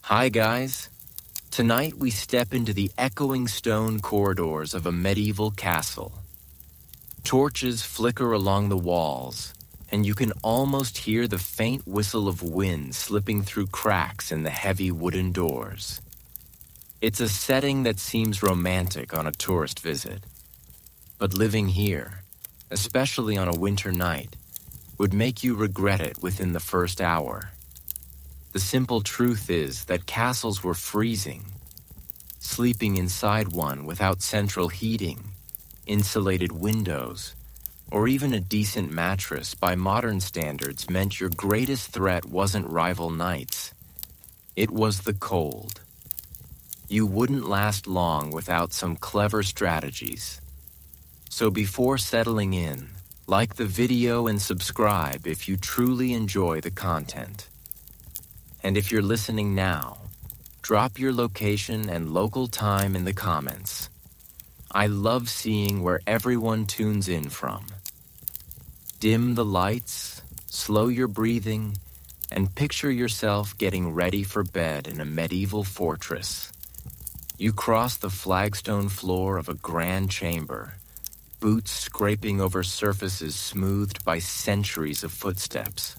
Hi guys! Tonight we step into the echoing stone corridors of a medieval castle. Torches flicker along the walls, and you can almost hear the faint whistle of wind slipping through cracks in the heavy wooden doors. It's a setting that seems romantic on a tourist visit. But living here, especially on a winter night, would make you regret it within the first hour. The simple truth is that castles were freezing. Sleeping inside one without central heating, insulated windows, or even a decent mattress by modern standards meant your greatest threat wasn't rival knights. It was the cold. You wouldn't last long without some clever strategies. So before settling in, like the video and subscribe if you truly enjoy the content. And if you're listening now, drop your location and local time in the comments. I love seeing where everyone tunes in from. Dim the lights, slow your breathing, and picture yourself getting ready for bed in a medieval fortress. You cross the flagstone floor of a grand chamber, boots scraping over surfaces smoothed by centuries of footsteps.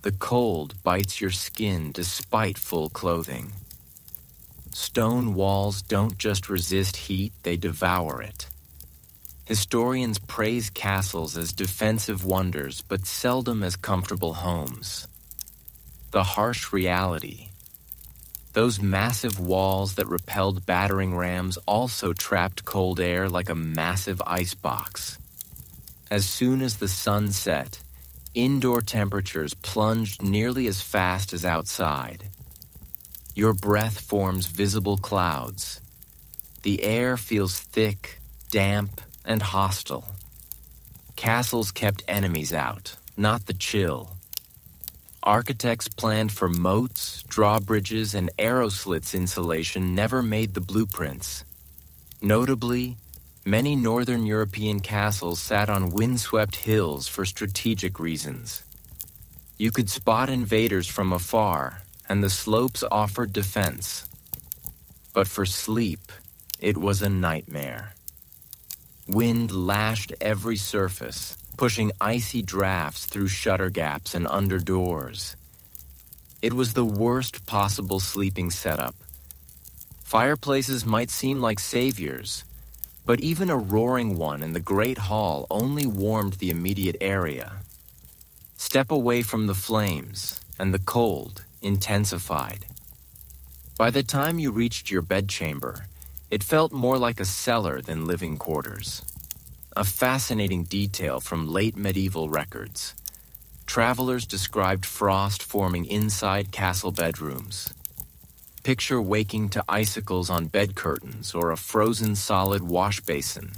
The cold bites your skin despite full clothing. Stone walls don't just resist heat, they devour it. Historians praise castles as defensive wonders, but seldom as comfortable homes. The harsh reality. Those massive walls that repelled battering rams also trapped cold air like a massive icebox. As soon as the sun set, indoor temperatures plunged nearly as fast as outside. Your breath forms visible clouds. The air feels thick, damp, and hostile. Castles kept enemies out, not the chill. Architects planned for moats, drawbridges, and arrow slits insulation never made the blueprints. Notably, many northern European castles sat on windswept hills for strategic reasons. You could spot invaders from afar, and the slopes offered defense. But for sleep, it was a nightmare. Wind lashed every surface, pushing icy drafts through shutter gaps and under doors. It was the worst possible sleeping setup. Fireplaces might seem like saviors, but even a roaring one in the Great Hall only warmed the immediate area. Step away from the flames, and the cold intensified. By the time you reached your bedchamber, it felt more like a cellar than living quarters. A fascinating detail from late medieval records. Travelers described frost forming inside castle bedrooms. Picture waking to icicles on bed curtains or a frozen solid wash basin.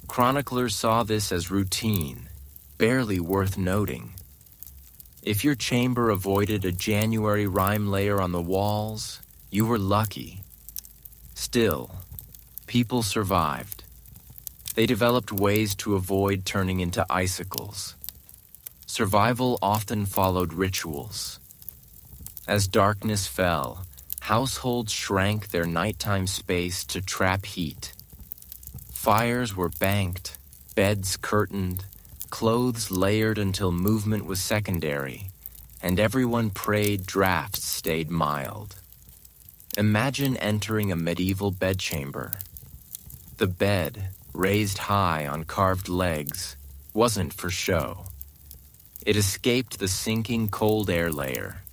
Chroniclers saw this as routine, barely worth noting. If your chamber avoided a January rime layer on the walls, you were lucky. Still, people survived. They developed ways to avoid turning into icicles. Survival often followed rituals. As darkness fell, households shrank their nighttime space to trap heat. Fires were banked, beds curtained, clothes layered until movement was secondary, and everyone prayed drafts stayed mild. Imagine entering a medieval bedchamber. The bed, raised high on carved legs, wasn't for show. It escaped the sinking cold air layer,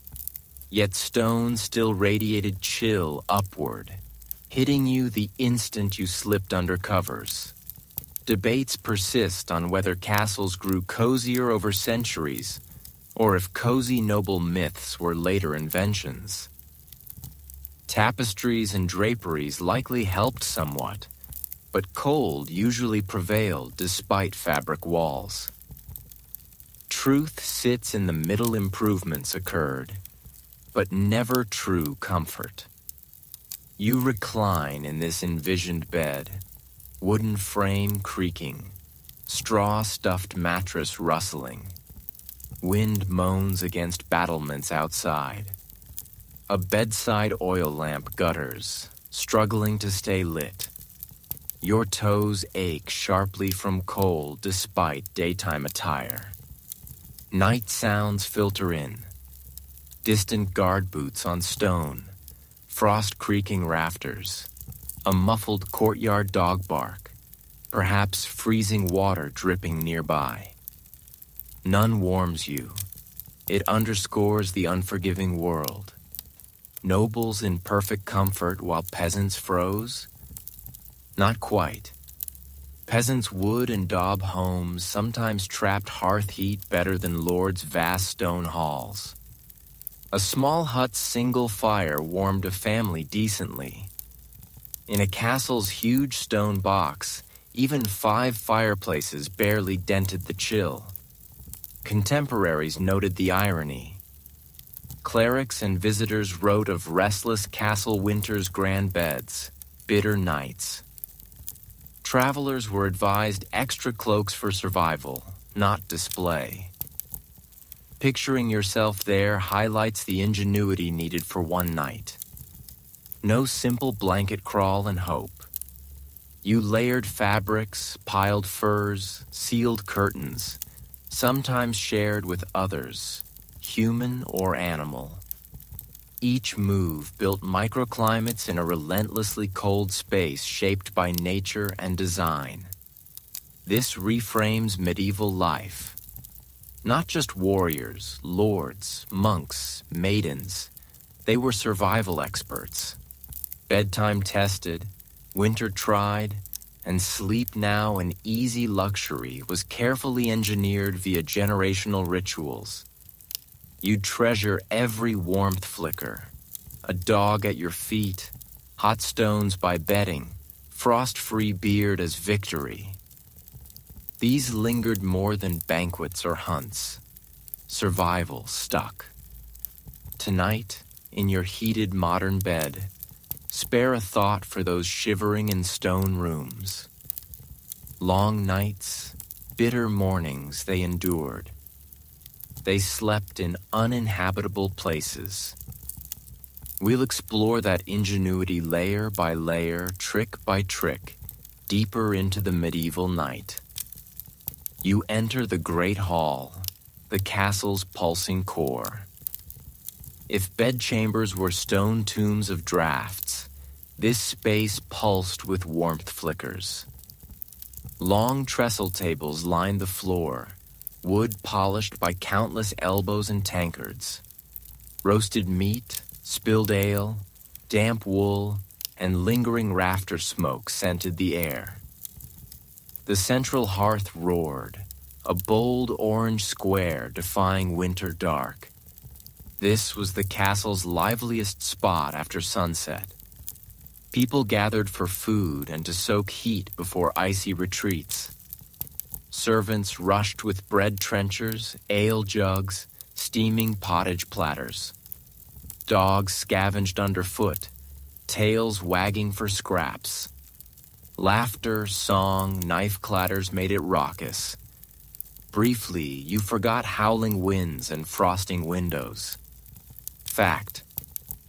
yet stone still radiated chill upward, hitting you the instant you slipped under covers. Debates persist on whether castles grew cozier over centuries, or if cozy noble myths were later inventions. Tapestries and draperies likely helped somewhat, but cold usually prevailed despite fabric walls. Truth sits in the middle. Improvements occurred, but never true comfort. You recline in this envisioned bed, wooden frame creaking, straw-stuffed mattress rustling. Wind moans against battlements outside. A bedside oil lamp gutters, struggling to stay lit. Your toes ache sharply from cold despite daytime attire. Night sounds filter in. Distant guard boots on stone, frost creaking rafters, a muffled courtyard dog bark, perhaps freezing water dripping nearby. None warms you. It underscores the unforgiving world. Nobles in perfect comfort while peasants froze? Not quite. Peasants' wood and daub homes sometimes trapped hearth heat better than lords' vast stone halls. A small hut's single fire warmed a family decently. In a castle's huge stone box, even 5 fireplaces barely dented the chill. Contemporaries noted the irony. Clerics and visitors wrote of restless castle winters' grand beds, bitter nights. Travelers were advised extra cloaks for survival, not display. Picturing yourself there highlights the ingenuity needed for one night. No simple blanket crawl and hope. You layered fabrics, piled furs, sealed curtains, sometimes shared with others, human or animal. Each move built microclimates in a relentlessly cold space shaped by nature and design. This reframes medieval life. Not just warriors, lords, monks, maidens. They were survival experts. Bedtime tested, winter tried, and sleep now an easy luxury was carefully engineered via generational rituals. You'd treasure every warmth flicker. A dog at your feet, hot stones by bedding, frost-free beard as victory. These lingered more than banquets or hunts. Survival stuck. Tonight, in your heated modern bed, spare a thought for those shivering in stone rooms. Long nights, bitter mornings they endured. They slept in uninhabitable places. We'll explore that ingenuity layer by layer, trick by trick, deeper into the medieval night. You enter the great hall, the castle's pulsing core. If bedchambers were stone tombs of drafts, this space pulsed with warmth flickers. Long trestle tables lined the floor, wood polished by countless elbows and tankards. Roasted meat, spilled ale, damp wool, and lingering rafter smoke scented the air. The central hearth roared, a bold orange square defying winter dark. This was the castle's liveliest spot after sunset. People gathered for food and to soak heat before icy retreats. Servants rushed with bread trenchers, ale jugs, steaming pottage platters. Dogs scavenged underfoot, tails wagging for scraps. Laughter, song, knife clatters made it raucous. Briefly, you forgot howling winds and frosting windows. Fact: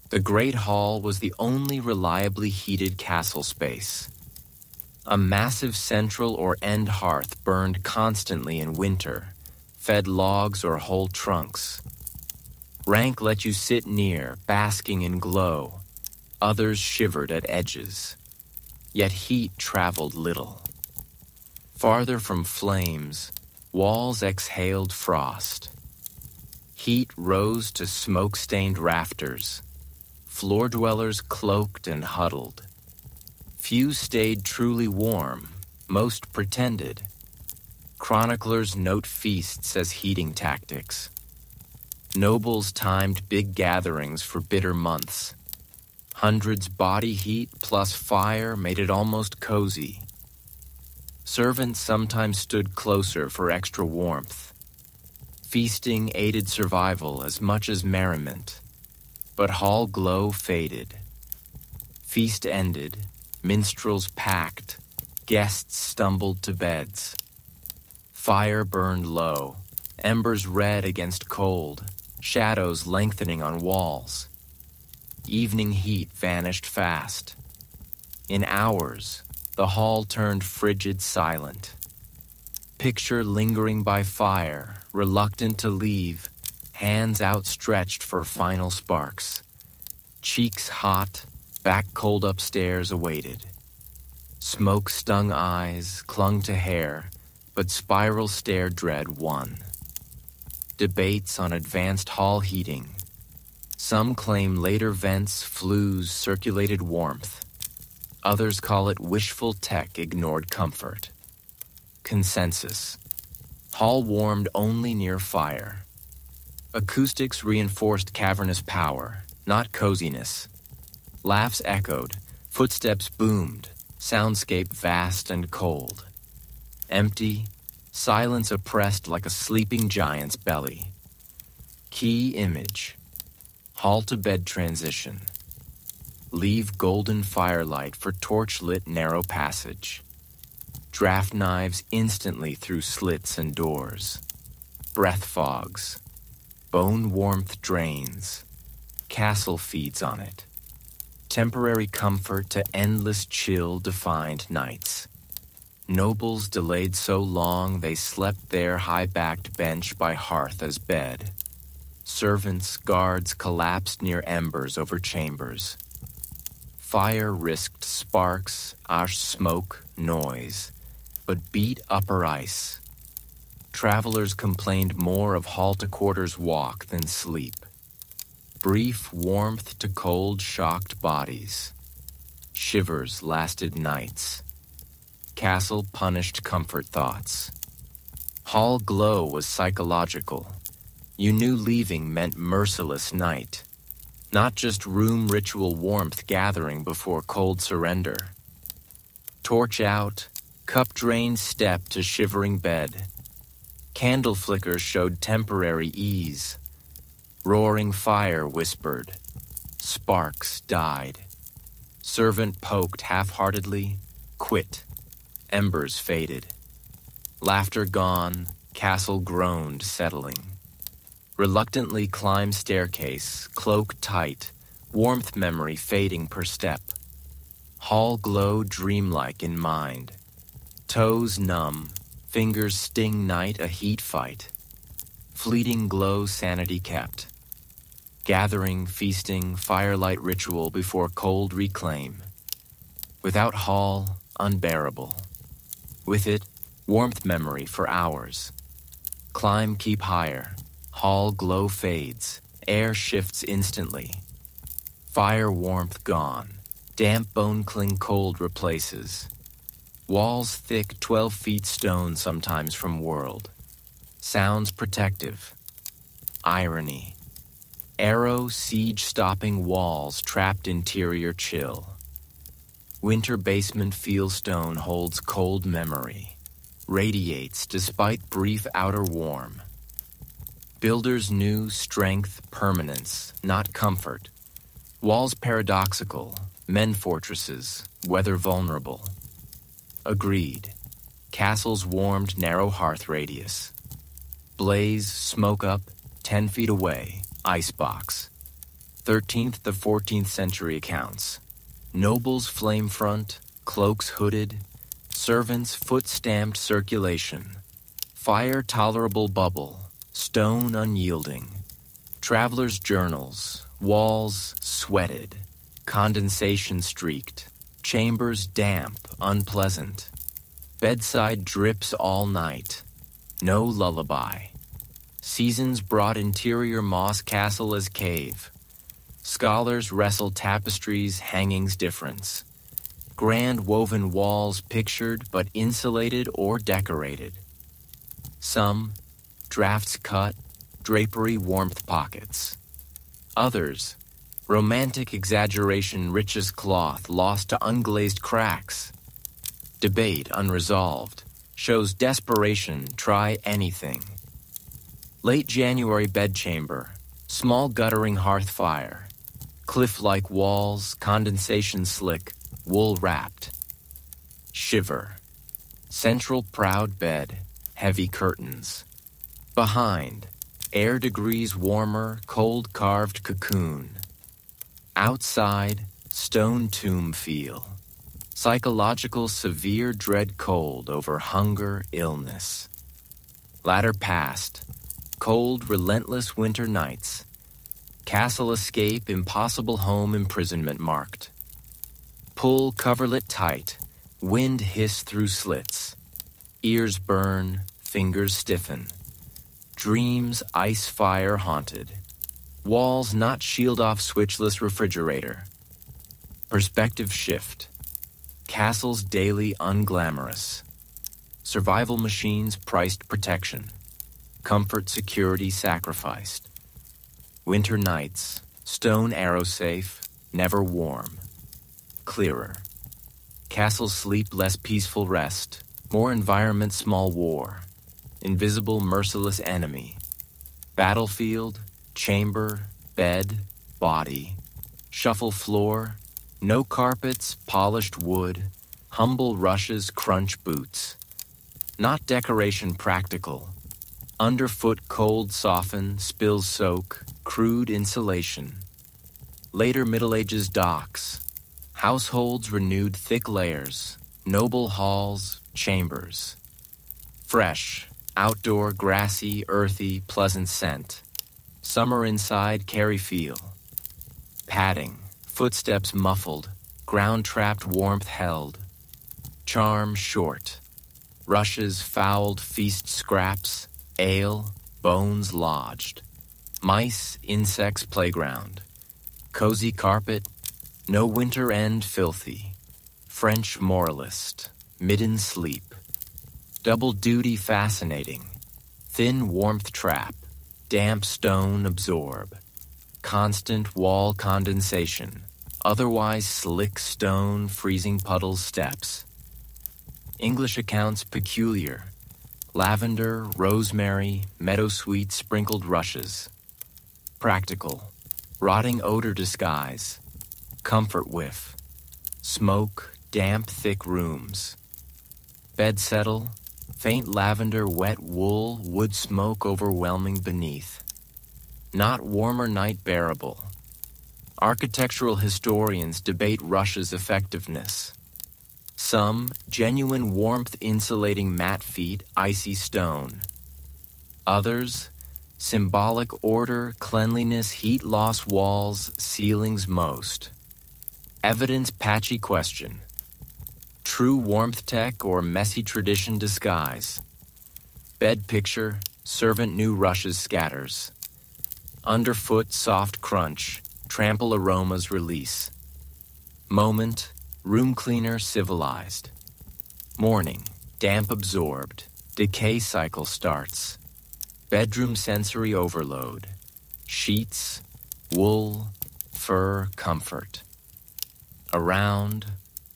the Great Hall was the only reliably heated castle space. A massive central or end hearth burned constantly in winter, fed logs or whole trunks. Rank let you sit near, basking in glow. Others shivered at edges. Yet heat traveled little. Farther from flames, walls exhaled frost. Heat rose to smoke-stained rafters. Floor dwellers cloaked and huddled. Few stayed truly warm, most pretended. Chroniclers note feasts as heating tactics. Nobles timed big gatherings for bitter months. Hundreds body heat plus fire made it almost cozy. Servants sometimes stood closer for extra warmth. Feasting aided survival as much as merriment. But hall glow faded. Feast ended, minstrels packed, guests stumbled to beds. Fire burned low, embers red against cold, shadows lengthening on walls. evening heat vanished fast. In hours, the hall turned frigid silent. Picture lingering by fire, reluctant to leave, hands outstretched for final sparks. Cheeks hot, back cold upstairs awaited. Smoke-stung eyes clung to hair, but spiral stare dread won. Debates on advanced hall heating. Some claim later vents, flues circulated warmth. Others call it wishful tech ignored comfort. Consensus. Hall warmed only near fire. Acoustics reinforced cavernous power, not coziness. Laughs echoed, footsteps boomed, soundscape vast and cold. Empty, silence oppressed like a sleeping giant's belly. Key image. Hall to bed transition. Leave golden firelight for torch-lit narrow passage. Draft knives instantly through slits and doors. Breath fogs. Bone warmth drains. Castle feeds on it. Temporary comfort to endless chill defined nights. Nobles delayed so long they slept there high-backed bench by hearth as bed. Servants, guards collapsed near embers over chambers. Fire risked sparks, ash smoke, noise, but beat upper ice. Travelers complained more of hall-to-quarters walk than sleep. Brief warmth to cold, shocked bodies. Shivers lasted nights. Castle punished comfort thoughts. Hall glow was psychological. You knew leaving meant merciless night, not just room ritual warmth gathering before cold surrender. Torch out, cup drained step to shivering bed. Candle flickers showed temporary ease. Roaring fire whispered. Sparks died. Servant poked half-heartedly, quit. Embers faded. Laughter gone, castle groaned, settling. Reluctantly climb staircase, cloak tight, warmth memory fading per step. Hall glow dreamlike in mind. Toes numb, fingers sting night a heat fight. Fleeting glow sanity kept. Gathering, feasting, firelight ritual before cold reclaim. Without hall, unbearable. With it, warmth memory for hours. Climb keep higher. Hall glow fades, air shifts instantly. Fire warmth gone, damp bone cling cold replaces. Walls thick 12 feet stone sometimes from world. Sounds protective. Irony. Arrow siege-stopping walls trapped interior chill. Winter basement fieldstone holds cold memory. Radiates despite brief outer warm. Builders knew strength, permanence, not comfort. Walls paradoxical, men fortresses, weather vulnerable. Agreed. Castles warmed narrow hearth radius. Blaze, smoke up, 10 feet away, icebox. 13th to 14th century accounts. Nobles flame front, cloaks hooded, servants foot-stamped circulation. Fire tolerable bubble. Stone unyielding. Travelers' journals, walls sweated, condensation streaked, chambers damp, unpleasant. Bedside drips all night, no lullaby. Seasons brought interior moss castle as cave. Scholars wrestle tapestries, hangings difference. Grand woven walls pictured but insulated or decorated. Some drafts cut, drapery warmth pockets. Others, romantic exaggeration richest cloth lost to unglazed cracks. Debate unresolved, shows desperation, try anything. Late January bedchamber, small guttering hearth fire. Cliff-like walls, condensation slick, wool wrapped. Shiver. Central proud bed, heavy curtains. Behind, air degrees warmer, cold carved cocoon. Outside, stone tomb feel. Psychological severe dread cold over hunger, illness. Latter past, cold, relentless winter nights. Castle escape, impossible home imprisonment marked. Pull coverlet tight, wind hiss through slits. Ears burn, fingers stiffen. Dreams ice fire haunted. Walls not shield off switchless refrigerator. Perspective shift. Castles daily unglamorous. Survival machines priced protection. Comfort security sacrificed. Winter nights, stone arrow safe, never warm. Clearer. Castles sleep less peaceful rest. More environment small war. Invisible merciless enemy. Battlefield, chamber, bed, body. Shuffle floor, no carpets, polished wood. Humble rushes crunch boots. Not decoration practical. Underfoot cold soften, spills soak, crude insulation. Later Middle Ages docks. Households renewed thick layers. Noble halls, chambers. Fresh, outdoor, grassy, earthy, pleasant scent. Summer inside, carry feel. Padding, footsteps muffled, ground-trapped warmth held. Charm short. Rushes fouled feast scraps, ale, bones lodged. Mice, insects playground. Cozy carpet, no winter end filthy. French moralist, midden sleep. Double duty fascinating. Thin warmth trap, damp stone absorb. Constant wall condensation. Otherwise slick stone, freezing puddles steps. English accounts peculiar. Lavender, rosemary, meadowsweet sprinkled rushes. Practical. Rotting odor disguise. Comfort whiff. Smoke, damp thick rooms. Bed settle. Faint lavender, wet wool, wood smoke overwhelming beneath. Not warmer night bearable. Architectural historians debate rush's effectiveness. Some, genuine warmth insulating matte feet, icy stone. Others, symbolic order, cleanliness, heat loss walls, ceilings most. Evidence patchy question. True warmth tech or messy tradition disguise. Bed picture, servant new rushes scatters. Underfoot soft crunch, trample aromas release. Moment, room cleaner civilized. Morning, damp absorbed, decay cycle starts. Bedroom sensory overload. Sheets, wool, fur, comfort. Around,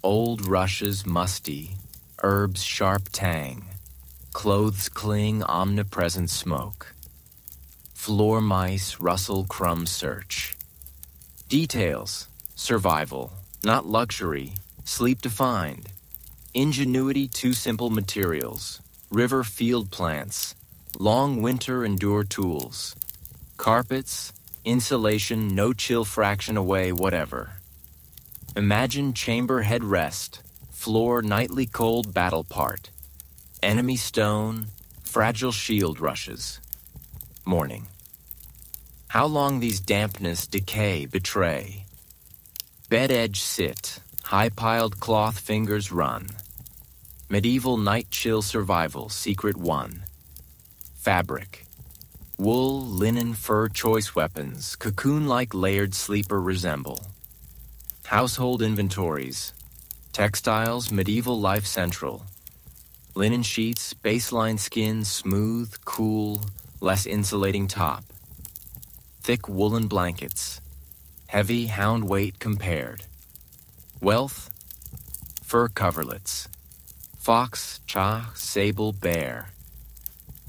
old rushes musty, herbs sharp tang. Clothes cling omnipresent smoke. Floor mice rustle crumb search. Details, survival, not luxury, sleep defined. Ingenuity, too simple materials. River field plants, long winter endure tools. Carpets, insulation, no chill fraction away, whatever. Imagine chamber headrest, floor nightly cold battle part. Enemy stone, fragile shield rushes. Morning. How long these dampness, decay, betray. Bed edge sit, high-piled cloth fingers run. Medieval night chill survival, secret one. Fabric. Wool, linen, fur, choice weapons, cocoon-like layered sleeper resemble. Household inventories. Textiles, medieval life central. Linen sheets, baseline skin, smooth, cool, less insulating top. Thick woolen blankets. Heavy hound weight compared. Wealth, fur coverlets. Fox, cha, sable, bear.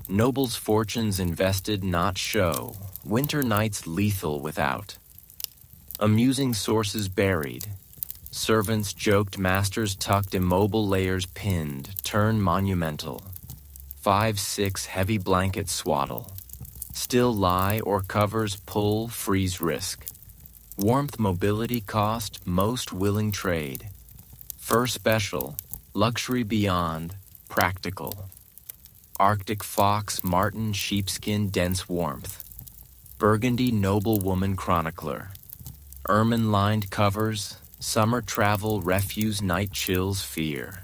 Nobles' fortunes invested, not show. Winter nights lethal without. Amusing sources buried. Servants joked, masters tucked, immobile layers pinned, turn monumental. 5-6 heavy blankets swaddle. Still lie or covers pull, freeze risk. Warmth mobility cost, most willing trade. Fur special, luxury beyond, practical. Arctic fox, marten, sheepskin, dense warmth. Burgundy noblewoman chronicler. Ermine-lined covers, summer travel, refuse, night chills, fear.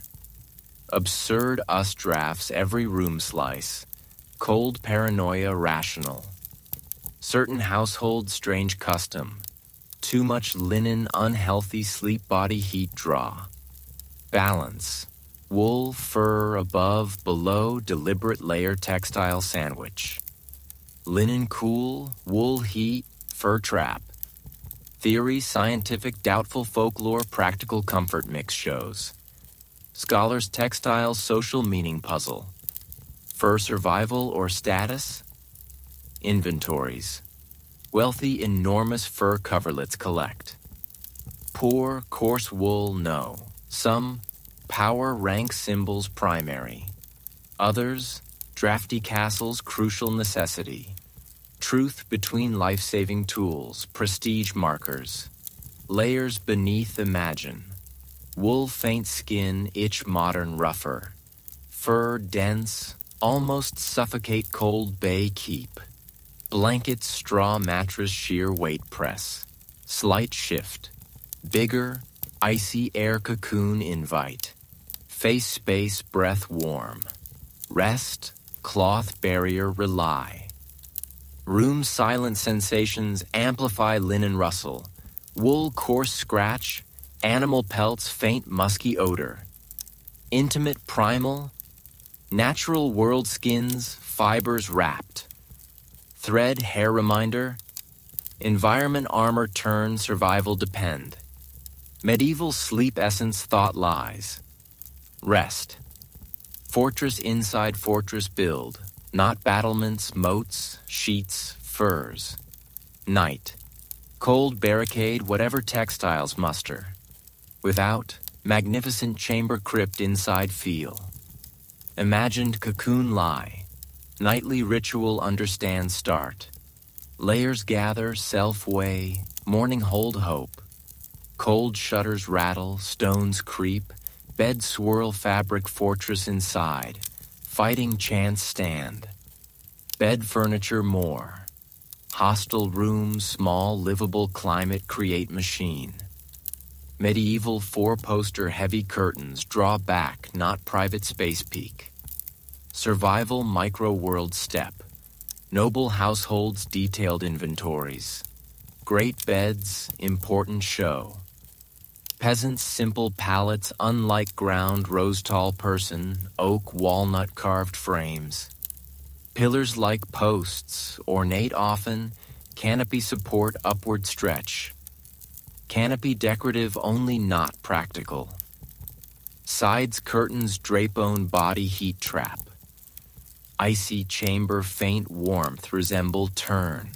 Absurd us drafts, every room slice. Cold paranoia, rational. Certain household, strange custom. Too much linen, unhealthy, sleep, body, heat, draw. Balance. Wool, fur, above, below, deliberate layer, textile, sandwich. Linen cool, wool heat, fur trap. Theory, scientific, doubtful, folklore, practical comfort mix shows. Scholars, textiles, social meaning puzzle. Fur survival or status? Inventories. Wealthy, enormous fur coverlets collect. Poor, coarse wool, no. Some, power rank symbols primary. Others, drafty castles, crucial necessity. Truth between life-saving tools, prestige markers. Layers beneath imagine. Wool faint skin, itch modern rougher. Fur dense, almost suffocate cold bay keep. Blanket straw mattress sheer weight press. Slight shift. Bigger, icy air cocoon invite. Face space breath warm. Rest, cloth barrier rely. Room silent sensations amplify linen rustle. Wool coarse scratch, animal pelts faint musky odor. Intimate primal, natural world skins, fibers wrapped. Thread hair reminder, environment armor turn, survival depend. Medieval sleep essence thought lies. Rest. Fortress inside fortress build, not battlements, moats, sheets, furs. Night. Cold barricade, whatever textiles muster. Without, magnificent chamber crypt inside feel. Imagined cocoon lie. Nightly ritual understand start. Layers gather, self weigh, morning hold hope. Cold shutters rattle, stones creep, bed swirl, fabric fortress inside. Fighting chance stand. Bed furniture more. Hostel room, small livable climate create machine. Medieval four-poster heavy curtains draw back, not private space peak. Survival micro-world step. Noble households detailed inventories. Great beds, important show. Peasants simple pallets, unlike ground rose-tall person, oak walnut carved frames. Pillars like posts, ornate often, canopy support upward stretch. Canopy decorative only not practical. Sides curtains drape-own body heat trap. Icy chamber faint warmth resemble turn.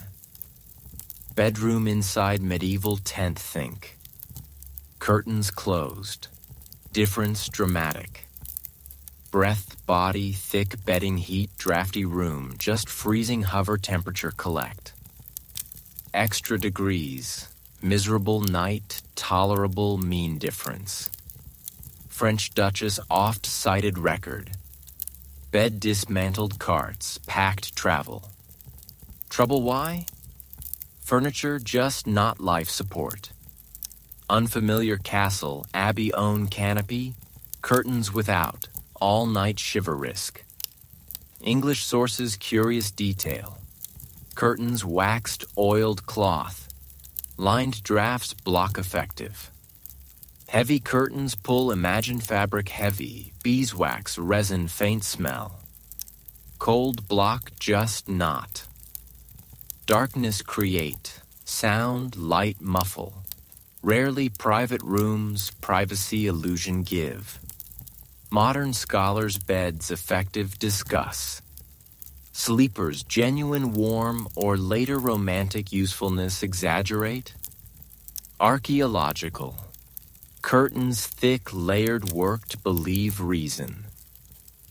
Bedroom inside medieval tent think. Curtains closed. Difference dramatic. Breath body thick bedding heat drafty room just freezing hover temperature collect. Extra degrees. Miserable night, tolerable mean difference. French Duchess oft-cited record. Bed dismantled carts, packed travel. Trouble why? Furniture just not life support. Unfamiliar castle, abbey-owned canopy, curtains without, all-night shiver risk. English sources curious detail. Curtains waxed, oiled cloth. Lined drafts block effective. Heavy curtains pull imagined fabric heavy, beeswax, resin faint smell. Cold block just not. Darkness create, sound light muffle. Rarely private rooms, privacy illusion give. Modern scholars beds effective discuss. Sleepers genuine warm or later romantic usefulness exaggerate. Archaeological. Curtains thick layered worked believe reason.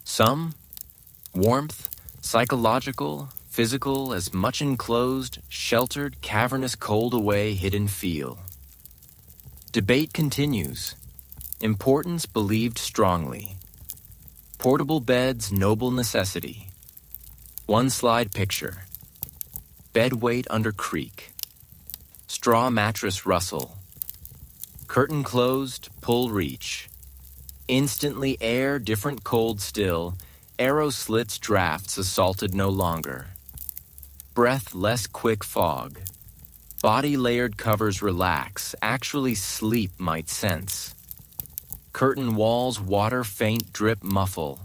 Some, warmth, psychological, Physical as much enclosed, sheltered, cavernous, cold away, hidden feel. Debate continues. Importance believed strongly. Portable beds, noble necessity. One slide picture. Bed weight under creak. Straw mattress rustle. Curtain closed, pull reach. Instantly air, different cold still. Arrow slits drafts assaulted no longer. Breath less quick fog. Body layered covers relax, actually sleep might sense. Curtain walls water faint drip muffle.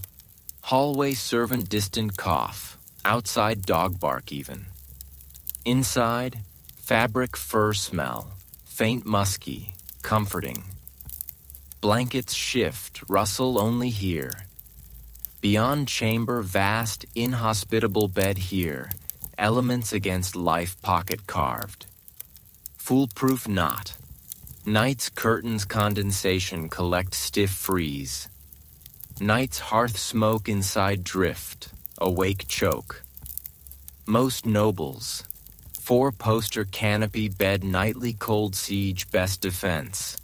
Hallway servant distant cough. Outside dog bark even. Inside, fabric fur smell. Faint musky, comforting. Blankets shift, rustle only here. Beyond chamber, vast, inhospitable bed here. Elements against life pocket carved. Foolproof not. Night's curtains condensation collect stiff freeze. Night's hearth smoke inside drift, awake choke. Most nobles. 4-poster canopy bed nightly cold siege best defense.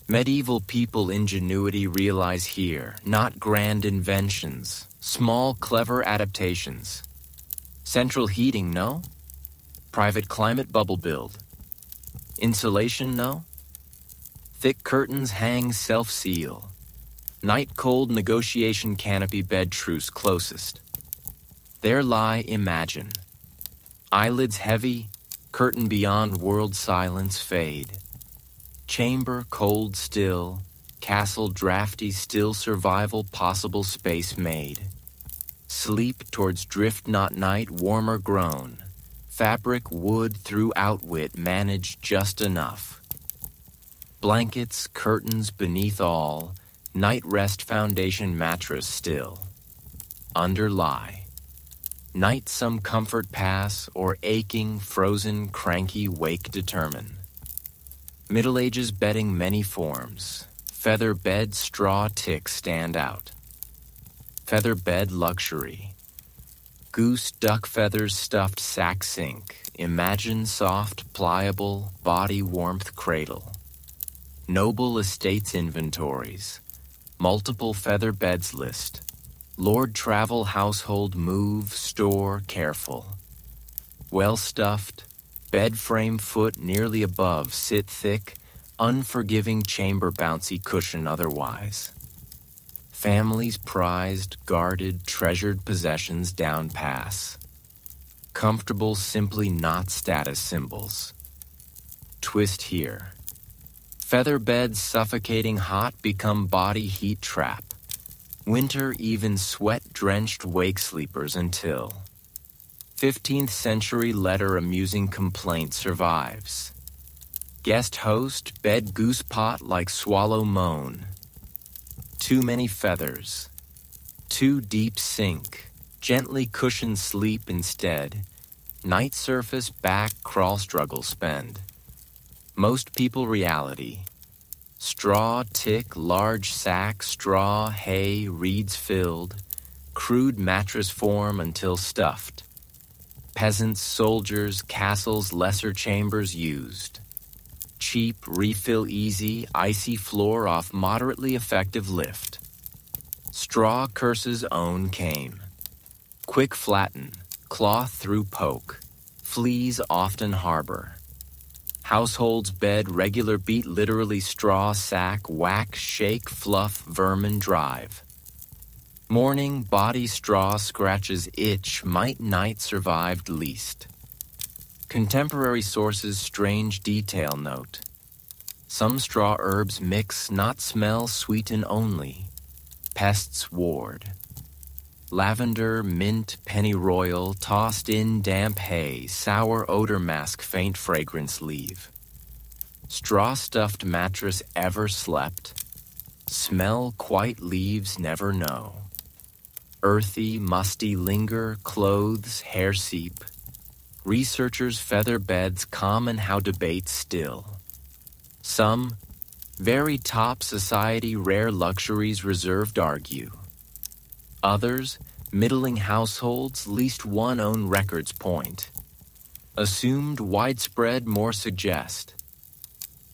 Medieval people ingenuity realize here, not grand inventions, small clever adaptations. Central heating, no? Private climate bubble build. Insulation, no? Thick curtains hang self-seal. Night cold negotiation canopy bed truce closest. There lie imagine. Eyelids heavy, curtain beyond world silence fade. Chamber cold still, castle drafty still survival possible space made. Sleep towards drift not night warmer grown. Fabric, wood, through outwit, managed just enough. Blankets, curtains beneath all, night rest foundation mattress still. Under lie. Night some comfort pass, or aching, frozen, cranky wake determine. Middle Ages bedding many forms. Feather bed, straw tick stand out. Feather bed luxury. Goose, duck feathers, stuffed sack sink. Imagine soft, pliable, body warmth cradle. Noble estates inventories. Multiple feather beds list. Lord travel household move, store, careful. Well stuffed, bed frame foot nearly above, sit thick, unforgiving chamber bouncy cushion otherwise. Families prized, guarded, treasured possessions down pass. Comfortable, simply not status symbols. Twist here. Feather beds suffocating hot become body heat trap. Winter even sweat-drenched wake sleepers until 15th century letter amusing complaint survives. Guest host bed goose pot like swallow moan. Too many feathers. Too deep sink. Gently cushion sleep instead. Night surface back crawl struggle spend. Most people reality. Straw tick large sack straw hay reeds filled. Crude mattress form until stuffed. Peasants, soldiers, castles, lesser chambers used. Cheap, refill easy, icy floor off moderately effective lift. Straw curses own came. Quick flatten, cloth through poke. Fleas often harbor. Households bed regular beat literally straw sack whack shake fluff vermin drive. Morning body straw scratches itch might night survived least. Contemporary sources strange detail note. Some straw herbs mix not smell sweeten only. Pests ward. Lavender, mint, pennyroyal, tossed in damp hay, sour odor mask faint fragrance leave. Straw-stuffed mattress ever slept? Smell quite leaves never know. Earthy, musty linger, clothes, hair seep. Researchers feather beds common how debate still. Some, very top society rare luxuries reserved argue. Others, Middling households, least one own records point. Assumed widespread more suggest.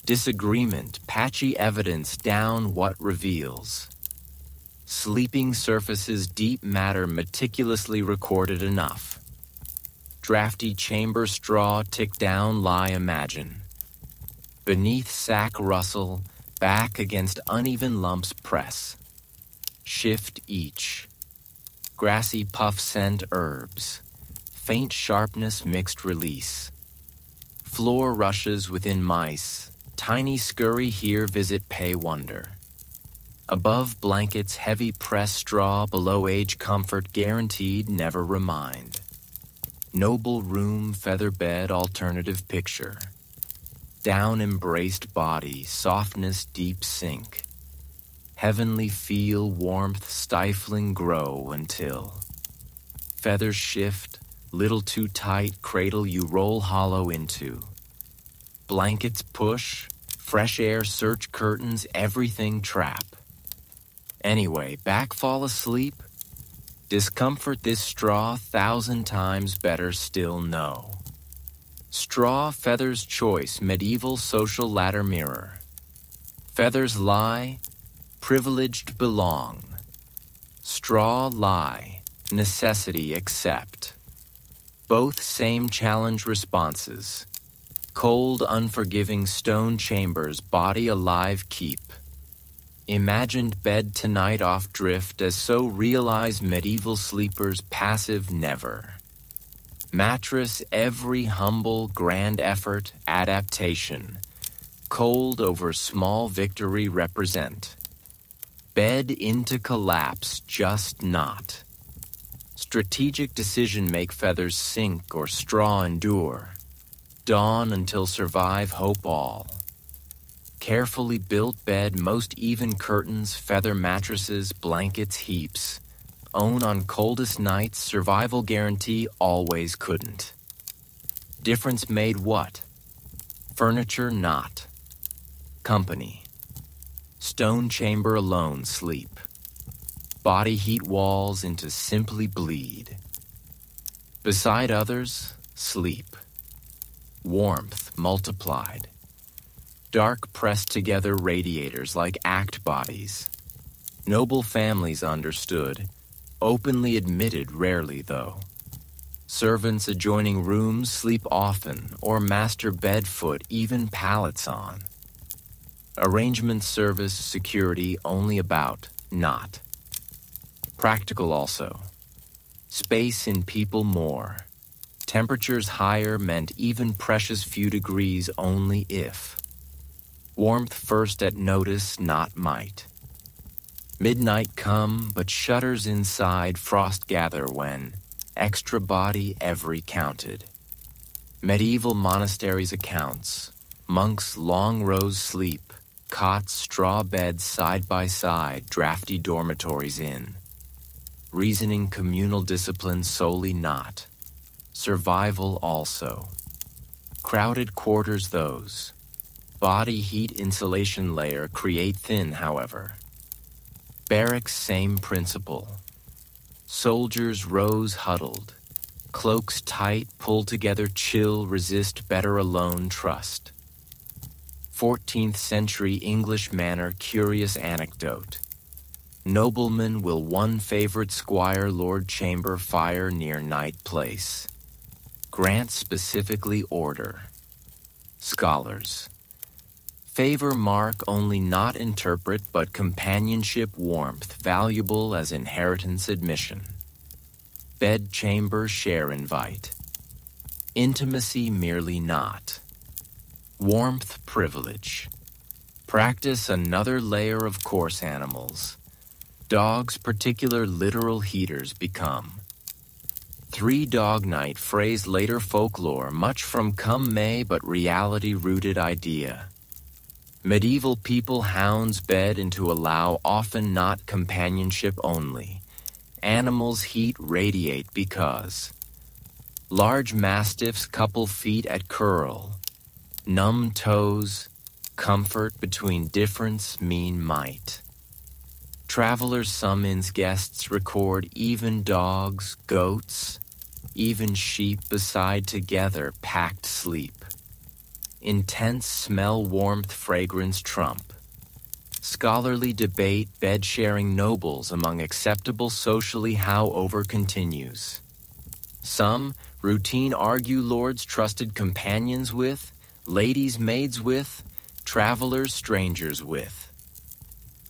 Disagreement, patchy evidence down what reveals. Sleeping surfaces, deep matter meticulously recorded enough. Drafty chamber straw, tick down lie imagine. Beneath sack rustle, back against uneven lumps press. Shift each. Grassy puff scent herbs. Faint sharpness mixed release. Floor rushes within mice. Tiny scurry here visit pay wonder. Above blankets heavy press straw, below age comfort guaranteed never remind. Noble room feather bed alternative picture. Down embraced body, softness deep sink. Heavenly feel, warmth stifling grow until. Feathers shift, little too tight, cradle you roll hollow into. Blankets push, fresh air search curtains, everything trap. Anyway, back fall asleep? Discomfort this straw 1,000 times better still no. Straw feathers choice, medieval social ladder mirror. Feathers lie, privileged belong. Straw lie, necessity accept. Both same challenge responses. Cold, unforgiving stone chambers, body alive keep. Imagined bed tonight off drift as so realize medieval sleepers passive never. Mattress every humble, grand effort, adaptation. Cold over small victory represent. Bed into collapse, just not. Strategic decision make feathers sink or straw endure. Dawn until survive hope all. Carefully built bed, most even curtains, feather mattresses, blankets, heaps. Own on coldest nights, survival guarantee always couldn't. Difference made what? Furniture not. Company. Stone chamber alone sleep. Body heat walls into simply bleed. Beside others, sleep. Warmth multiplied. Dark pressed together radiators like act bodies. Noble families understood, openly admitted rarely though. Servants adjoining rooms sleep often, or master bed foot even pallets on. Arrangement service security only about, not. Practical also. Space in people more. Temperatures higher meant even precious few degrees only if. Warmth first at notice, not might. Midnight come, but shutters inside frost gather when extra body every counted. Medieval monasteries accounts, monks long rows sleep, cots, straw beds side by side, drafty dormitories in. Reasoning communal discipline solely not. Survival also. Crowded quarters those. Body heat insulation layer create thin, however. Barracks same principle. Soldiers rows huddled. Cloaks tight, pull together, chill, resist, better alone, trust. 14th century English manner, curious anecdote. Nobleman will one favorite squire lord chamber fire near night place. Grant specifically order. Scholars. Favor mark only not interpret but companionship warmth valuable as inheritance admission. Bed chamber share invite. Intimacy merely not. Warmth privilege. Practice another layer of coarse animals. Dogs particular literal heaters become. 3 dog night phrase later folklore much from come may but reality rooted idea. Medieval people hounds bed into allow often not companionship only. Animals heat radiate because. Large mastiffs couple feet at curl. Numb toes, comfort between difference mean might. Travelers summons guests record even dogs, goats, even sheep beside together packed sleep. Intense smell, warmth, fragrance trump. Scholarly debate, bed-sharing nobles among acceptable socially however continues. Some routine argue lords trusted companions with, ladies maids with, travelers strangers with.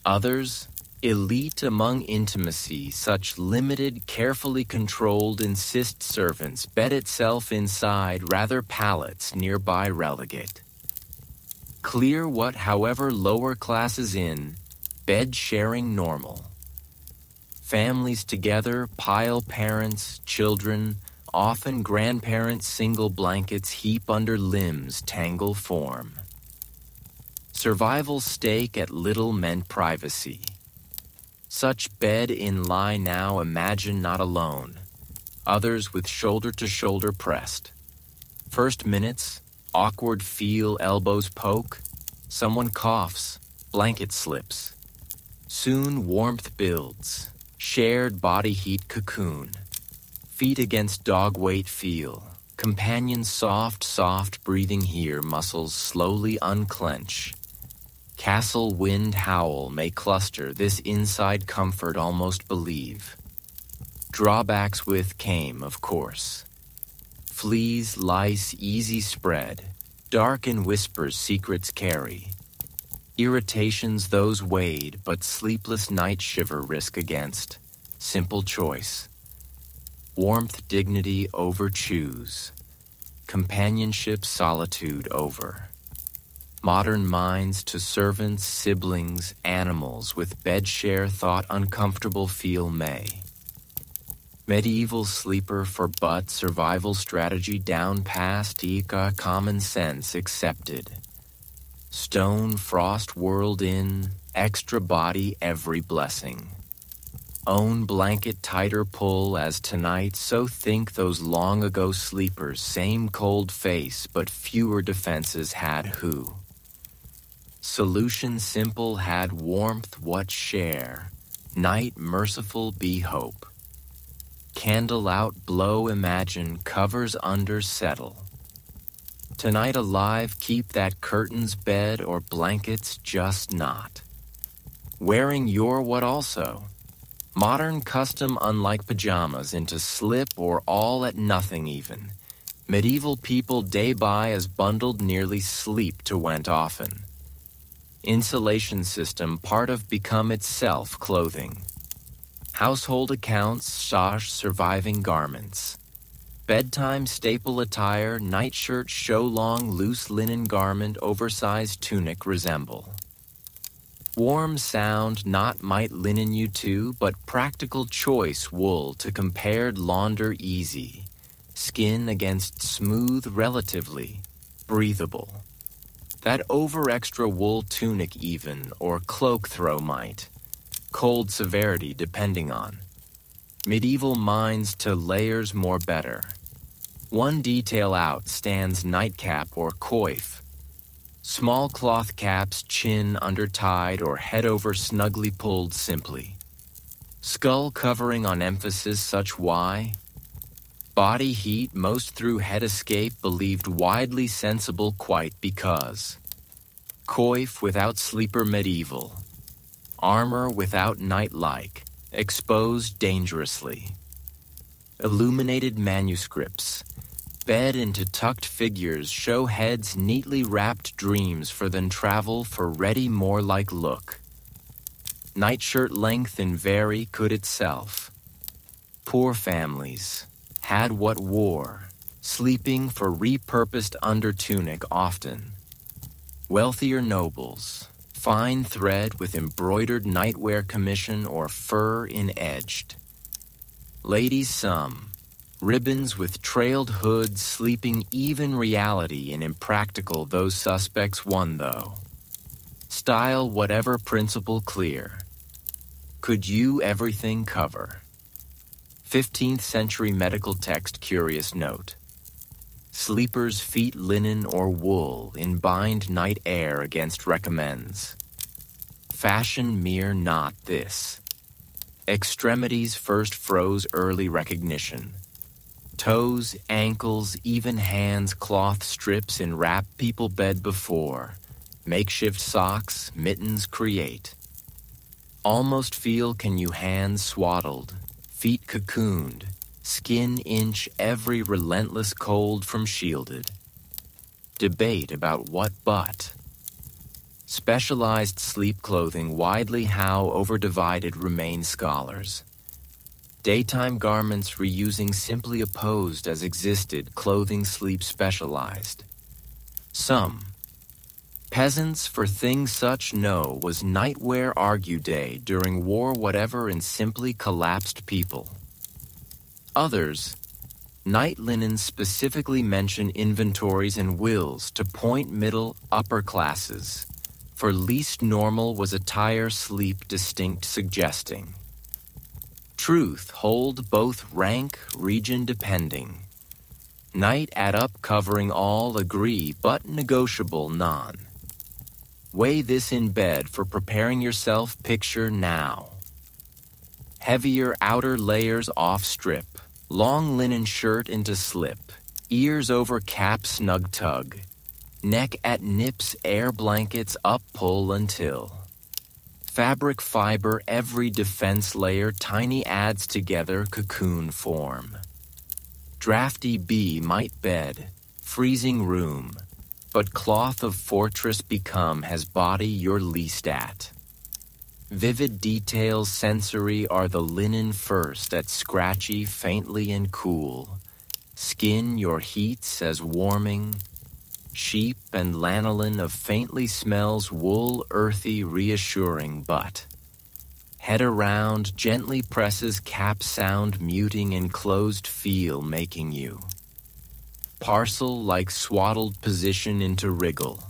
Others, elite among intimacy, such limited, carefully controlled insist servants bed itself inside rather pallets nearby relegate. Clear what however lower classes in, bed sharing normal. Families together, pile parents, children, often grandparents, single blankets heap under limbs, tangle form. Survival stake at little meant privacy. Such bed in lie now imagine not alone, others with shoulder to shoulder pressed. First minutes, awkward feel, elbows poke, someone coughs, blanket slips. Soon warmth builds, shared body heat cocoon. Feet against dog weight feel, companions soft breathing here, muscles slowly unclench. Castle wind howl may cluster, this inside comfort almost believe. Drawbacks with came, of course. Fleas, lice, easy spread, dark in whispers secrets carry. Irritations those weighed, but sleepless night shiver risk against. Simple choice. Warmth, dignity over choose. Companionship, solitude over. Modern minds to servants, siblings, animals with bed share thought uncomfortable feel may. Medieval sleeper for but survival strategy down past Ika common sense accepted. Stone frost world in, extra body every blessing. Own blanket tighter pull as tonight, so think those long ago sleepers, same cold face but fewer defenses had who. Solution simple had warmth what share, night merciful be hope. Candle out blow imagine, covers under settle. Tonight alive keep that curtains bed or blankets just not. Wearing your what also? Modern custom unlike pajamas into slip or all at nothing even. Medieval people day by as bundled nearly sleep to went often. Insulation system part of become itself clothing. Household accounts, sash surviving garments. Bedtime staple attire, nightshirt show long loose linen garment, oversized tunic resemble. Warm sound not might linen you to, but practical choice wool to compared launder easy. Skin against smooth relatively, breathable. That over extra wool tunic even, or cloak throw might. Cold severity depending on. Medieval minds to layers more better. One detail out stands nightcap or coif. Small cloth caps, chin undertied or head over snugly pulled simply. Skull covering on emphasis such why? Body heat most through head escape believed widely sensible quite because. Coif without sleeper medieval. Armor without night-like, exposed dangerously. Illuminated manuscripts. Bed into tucked figures show heads neatly wrapped dreams for then travel for ready more like look. Nightshirt length and vary could itself. Poor families had what wore, sleeping for repurposed under tunic often. Wealthier nobles, fine thread with embroidered nightwear commission or fur in edged. Ladies some, ribbons with trailed hoods, sleeping even reality and impractical those suspects one though. Style whatever principle clear. Could you everything cover? 15th century medical text curious note. Sleepers feet linen or wool in bind night air against recommends. fashion mere not this. Extremities first froze early recognition. Toes, ankles, even hands, cloth strips enwrap people bed before. Makeshift socks, mittens create. Almost feel can you hands swaddled, feet cocooned, skin inch every relentless cold from shielded. Debate about what but. Specialized sleep clothing widely how overdivided remain scholars. Daytime garments reusing simply opposed as existed clothing sleep specialized. Some. Peasants for things such know was nightwear argue day during war whatever in simply collapsed people. Others. Night linens specifically mention inventories and wills to point middle upper classes. For least normal was attire sleep distinct suggesting. Truth hold both rank, region depending. Night add up covering all agree but negotiable none. Weigh this in bed for preparing yourself picture now. Heavier outer layers off strip, long linen shirt into slip, ears over cap snug tug, neck at nips air blankets up pull until. Fabric fiber every defense layer tiny adds together cocoon form. Drafty bee might bed, freezing room, but cloth of fortress become has body you're least at. Vivid details sensory are the linen first at scratchy faintly and cool. Skin your heats as warming. Sheep and lanolin of faintly smells wool earthy reassuring but. Head around gently presses cap sound muting enclosed feel making you. Parcel like swaddled position into wriggle.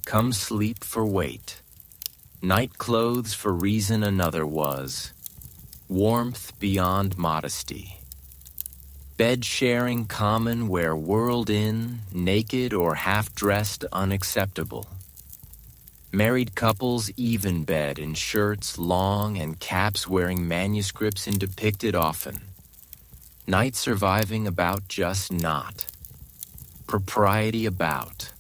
Come sleep for weight. Night clothes for reason another was. Warmth beyond modesty. Bed sharing common where whirled in, naked or half-dressed unacceptable. Married couples even bed in shirts long and caps wearing manuscripts in depicted often. Night surviving about just not. Propriety about.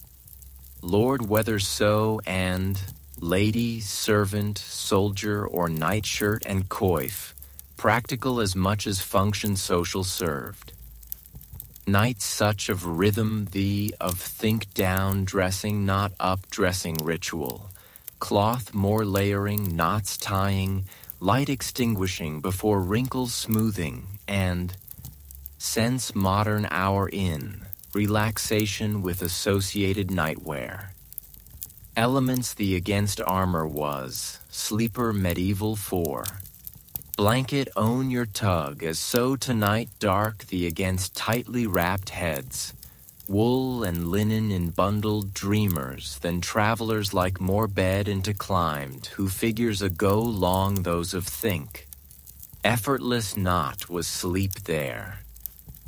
Lord whether so and, lady, servant, soldier or nightshirt and coif. Practical as much as function social served. Night such of rhythm thee, of think down dressing not up dressing ritual. Cloth more layering, knots tying, light extinguishing before wrinkles smoothing, and sense modern hour in, relaxation with associated nightwear. Elements the against armor was, sleeper medieval 4. Blanket own your tug as so tonight dark the against tightly wrapped heads. Wool and linen in bundled dreamers, then travelers like more bed into climbed, who figures ago long those of think. Effortless not was sleep there.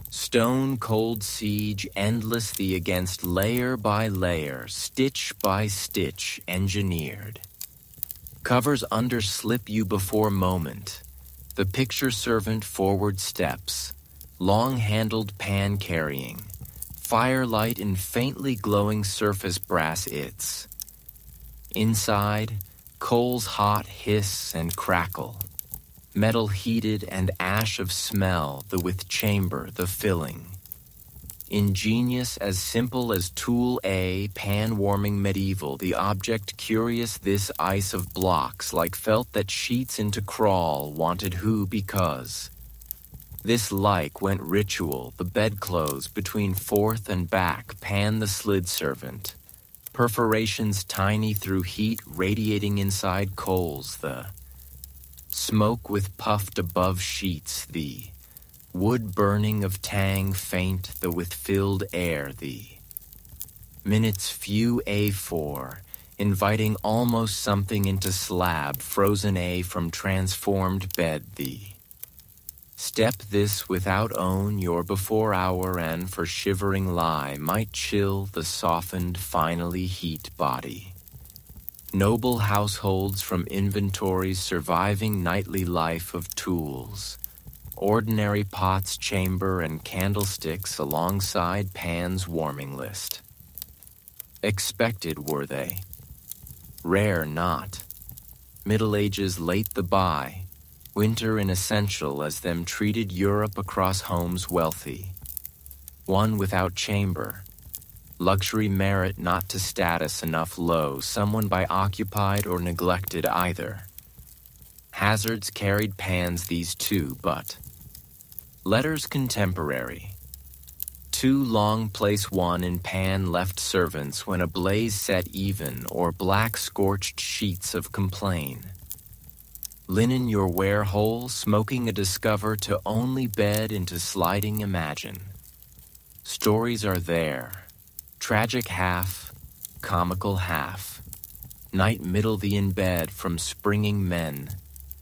Stone cold siege endless the against layer by layer, stitch by stitch engineered. Covers under slip you before moment. The picture servant forward steps, long-handled pan carrying, firelight in faintly glowing surface brass its. Inside, coals hot hiss and crackle, metal heated and ash of smell the with chamber the filling. Ingenious as simple as tool A, pan warming medieval, the object curious this ice of blocks like felt that sheets into crawl wanted who because. This like went ritual, the bedclothes between forth and back pan the slid servant. Perforations tiny through heat radiating inside coals the. Smoke with puffed above sheets the. Wood burning of tang faint the with filled air the. Minutes few A4, inviting almost something into slab frozen A from transformed bed the. Step this without own your before hour and for shivering lie might chill the softened finally heat body. Noble households from inventories surviving nightly life of tools, ordinary pots, chamber, and candlesticks alongside Pan's warming list. Expected were they? Rare not. Middle Ages late the buy, winter inessential as them treated Europe across homes wealthy. One without chamber, luxury merit not to status enough low, someone by occupied or neglected either. Hazards carried Pans these two, but letters contemporary. Too long place one in Pan left servants when a blaze set even or black scorched sheets of complain. Linen your wear whole, smoking a discover to only bed into sliding imagine. Stories are there, tragic half, comical half. Night middle thee in bed from springing men,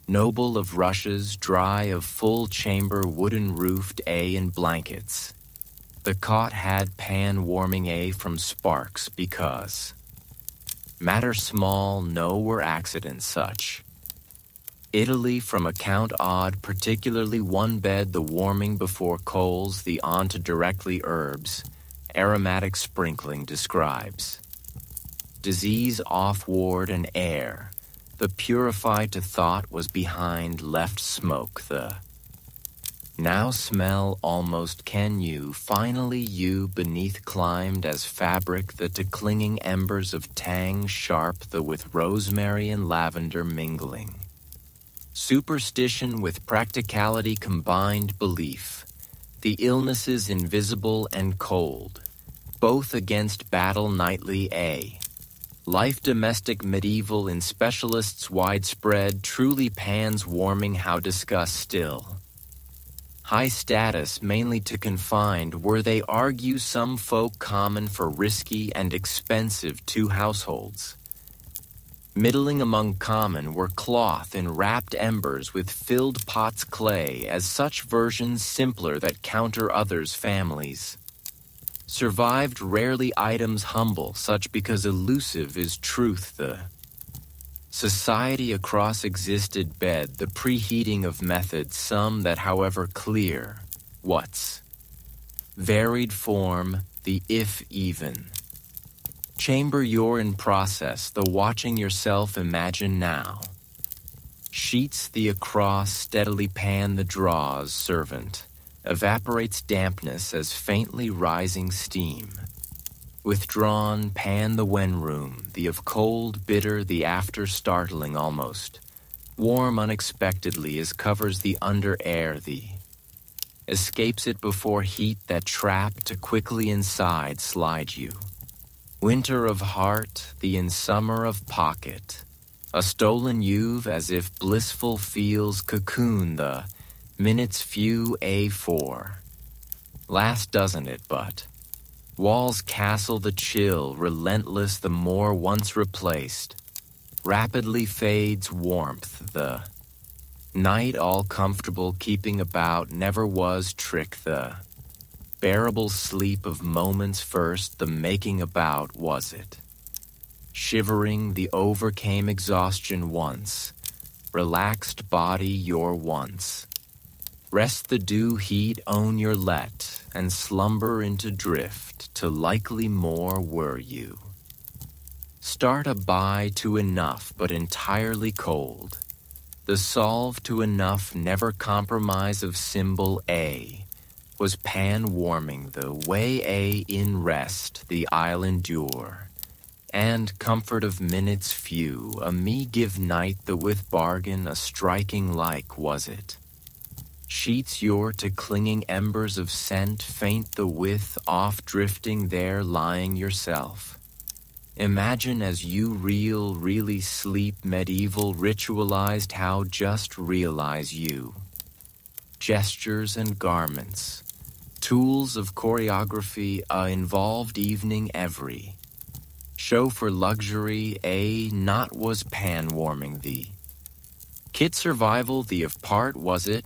noble of rushes, dry of full chamber, wooden roofed in blankets. The cot had Pan warming from sparks because matter small, no were accidents such. Italy from account odd, particularly one bed the warming before coals, the on to directly herbs, aromatic sprinkling describes. Disease off ward and air, the purified to thought was behind left smoke, the now smell almost can you, finally you beneath climbed as fabric the to clinging embers of tang sharp the with rosemary and lavender mingling. Superstition with practicality combined belief, the illnesses invisible and cold, both against battle nightly life domestic medieval in specialists widespread, truly Pan's warming how discussed still. High status mainly to confined were they argue some folk common for risky and expensive two households. Middling among common were cloth in wrapped embers with filled pots clay, as such versions simpler that counter others' families. Survived rarely items humble, such because elusive is truth the society across existed bed, the preheating of methods, some that however clear, what's varied form, the if even. Chamber you're in process, the watching yourself imagine now. Sheets the across, steadily Pan the draws, servant, evaporates dampness as faintly rising steam. Withdrawn, Pan the when room, the of cold, bitter, the after startling almost. Warm unexpectedly as covers the under air, the escapes it before heat that trap to quickly inside slide you. Winter of heart, the in summer of pocket. A stolen you've as if blissful feels cocoon the minutes few A4. Last doesn't it but. Walls castle the chill, relentless the more once replaced. Rapidly fades warmth, the night all comfortable keeping about never was trick the bearable sleep of moments first the making about was it. Shivering the overcame exhaustion once, relaxed body your once. Rest the dew heat own your let, and slumber into drift, to likely more were you. Start a by to enough, but entirely cold. The solve to enough never compromise of symbol A, was Pan warming the way A in rest the isle endure, and comfort of minutes few, a me give night the with bargain a striking like was it. Sheets your to clinging embers of scent, faint the with off drifting there lying yourself. Imagine as you really sleep medieval ritualized how just realize you. Gestures and garments, tools of choreography, a involved evening every. Show for luxury, not was Pan warming thee. Kit survival the of part was it?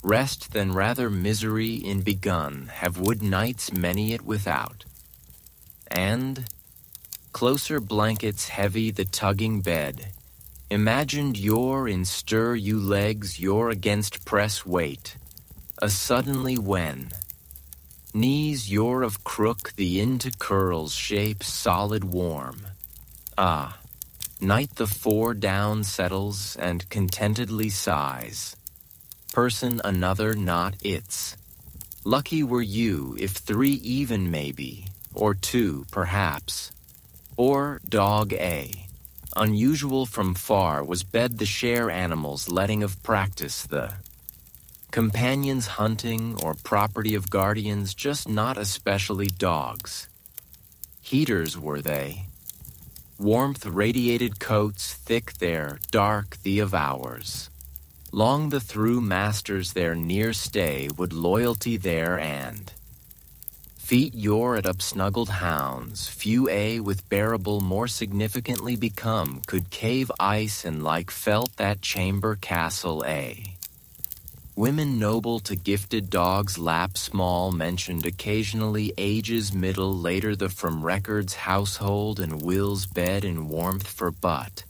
Rest than rather misery in begun, have wood nights many it without. And Closer blankets heavy the tugging bed. Imagined you're in stir you legs, you're against press weight. A suddenly when. Knees you're of crook, the into curls shape solid warm. Ah, night the four down settles and contentedly sighs. Person another not its. Lucky were you if three even maybe, or two perhaps. Or dog A. Unusual from far was bed the share animals letting of practice the companions hunting or property of guardians, just not especially dogs. Heaters were they. Warmth radiated coats, thick there, dark the of hours. Long the through masters their near stay would loyalty there and feet your at up snuggled hounds, few a with bearable more significantly become could cave ice and like felt that chamber castle a. Women noble to gifted dogs lap small mentioned occasionally ages middle later the from records household and wills bed in warmth for but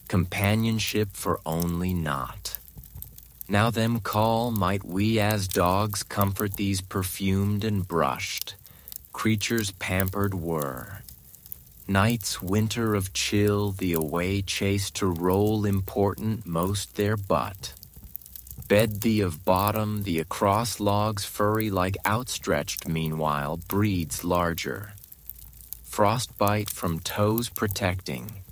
companionship for only not. Now them call might we as dogs comfort these perfumed and brushed creatures pampered were. Nights winter of chill the away chase to roll important most their butt. Bed thee of bottom, the across logs furry like outstretched meanwhile breeds larger. Frostbite from toes protecting.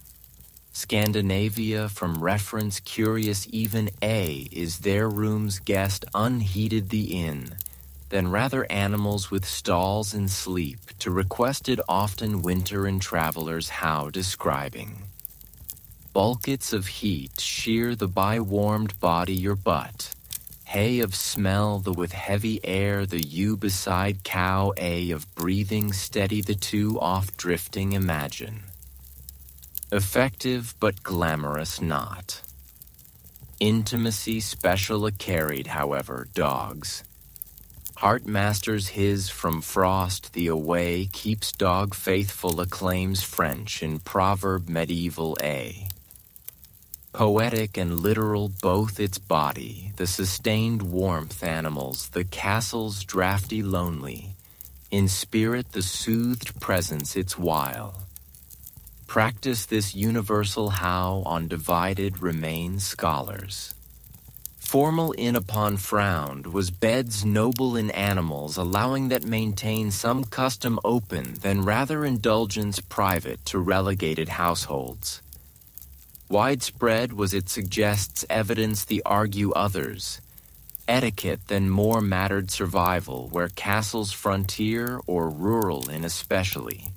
Scandinavia from reference curious even A is their room's guest unheeded the inn, than rather animals with stalls and sleep to requested often winter and travelers how describing. Bulkets of heat shear the by-warmed body your butt. Hay of smell the with heavy air the ewe beside cow a of breathing steady the two off drifting imagine. Effective but glamorous not. Intimacy special a carried however dogs. Heart masters his from frost the away keeps dog faithful acclaims French in proverb medieval a. Poetic and literal both its body, the sustained warmth animals, the castle's draughty lonely, in spirit the soothed presence its while. Practice this universal how on divided remain scholars. Formal in upon frowned was beds noble in animals, allowing that maintain some custom open, than rather indulgence private to relegated households. Widespread was it suggests evidence the argue others. Etiquette than more mattered survival, where castles frontier or rural in especially.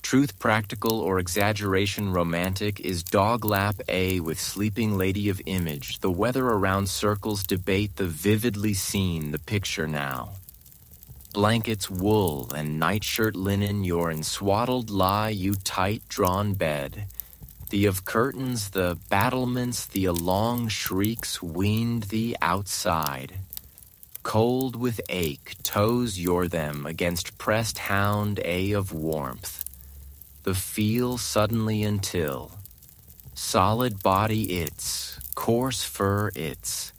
Truth practical or exaggeration romantic is dog lap a with sleeping lady of image, the weather around circles debate the vividly seen the picture now. Blankets wool and nightshirt linen your enswaddled lie you tight drawn bed. The of curtains, the battlements, the along shrieks weaned thee outside. Cold with ache, toes your them against pressed hound a of warmth. The feel suddenly until solid body its, coarse fur its.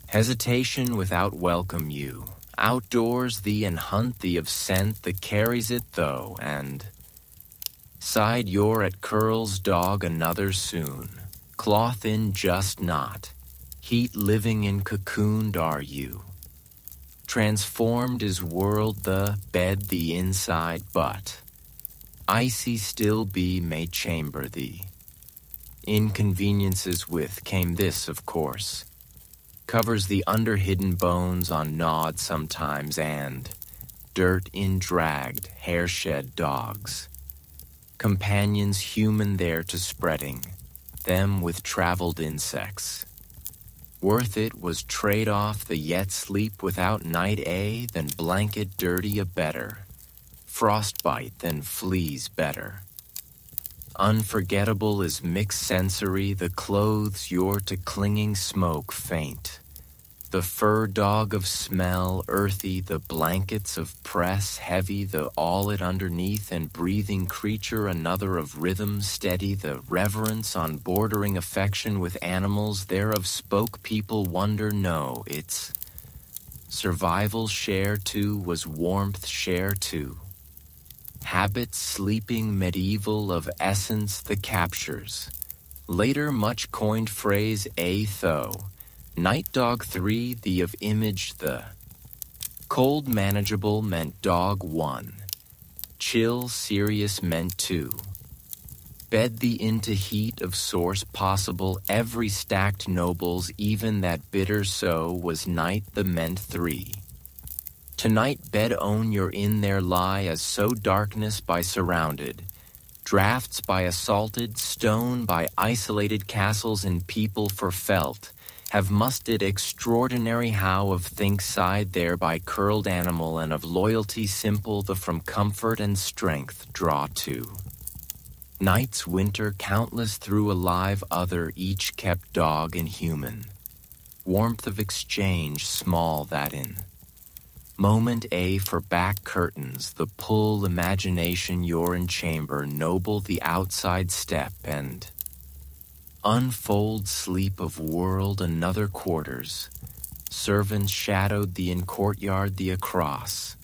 Hesitation without welcome you. Outdoors thee and hunt thee of scent that carries it though, and side your at curls dog another soon. Cloth in just not. Heat living in cocooned are you. Transformed is world the bed the inside but. Icy still be may chamber thee. Inconveniences with came this of course. Covers the underhidden bones on gnawed sometimes and dirt in dragged, hair-shed dogs. Companions human there to spreading, them with traveled insects. Worth it was trade off the yet sleep without night a than blanket dirty a better. Frostbite than fleas better. Unforgettable is mixed sensory the clothes you're to clinging smoke faint. The fur dog of smell, earthy, the blankets of press, heavy, the all it underneath and breathing creature, another of rhythm, steady, the reverence on bordering affection with animals, thereof spoke people wonder, no, its survival share too was warmth share too. Habit sleeping medieval of essence the captures. Later much coined phrase a though. Night dog 3, the of image the. Cold manageable meant dog 1. Chill serious meant 2. Bed thee into heat of source possible every stacked nobles even that bitter so was night the meant 3. Tonight bed own your in there lie as so darkness by surrounded. Drafts by assaulted, stone by isolated castles and people for felt. Have musted extraordinary how of think side there by curled animal and of loyalty simple the from comfort and strength draw to. Nights winter countless through alive other each kept dog and human. Warmth of exchange small that in. Moment A for back curtains, the pull imagination you're in chamber noble the outside step and unfold sleep of world another quarters. Servants shadowed the in courtyard the across.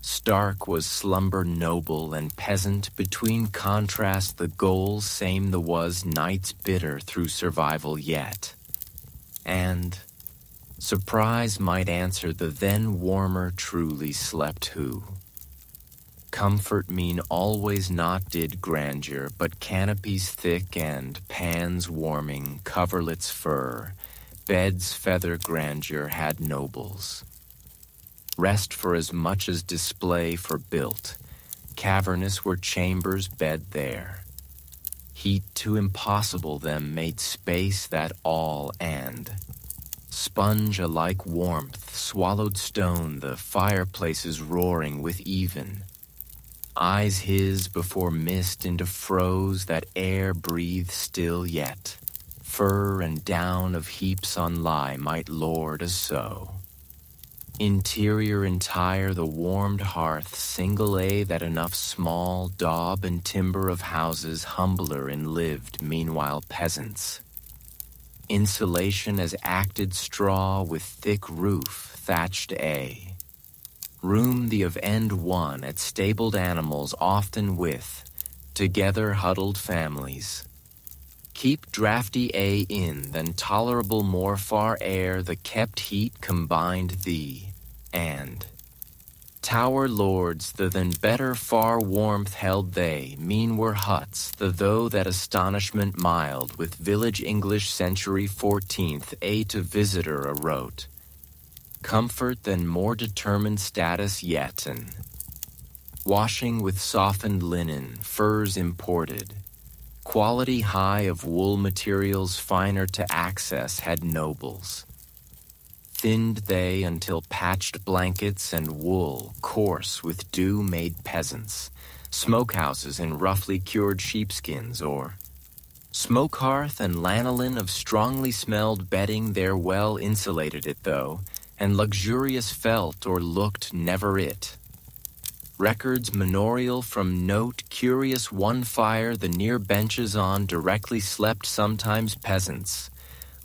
Stark was slumber noble and peasant between contrast the goals same the was nights bitter through survival yet. And surprise might answer the then warmer truly slept who. Comfort mean always not did grandeur, but canopies thick and pans warming, coverlets fur, beds feather grandeur had nobles. Rest for as much as display for built, cavernous were chambers bed there. Heat too impossible them made space that all and sponge alike warmth, swallowed stone, the fireplaces roaring with even. Eyes his before mist into froze that air breathe still yet. Fur and down of heaps on lie might lord as so. Interior entire the warmed hearth single a that enough small daub and timber of houses humbler in lived meanwhile peasants. Insulation as acted straw with thick roof thatched a. Room the of end one at stabled animals often with, together huddled families. Keep drafty a in than tolerable more far air the kept heat combined thee, and tower lords the than better far warmth held they, mean were huts, the though that astonishment mild with village English century 14th a to visitor a wrote. Comfort than more determined status yet and washing with softened linen, furs imported. Quality high of wool materials finer to access had nobles. Thinned they until patched blankets and wool coarse with dew made peasants. Smokehouses in roughly cured sheepskins or smoke hearth and lanolin of strongly smelled bedding there well insulated it though, and luxurious felt or looked never it. Records manorial from note curious one fire the near benches on directly slept sometimes peasants,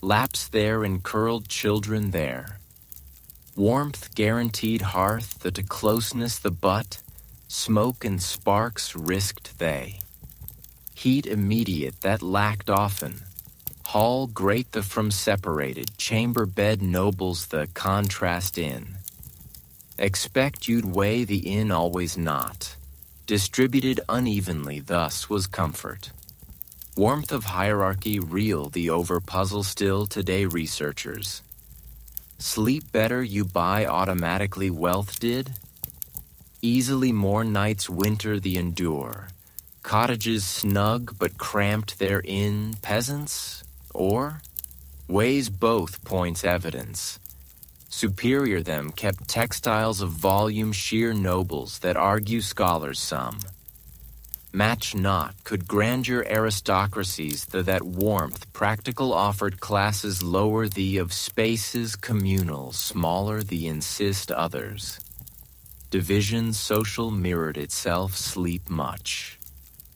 laps there and curled children there. Warmth guaranteed hearth the to closeness the butt, smoke and sparks risked they. Heat immediate that lacked often. Hall great the from separated, chamber bed nobles the contrast in. Expect you'd weigh the in always not. Distributed unevenly thus was comfort. Warmth of hierarchy real the over puzzle still today researchers. Sleep better you buy automatically wealth did? Easily more nights winter the endure. Cottages snug but cramped therein peasants? Or weighs both points evidence. Superior them kept textiles of volume sheer nobles that argue scholars some. Match not could grandeur aristocracies that warmth practical offered classes lower thee of spaces communal, smaller the insist others. Division social mirrored itself sleep much.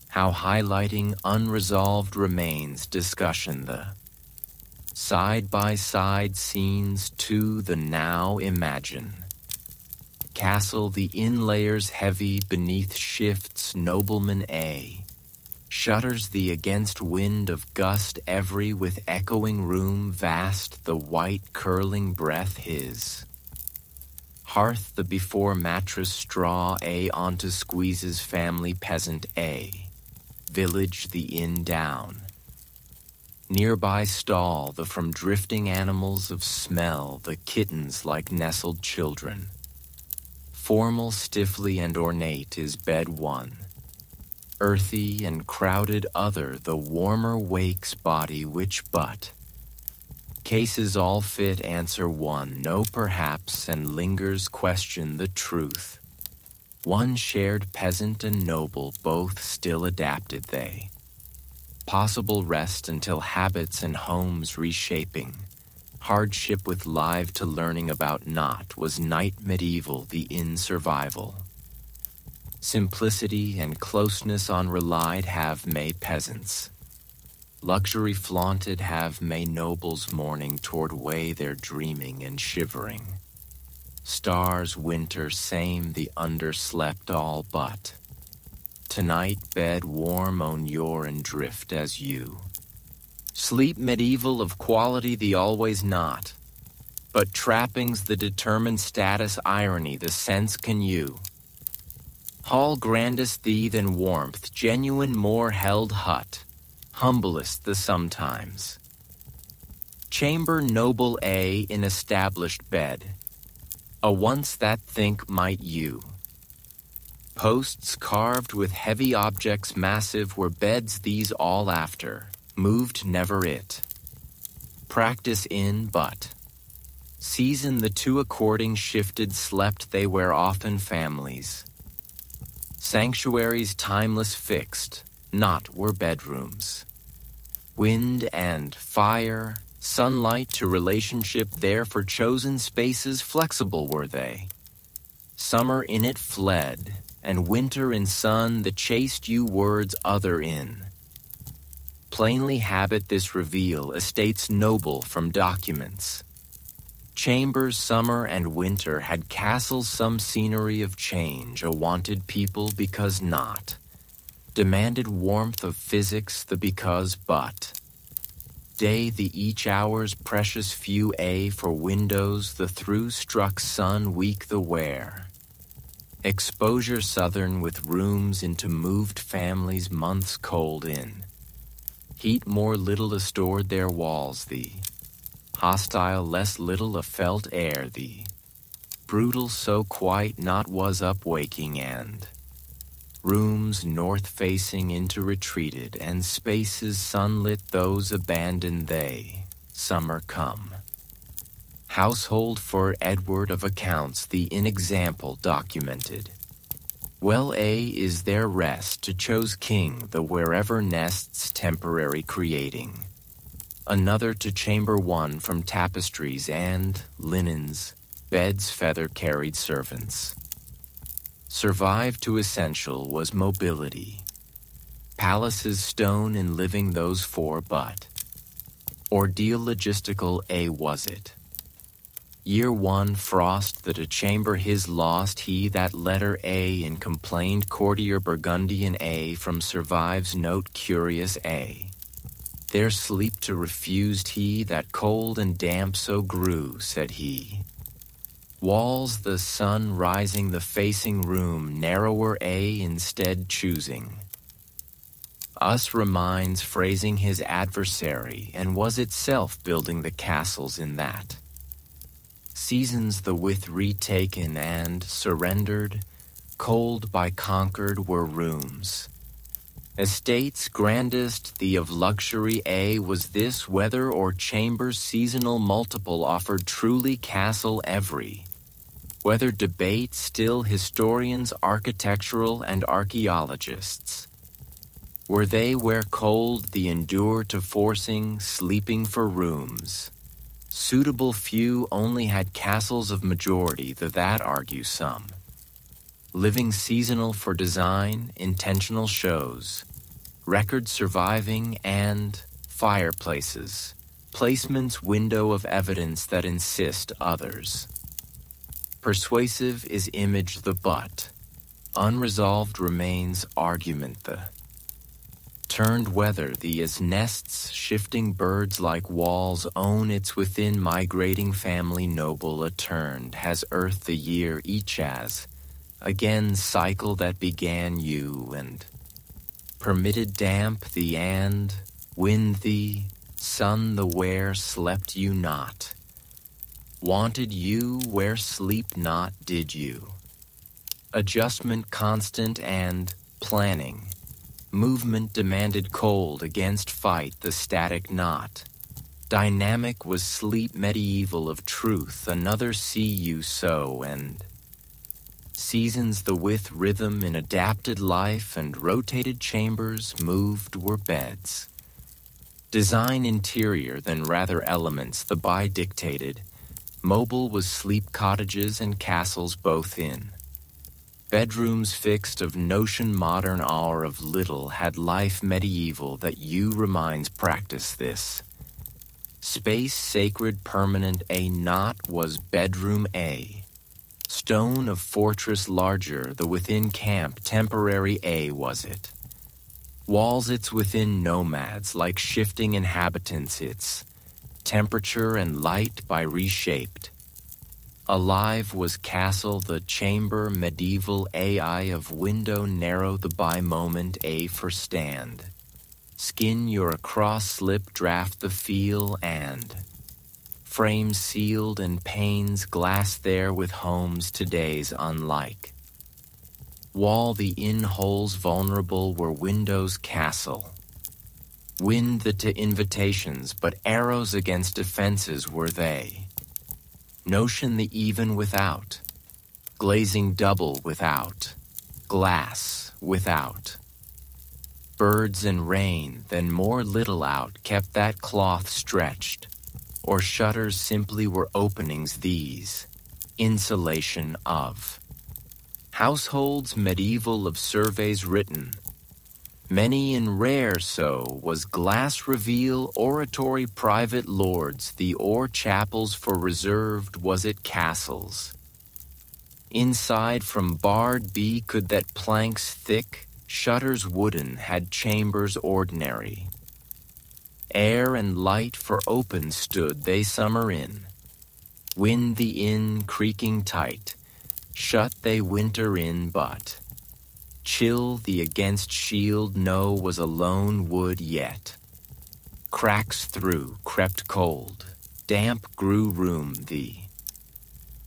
How highlighting unresolved remains discussion the side-by-side scenes to the now imagine. Castle the inlayers heavy beneath shifts nobleman A. Shutters the against wind of gust every with echoing room vast the white curling breath his. Hearth the before mattress straw A onto squeezes family peasant A. Village the inn down. Nearby stall the from drifting animals of smell the kittens like nestled children. Formal, stiffly, and ornate is bed one. Earthy and crowded other the warmer wakes body which but. Cases all fit answer one, no perhaps, and lingers question the truth. One shared peasant and noble, both still adapted they. Possible rest until habits and homes reshaping. Hardship with live to learning about not was night medieval the in survival. Simplicity and closeness on relied have may peasants. Luxury flaunted have may nobles mourning toward way their dreaming and shivering. Stars winter same the underslept all but. Tonight bed warm on your and drift as you. Sleep medieval of quality the always not, but trappings the determined status irony the sense can you. Hall grandest thee than warmth, genuine more held hut, humblest the sometimes. Chamber noble A in established bed, a once that think might you. Posts carved with heavy objects massive were beds these all after. Moved never it. Practice in but. Season the two according shifted slept they were often families. Sanctuaries timeless fixed, not were bedrooms. Wind and fire, sunlight to relationship there for chosen spaces flexible were they. Summer in it fled, and winter in sun the chaste you words other in. Plainly habit this reveal estates noble from documents. Chambers summer and winter had castles some scenery of change, a wanted people because not. Demanded warmth of physics the because but. Day the each hour's precious few A for windows the through struck sun weak the wear. Exposure southern with rooms into moved families months cold in. Heat more little astored their walls thee, hostile less little a felt air thee, brutal so quite not was up waking and, rooms north facing into retreated and spaces sunlit those abandoned they, summer come. Household for Edward of accounts the inexample documented. Well A is their rest to chose king the wherever nests temporary creating. Another to chamber one from tapestries and linens, beds feather carried servants. Survive to essential was mobility. Palaces stone in living those four but. Ordeal logistical A was it. Year one frost that a chamber his lost he that letter A in complained courtier Burgundian A from survives note curious A. Their sleep to refused he that cold and damp so grew, said he. Walls the sun rising the facing room narrower A instead choosing. Us reminds phrasing his adversary and was itself building the castles in that. Seasons the with retaken and surrendered, cold by conquered were rooms. Estates grandest the of luxury A was this weather or chambers seasonal multiple offered truly castle every. Whether debate still historians architectural and archaeologists. Were they where cold the endure to forcing, sleeping for rooms? Suitable few only had castles of majority, that argue some. Living seasonal for design, intentional shows, record surviving and fireplaces, placements window of evidence that insist others. Persuasive is image the but, unresolved remains argument the. Turned weather the as nests shifting birds like walls own its within migrating family noble aturned has earth the year each as again cycle that began you and permitted damp the and wind the sun the where slept you not wanted you where sleep not did you adjustment constant and planning movement demanded cold against fight the static knot. Dynamic was sleep medieval of truth, another see you so, and seasons the with rhythm in adapted life and rotated chambers moved were beds. Design interior than rather elements the by dictated. Mobile was sleep cottages and castles both in. Bedrooms fixed of notion modern hour of little had life medieval that you reminds practice this. Space sacred permanent a not was bedroom a. Stone of fortress larger the within camp temporary a was it. Walls its within nomads like shifting inhabitants its. Temperature and light by reshaped. Alive was castle the chamber medieval AI of window narrow the by moment a for stand. Skin your across slip draft the feel and frames sealed and panes glass there with homes today's unlike. Wall the in holes vulnerable were windows castle. Wind the to invitations but arrows against defenses were they. Notion the even without, glazing double without, glass without. Birds and rain, then more little out, kept that cloth stretched, or shutters simply were openings these, insulation of. Households medieval of surveys written, many and rare so was glass reveal oratory private lords the or chapels for reserved was it castles. Inside from barred be could that planks thick, shutters wooden had chambers ordinary. Air and light for open stood they summer in. Wind the inn creaking tight, shut they winter in but. Chill the against shield no was alone wood yet. Cracks through crept cold, damp grew room the.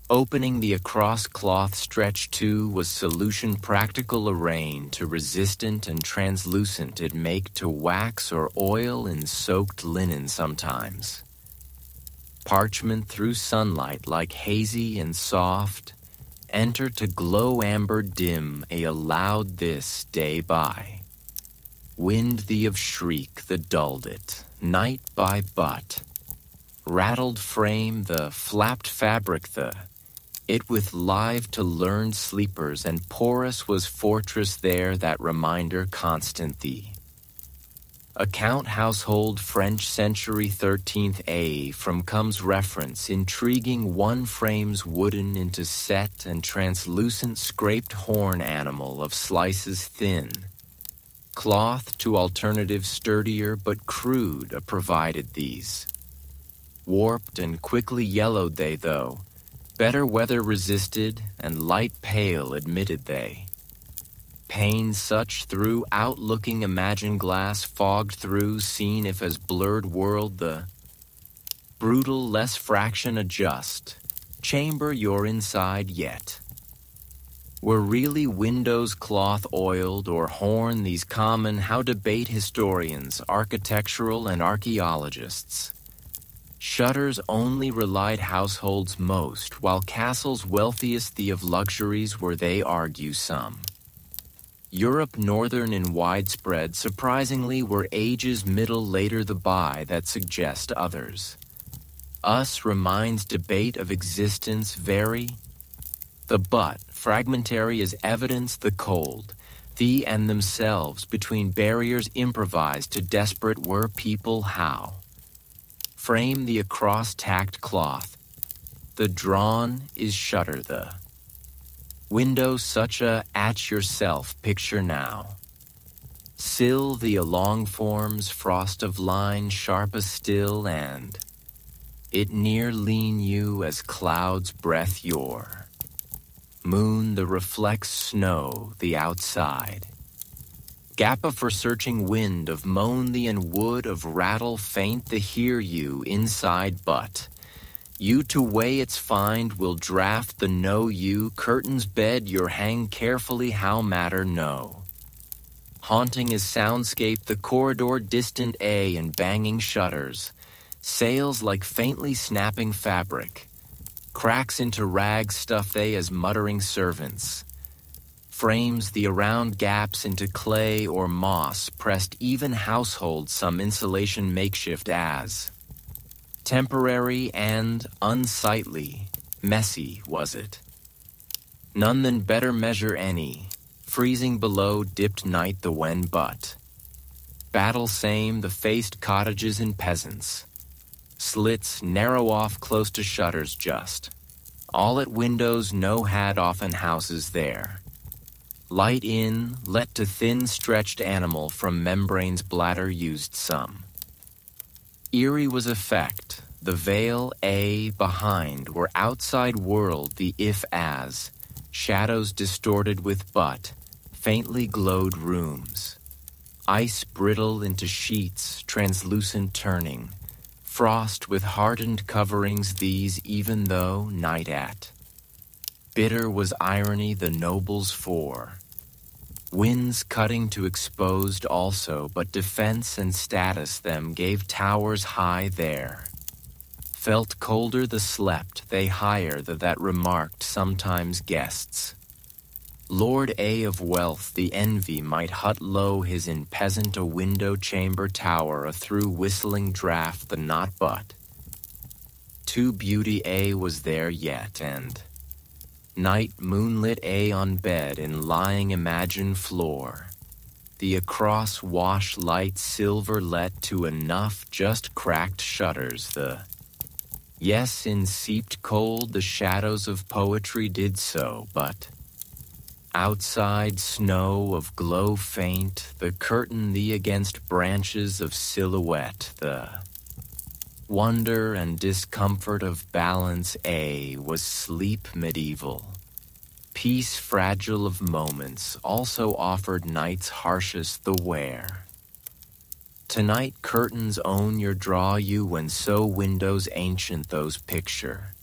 Opening the across cloth stretch to was solution practical arraign to resistant and translucent it make to wax or oil in soaked linen sometimes. Parchment through sunlight like hazy and soft, enter to glow amber dim a allowed this day by. Wind thee of shriek the dulled it, night by but. Rattled frame the flapped fabric the. It with live to learned sleepers and porous was fortress there that reminder constant thee. Account household French century 13th A from comes reference intriguing one frames wooden into set and translucent scraped horn animal of slices thin. Cloth to alternative sturdier but crude provided these. Warped and quickly yellowed they though, better weather resisted and light pale admitted they. Pain such through outlooking imagined glass fogged through seen if as blurred world the brutal less fraction adjust, chamber your inside yet. Were really windows cloth oiled or horn these common how debate historians, architectural and archaeologists. Shutters only relied households most, while castles wealthiest the of luxuries were they argue some. Europe northern and widespread surprisingly were ages middle later the by that suggest others. Us reminds debate of existence very. The but, fragmentary as evidence the cold, thee and themselves between barriers improvised to desperate were people how. Frame the across tacked cloth, the drawn is shutter the. Window such a at yourself picture now. Sill the along forms frost of line sharp as still and it near lean you as clouds breath your. Moon the reflects snow the outside. Gappa for searching wind of moan the and wood of rattle faint the hear you inside but. You to weigh its find will draft the know you curtains bed your hang carefully how matter know. Haunting is soundscape the corridor distant a and banging shutters. Sails like faintly snapping fabric. Cracks into rags stuff they as muttering servants. Frames the around gaps into clay or moss pressed even household some insulation makeshift as. Temporary and unsightly, messy was it. None than better measure any, freezing below dipped night the when but. Battle same the faced cottages and peasants. Slits narrow off close to shutters just. All at windows no had often houses there. Light in, let to thin stretched animal from membranes bladder used some. Eerie was effect, the veil a behind were outside world the if as, shadows distorted with but, faintly glowed rooms. Ice brittle into sheets, translucent turning, frost with hardened coverings these even though night at. Bitter was irony the nobles for. Winds cutting to exposed also, but defense and status them gave towers high there. Felt colder the slept, they higher that remarked sometimes guests. Lord A of wealth the envy might hut low his in peasant a window chamber tower a through whistling draught the not but. To beauty A was there yet and night moonlit a on bed in lying imagine floor. The across wash light silver let to enough just cracked shutters the. Yes in seeped cold the shadows of poetry did so but. Outside snow of glow faint the curtain thee against branches of silhouette the. Wonder and discomfort of balance A was sleep medieval. Peace fragile of moments also offered night's harshest the wear. Tonight curtains own your draw you when so windows ancient those picture.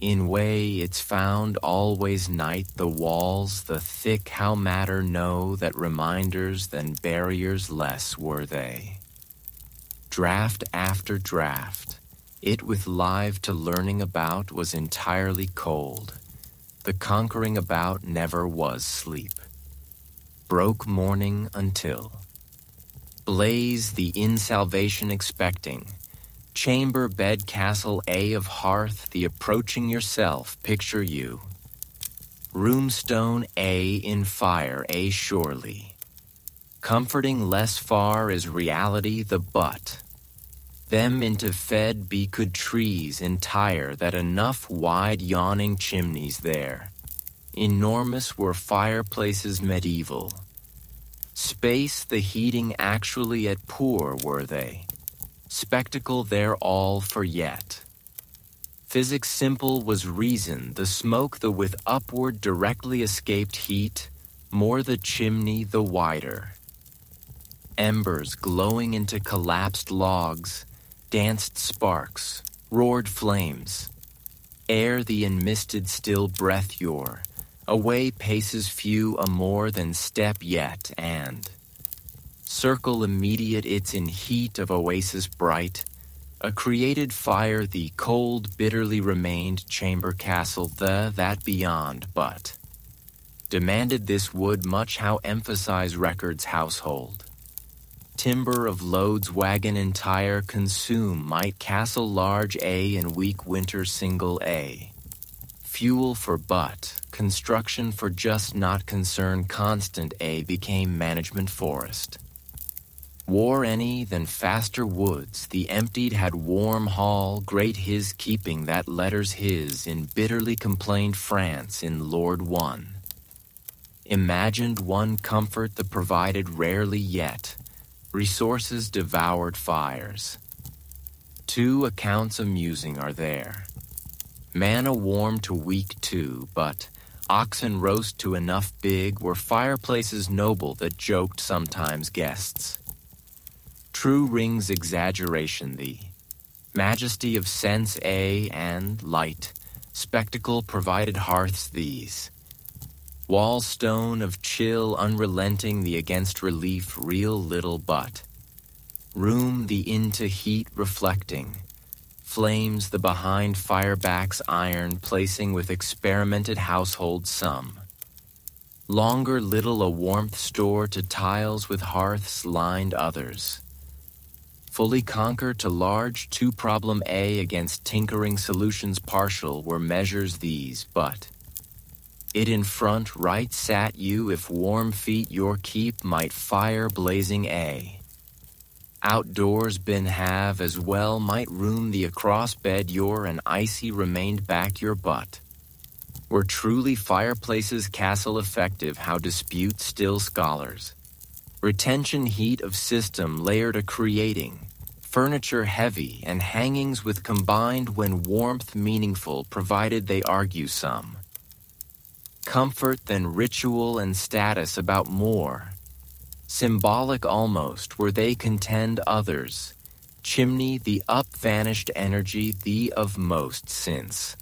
In way it's found always night the walls the thick how matter know that reminders than barriers less were they. Draft after draft, it with live to learning about was entirely cold. The conquering about never was sleep. Broke morning until. Blaze the in salvation expecting. Chamber bed castle A of hearth the approaching yourself picture you. Roomstone A in fire A surely. Comforting less far is reality the but. Them into fed be could trees entire that enough wide yawning chimneys there. Enormous were fireplaces medieval. Space the heating actually at poor were they. Spectacle there all for yet. Physics simple was reason the smoke the with upward directly escaped heat, more the chimney the wider. Embers glowing into collapsed logs, danced sparks, roared flames. Ere the enmisted still breath your, away paces few a more than step yet and. Circle immediate its in heat of oasis bright, a created fire the cold bitterly remained chamber castle the that beyond but. demanded this wood much how emphasize records household. Timber of loads wagon entire consume might castle large A and weak winter single A. Fuel for but, construction for just not concern constant A became management forest. War any, then faster woods, the emptied had warm hall, great his keeping that letters his in bitterly complained France in Lord one. Imagined one comfort the provided rarely yet, resources devoured fires. Two accounts amusing are there. Manna warm to weak too, but oxen roast to enough big were fireplaces noble that joked sometimes guests. True rings exaggeration thee, majesty of sense A and light, spectacle provided hearths these. Wall stone of chill unrelenting the against relief real little but. Room the into heat reflecting. Flames the behind fireback's iron placing with experimented household some. Longer little a warmth store to tiles with hearths lined others. Fully conquer to large two problem A against tinkering solutions partial were measures these but. It in front right sat you if warm feet your keep might fire blazing A. Outdoors been have as well might room the across bed your and icy remained back your butt. Were truly fireplaces castle effective how dispute still scholars. Retention heat of system layered a creating, furniture heavy and hangings with combined when warmth meaningful provided they argue some. Comfort than ritual and status about more. Symbolic almost where they contend others. Chimney the up-vanished energy the of most since.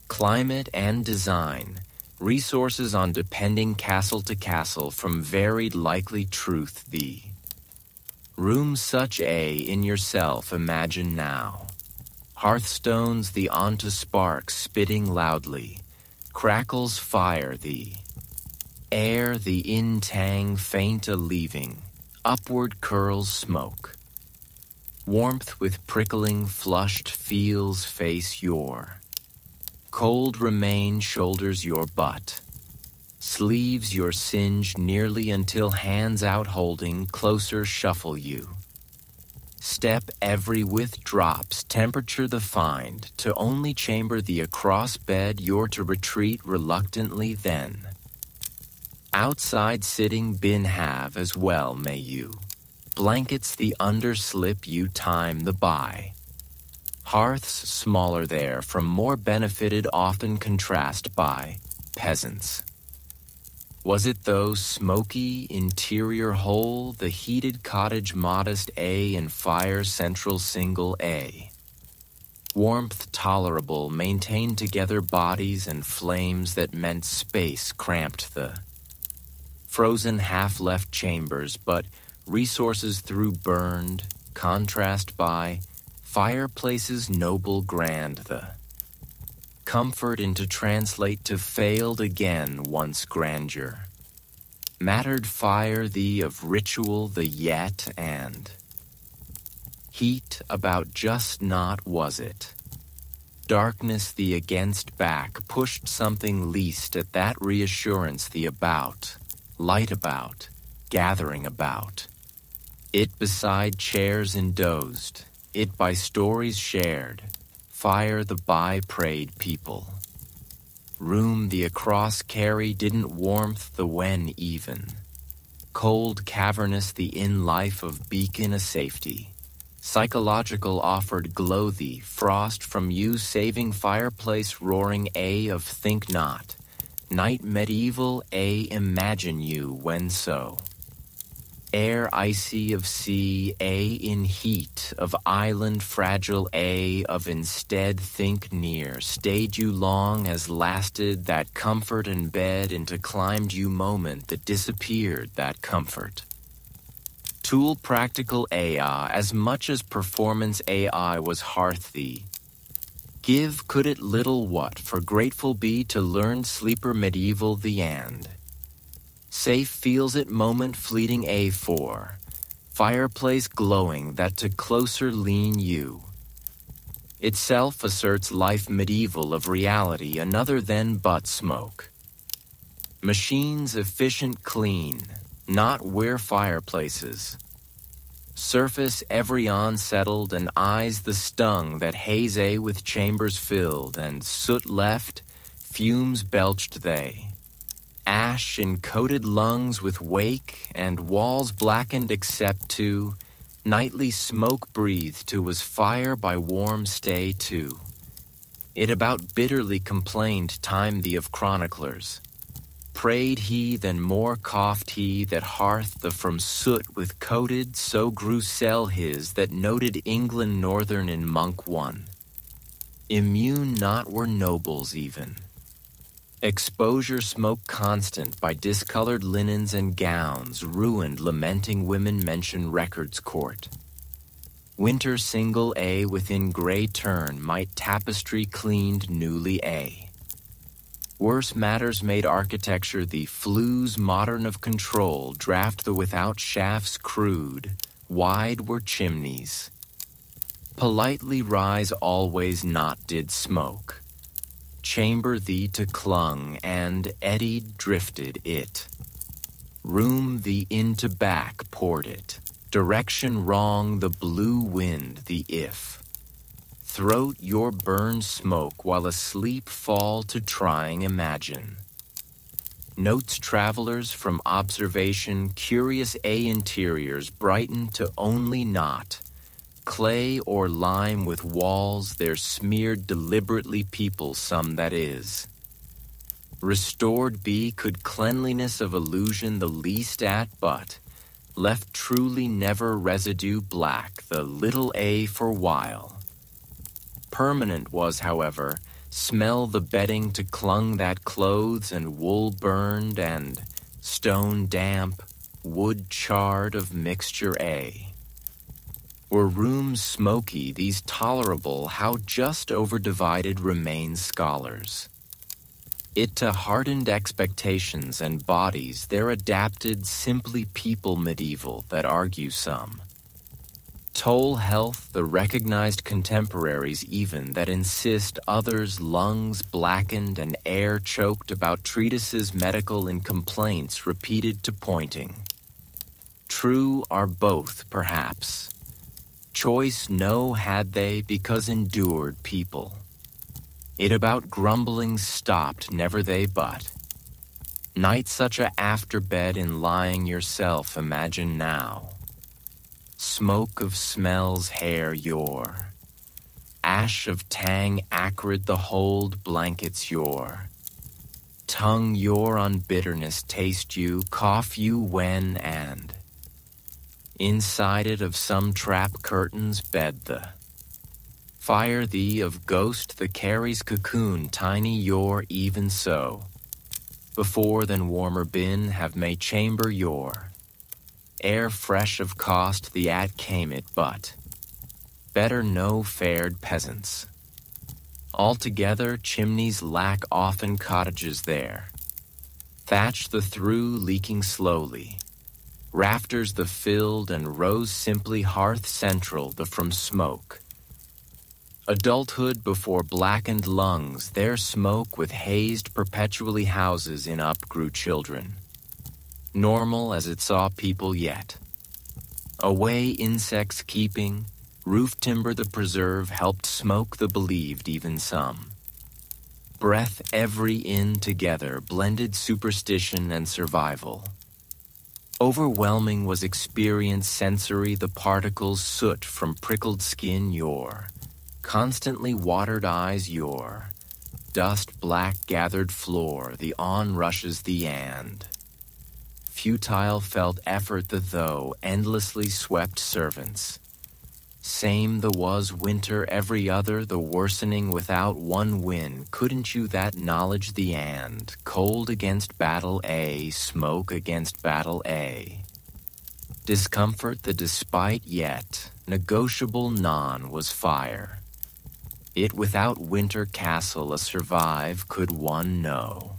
Climate and design, resources on depending castle to castle from varied likely truth thee. Room such A in yourself imagine now. Hearthstones the onto sparks spitting loudly. Crackles fire thee. Air the in-tang faint a-leaving, upward curls smoke. Warmth with prickling flushed feels face your. Cold remain shoulders your butt. Sleeves your singe nearly until hands out holding closer shuffle you. Step every with drops, temperature the find, to only chamber the across bed you're to retreat reluctantly then. Outside sitting bin have as well may you. Blankets the underslip you time the by. Hearths smaller there from more benefited often contrast by peasants. Was it those smoky, interior whole, the heated cottage modest A and fire central single A? Warmth tolerable, maintained together bodies and flames that meant space cramped the frozen half-left chambers, but resources through burned, contrast by fireplaces noble grand the comfort into translate to failed again once grandeur. Mattered fire thee of ritual the yet and heat about just not was it. Darkness the against back pushed something least at that reassurance the about, light about, gathering about. It beside chairs indosed, it by stories shared. Fire the by-prayed people. Room the across carry didn't warmth the when even. Cold cavernous the in-life of beacon a safety. Psychological offered glow thee, frost from you saving fireplace roaring A of think not. Night medieval A imagine you when so. Air icy of sea, A in heat, of island fragile A of instead think near, stayed you long as lasted that comfort in bed into climbed you moment that disappeared that comfort. Tool practical AI as much as performance AI was hearth thee. Give could it little what for grateful be to learned sleeper medieval the and. Safe feels it moment fleeting a for, fireplace glowing that to closer lean you. Itself asserts life medieval of reality another than but smoke. Machines efficient clean, not wear fireplaces. Surface every unsettled and eyes the stung that haze a with chambers filled and soot left, fumes belched they. Ash in coated lungs with wake and walls blackened except to nightly smoke breathed to was fire by warm stay too. It about bitterly complained time the of chroniclers. Prayed he, then more coughed he, that hearth the from soot with coated, so grew cell his that noted England northern in monk one. Immune not were nobles even. Exposure smoke constant by discolored linens and gowns, ruined lamenting women mention records court. Winter single a within gray turn might tapestry cleaned newly a. Worse matters made architecture the flues modern of control, draft the without shafts crude, wide were chimneys. Politely rise always not did smoke. Chamber thee to clung, and eddied drifted it. Room thee into back poured it. Direction wrong the blue wind the if. Throat your burn smoke while asleep fall to trying imagine. Notes travelers from observation curious a interiors brighten to only not. Clay or lime with walls there smeared deliberately people some that is. Restored be could cleanliness of illusion the least at but, left truly never residue black the little a for while. Permanent was, however, smell the bedding to clung that clothes and wool burned and stone damp, wood charred of mixture a. Were rooms smoky, these tolerable, how just overdivided remain scholars. It to hardened expectations and bodies there adapted simply people medieval that argue some. Toll health the recognized contemporaries even that insist others lungs blackened and air choked about treatises medical in complaints repeated to pointing. True are both, perhaps. Choice no had they because endured people. It about grumbling stopped never they but. Night such a after bed in lying yourself imagine now. Smoke of smells hair your. Ash of tang acrid the hold blankets your. Tongue your on bitterness taste you, cough you when and. Inside it of some trap curtains bed the. Fire thee of ghost the carries cocoon tiny your even so. Before than warmer bin have may chamber your. Air fresh of cost the at came it but. Better no fared peasants. Altogether chimneys lack often cottages there. Thatch the through leaking slowly. Rafters the filled and rose simply hearth central the from smoke. Adulthood before blackened lungs there smoke with hazed perpetually houses in up grew children. Normal as it saw people yet. Away insects keeping, roof timber the preserve helped smoke the believed even some. Breath every in together blended superstition and survival. Overwhelming was experience sensory the particles soot from prickled skin your, constantly watered eyes your, dust black gathered floor the on rushes the and. Futile felt effort the though endlessly swept servants. Same the was winter every other the worsening without one win couldn't you that knowledge the and cold against battle a smoke against battle a. Discomfort the despite yet negotiable non was fire. It without winter castle a survive could one know.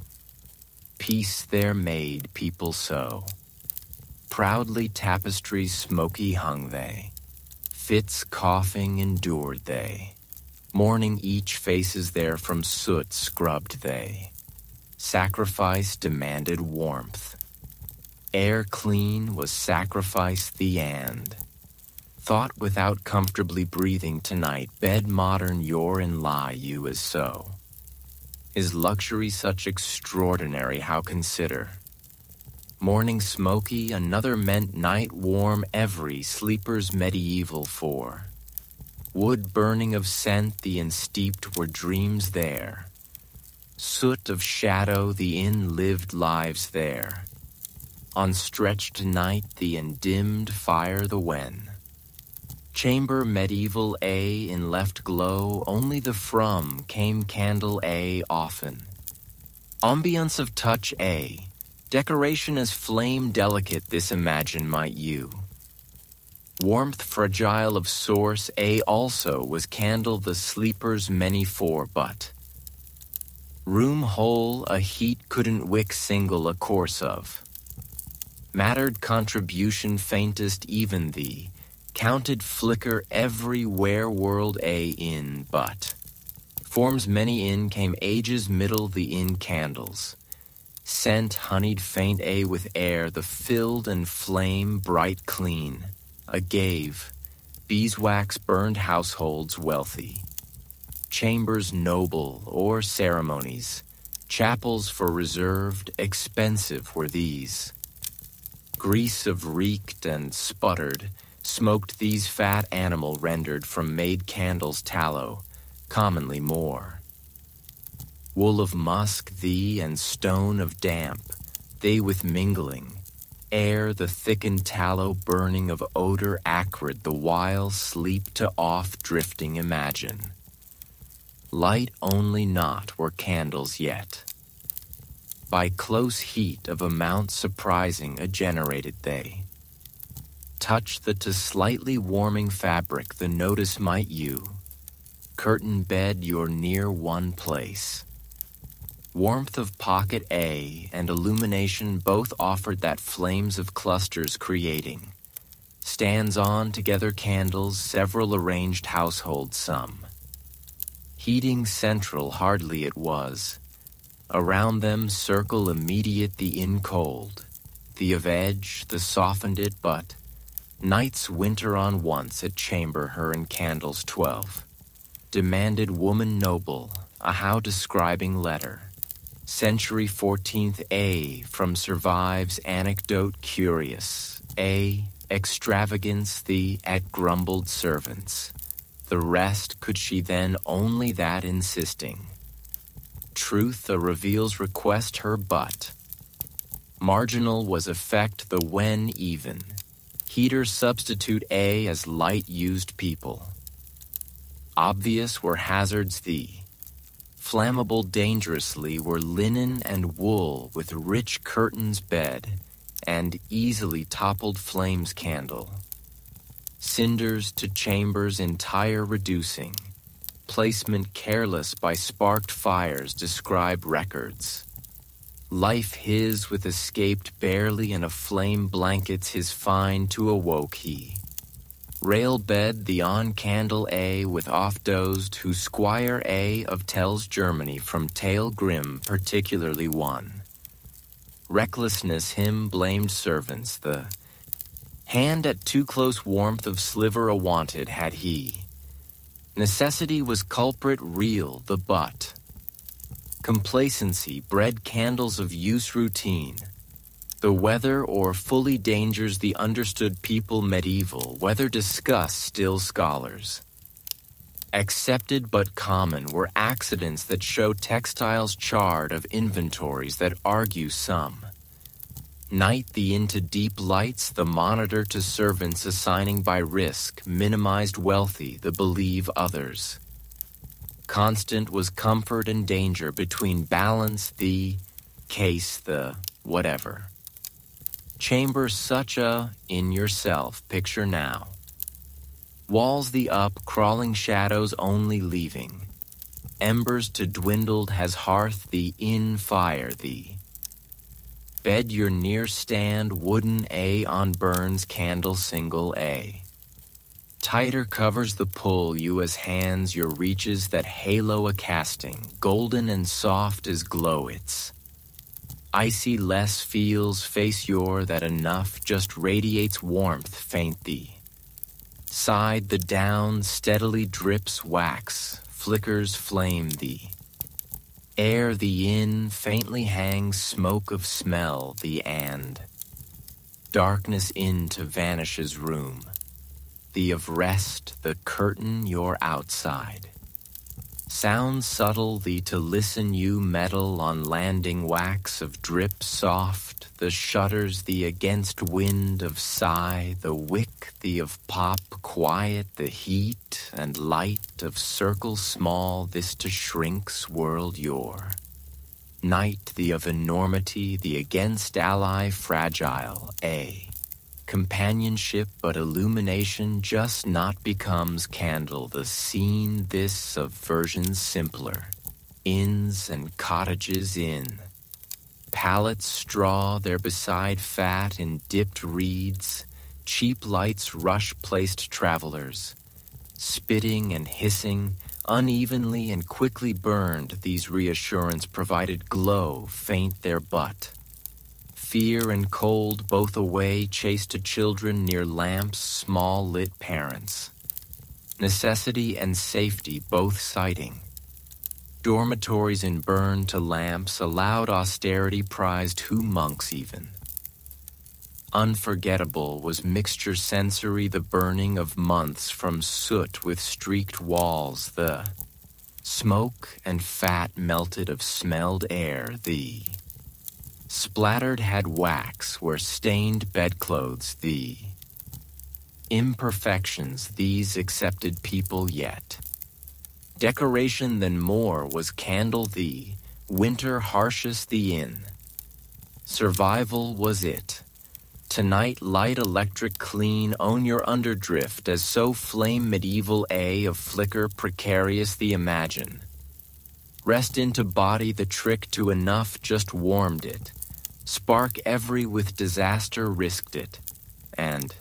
Peace there made people so. Proudly tapestries smoky hung they. Fits coughing endured they. Mourning each faces there from soot scrubbed they. Sacrifice demanded warmth. Air clean was sacrifice the and. Thought without comfortably breathing tonight, bed modern you're in lie you as so. Is luxury such extraordinary, how consider? Morning smoky, another meant night warm, every sleeper's medieval for. Wood burning of scent, the ensteeped were dreams there. Soot of shadow, the in-lived lives there. On stretched night, the endimmed fire the wen. Chamber medieval A in left glow, only the from came candle A often. Ambience of touch A, decoration as flame delicate this imagine might you. Warmth fragile of source A also was candle the sleeper's many for, but room whole a heat couldn't wick single a course of. Mattered contribution faintest even the counted flicker everywhere world A in, but forms many in came ages middle the in candles. Scent honeyed faint A with air, the filled and flame bright clean. A gave, beeswax burned households wealthy. Chambers noble or ceremonies, chapels for reserved, expensive were these. Grease of reeked and sputtered, smoked these fat animal rendered from made candles tallow, commonly more. Wool of musk thee and stone of damp, they with mingling. Air the thickened tallow burning of odor acrid the while sleep to off drifting imagine. Light only not were candles yet. By close heat of amount surprising a generated they. Touch the to slightly warming fabric the notice might you. Curtain bed your near one place. Warmth of pocket A and illumination both offered that flames of clusters creating. Stands on together candles, several arranged households some. Heating central hardly it was. Around them circle immediate the in cold. The of edge, the softened it, but night's winter on once at chamber her in candles 12. Demanded woman noble, a how describing letter. Century 14th A from survives anecdote curious. A extravagance the at grumbled servants. The rest could she then only that insisting. Truth a reveals request her but. Marginal was effect the when even. Heater substitute A as light used people. Obvious were hazards the. Flammable dangerously were linen and wool with rich curtains bed and easily toppled flames candle. Cinders to chambers entire reducing. Placement careless by sparked fires describe records. Life his with escaped barely and a flame blankets his fine to awoke he. Rail bed the on candle A with off dozed who squire A of tells Germany from tale grim particularly one. Recklessness him blamed servants the hand at too close warmth of sliver a wanted had he. Necessity was culprit real the but. Complacency bred candles of use routine. The weather or fully dangers the understood people medieval, whether discuss still scholars. Accepted but common were accidents that show textiles charred of inventories that argue some. Night the into deep lights, the monitor to servants assigning by risk, minimized wealthy, the believe others. Constant was comfort and danger between balance, the case, the whatever. Chamber such a, in yourself, picture now. Walls the up, crawling shadows only leaving. embers to dwindled has hearth thee in fire thee. Bed your near stand wooden A on burns candle single A. Tighter covers the pull you as hands your reaches that halo a casting, golden and soft as glow its. Icy less feels face your that enough just radiates warmth faint thee. Side the down steadily drips wax, flickers flame thee. Air the in faintly hangs smoke of smell the and. Darkness into vanishes room. The of rest the curtain your outside. Sound subtle thee to listen you metal on landing wax of drip soft, the shutters thee against wind of sigh, the wick thee of pop quiet, the heat and light of circle small this to shrinks world your. Night thee of enormity, the against ally fragile, A. Companionship but illumination just not becomes candle, the scene this of versions simpler, inns and cottages in. Pallets straw there beside fat in dipped reeds, cheap lights rush-placed travelers. Spitting and hissing, unevenly and quickly burned, these reassurance provided glow faint their butt. Fear and cold both away chase to children near lamps small lit parents. Necessity and safety both sighting. Dormitories in burn to lamps allowed austerity prized who monks even. Unforgettable was mixture sensory the burning of months from soot with streaked walls, the smoke and fat melted of smelled air, the splattered had wax where stained bedclothes the imperfections these accepted people yet. Decoration than more was candle thee, winter harshest the in. Survival was it. Tonight light electric clean own your underdrift as so flame medieval A of flicker precarious the imagine. Rest into body the trick to enough just warmed it. Spark every with disaster risked it. And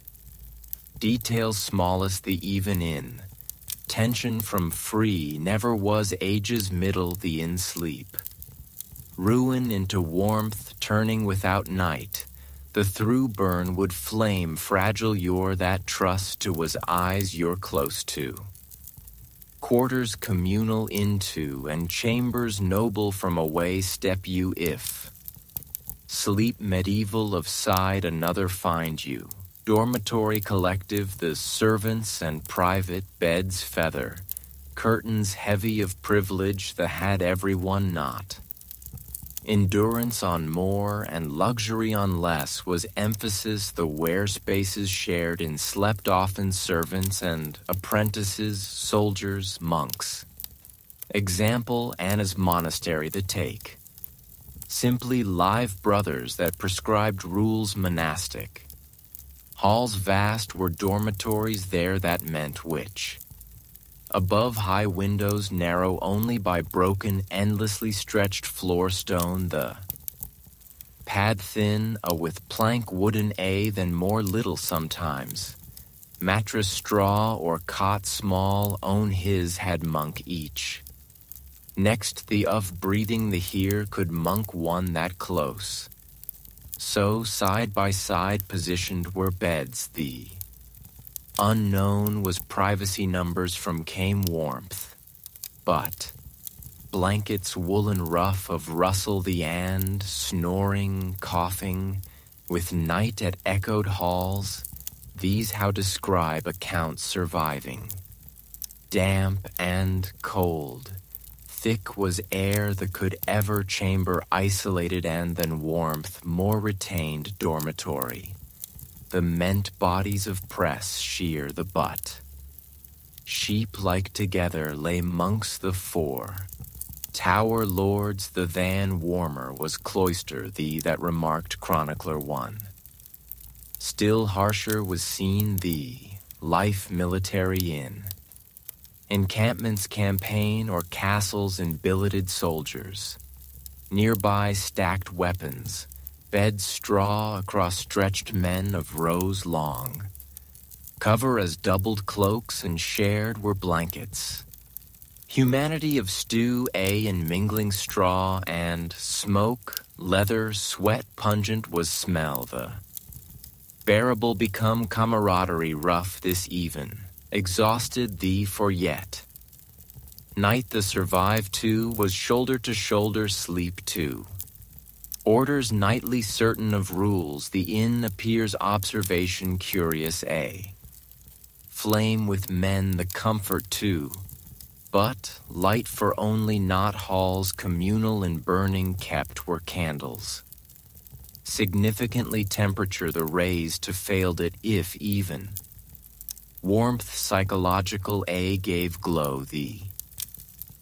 details smallest the even in. Tension from free never was age's middle the in sleep. Ruin into warmth turning without night. The through burn would flame fragile your that trust to was eyes you're close to. Quarters communal into and chambers noble from away step you if. Sleep medieval of side another find you. Dormitory collective the servants and private beds feather. Curtains heavy of privilege the had everyone not. Endurance on more and luxury on less was emphasis the where spaces shared in slept often servants and apprentices, soldiers, monks. Example Anna's monastery the take. Simply live brothers that prescribed rules monastic. Halls vast were dormitories there that meant which. Above high windows narrow only by broken, endlessly stretched floor stone the pad thin, a with plank wooden A than more little sometimes. Mattress straw or cot small own his had monk each. Next the of breathing the here could monk one that close. So side by side positioned were beds the unknown was privacy numbers from came warmth, but blankets woolen rough of rustle the and, snoring, coughing, with night at echoed halls, these how describe accounts surviving. Damp and cold, thick was air that could ever chamber isolated and than warmth more retained dormitory. The meant bodies of press shear the butt. Sheep like together lay monks the four. Tower lords the than warmer was cloister the that remarked chronicler one. Still harsher was seen the life military in. encampments campaign or castles in billeted soldiers, nearby stacked weapons, beds straw across stretched men of rows long, cover as doubled cloaks and shared were blankets. Humanity of stew, and mingling straw and smoke, leather, sweat pungent was smell the bearable become camaraderie rough this even, exhausted thee for yet. Night the survive too was shoulder to shoulder sleep too. Orders nightly certain of rules, the inn appears observation curious flame with men the comfort too, but light for only not halls communal and burning kept were candles. Significantly temperature the rays to failed it if even. Warmth psychological gave glow thee.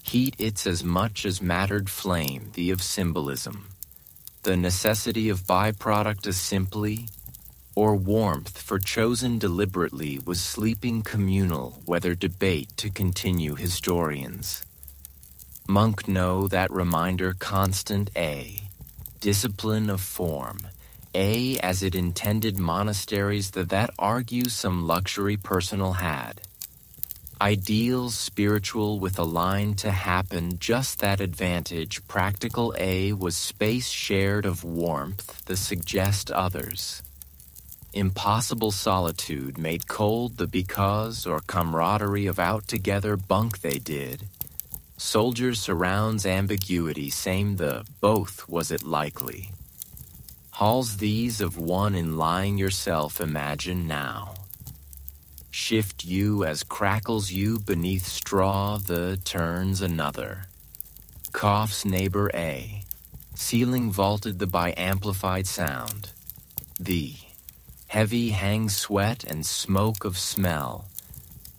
Heat it's as much as mattered flame thee of symbolism. The necessity of byproduct as simply, or warmth for chosen deliberately was sleeping communal whether debate to continue historians. Monk know that reminder constant discipline of form, as it intended monasteries that argue some luxury personal had. Ideals spiritual with a line to happen, just that advantage practical was space shared of warmth the suggest others. Impossible solitude made cold the because or camaraderie of out together bunk they did. Soldiers surrounds ambiguity same the both was it likely. Halls these of one in lying yourself imagine now. Shift you as crackles you beneath straw the turns another. Coughs neighbor ceiling vaulted the by amplified sound. The heavy hang sweat and smoke of smell.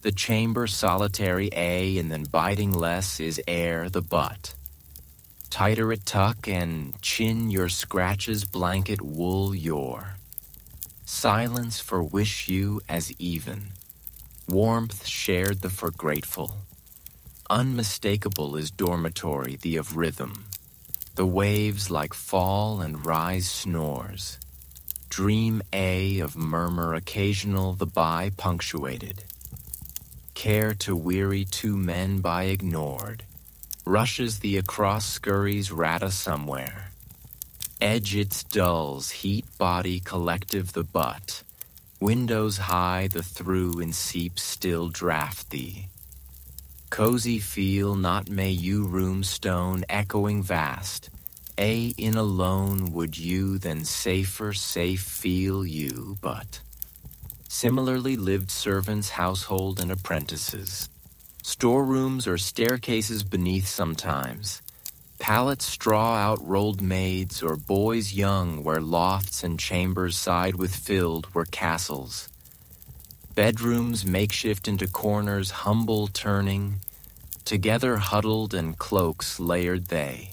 The chamber solitary and then biting less is air the butt. Tighter it tuck and chin your scratches blanket wool your. Silence for wish you as even. Warmth shared the for grateful. Unmistakable is dormitory the of rhythm. The waves like fall and rise snores. Dream of murmur occasional the by punctuated. Care to weary two men by ignored. Rushes the across scurries rata somewhere. Edge its dulls heat body collective the butt. Windows high the through in seep still draft thee. Cozy feel not may you room stone echoing vast. In alone would you then safer safe feel you but. Similarly lived servants, household, and apprentices. Storerooms or staircases beneath sometimes. Pallets straw out rolled maids or boys young where lofts and chambers side with filled were castles. Bedrooms makeshift into corners humble turning. Together huddled and cloaks layered they.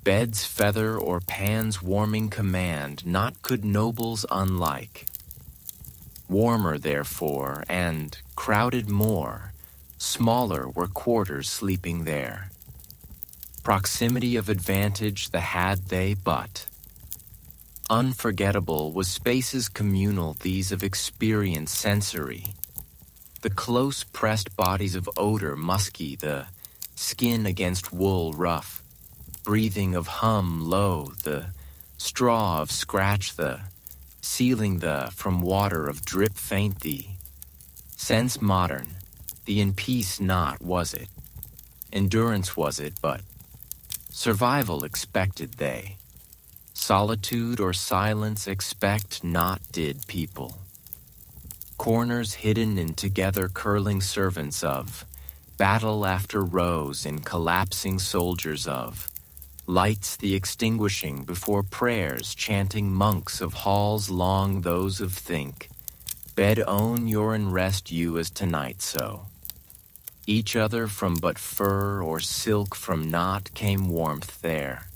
Beds feather or pans warming command not could nobles unlike. Warmer therefore and crowded more, smaller were quarters sleeping there. Proximity of advantage the had they but. Unforgettable was spaces communal these of experience sensory. The close pressed bodies of odor musky, the skin against wool rough, breathing of hum low, the straw of scratch the, sealing the from water of drip faint thee. Sense modern, the in peace not was it. Endurance was it but. Survival expected they. Solitude or silence expect not did people. Corners hidden in together curling servants of. Battle after rows in collapsing soldiers of. Lights the extinguishing before prayers chanting monks of halls long those of think. Bed own your and rest you as tonight so. Each other from but fur or silk from naught came warmth there.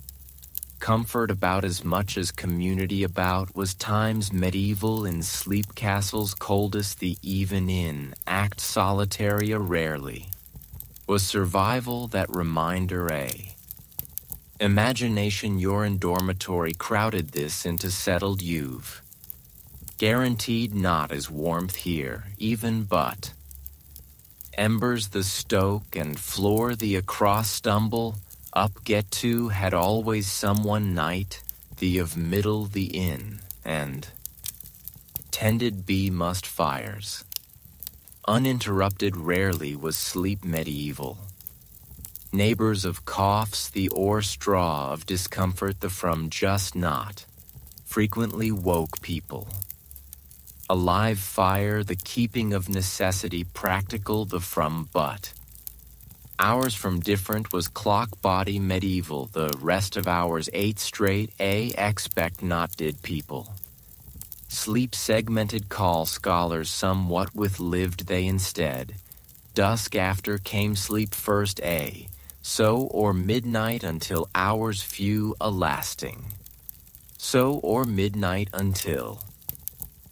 comfort about as much as community about, was times medieval in sleep castles coldest the even in, act solitary a rarely, was survival that reminder a. Imagination your in dormitory crowded this into settled you've. Guaranteed not as warmth here, even but. Embers the stoke and floor the across stumble, up get to had always someone night, the of middle the inn, and tended be must fires. Uninterrupted rarely was sleep medieval. Neighbors of coughs the o'er straw of discomfort the from just not, frequently woke people. A live fire the keeping of necessity practical the from but. Hours from different was clock body medieval the rest of hours 8 straight a expect not did people. Sleep segmented call scholars somewhat with lived they instead. Dusk after came sleep first a. So or midnight until hours few a lasting. So or midnight until.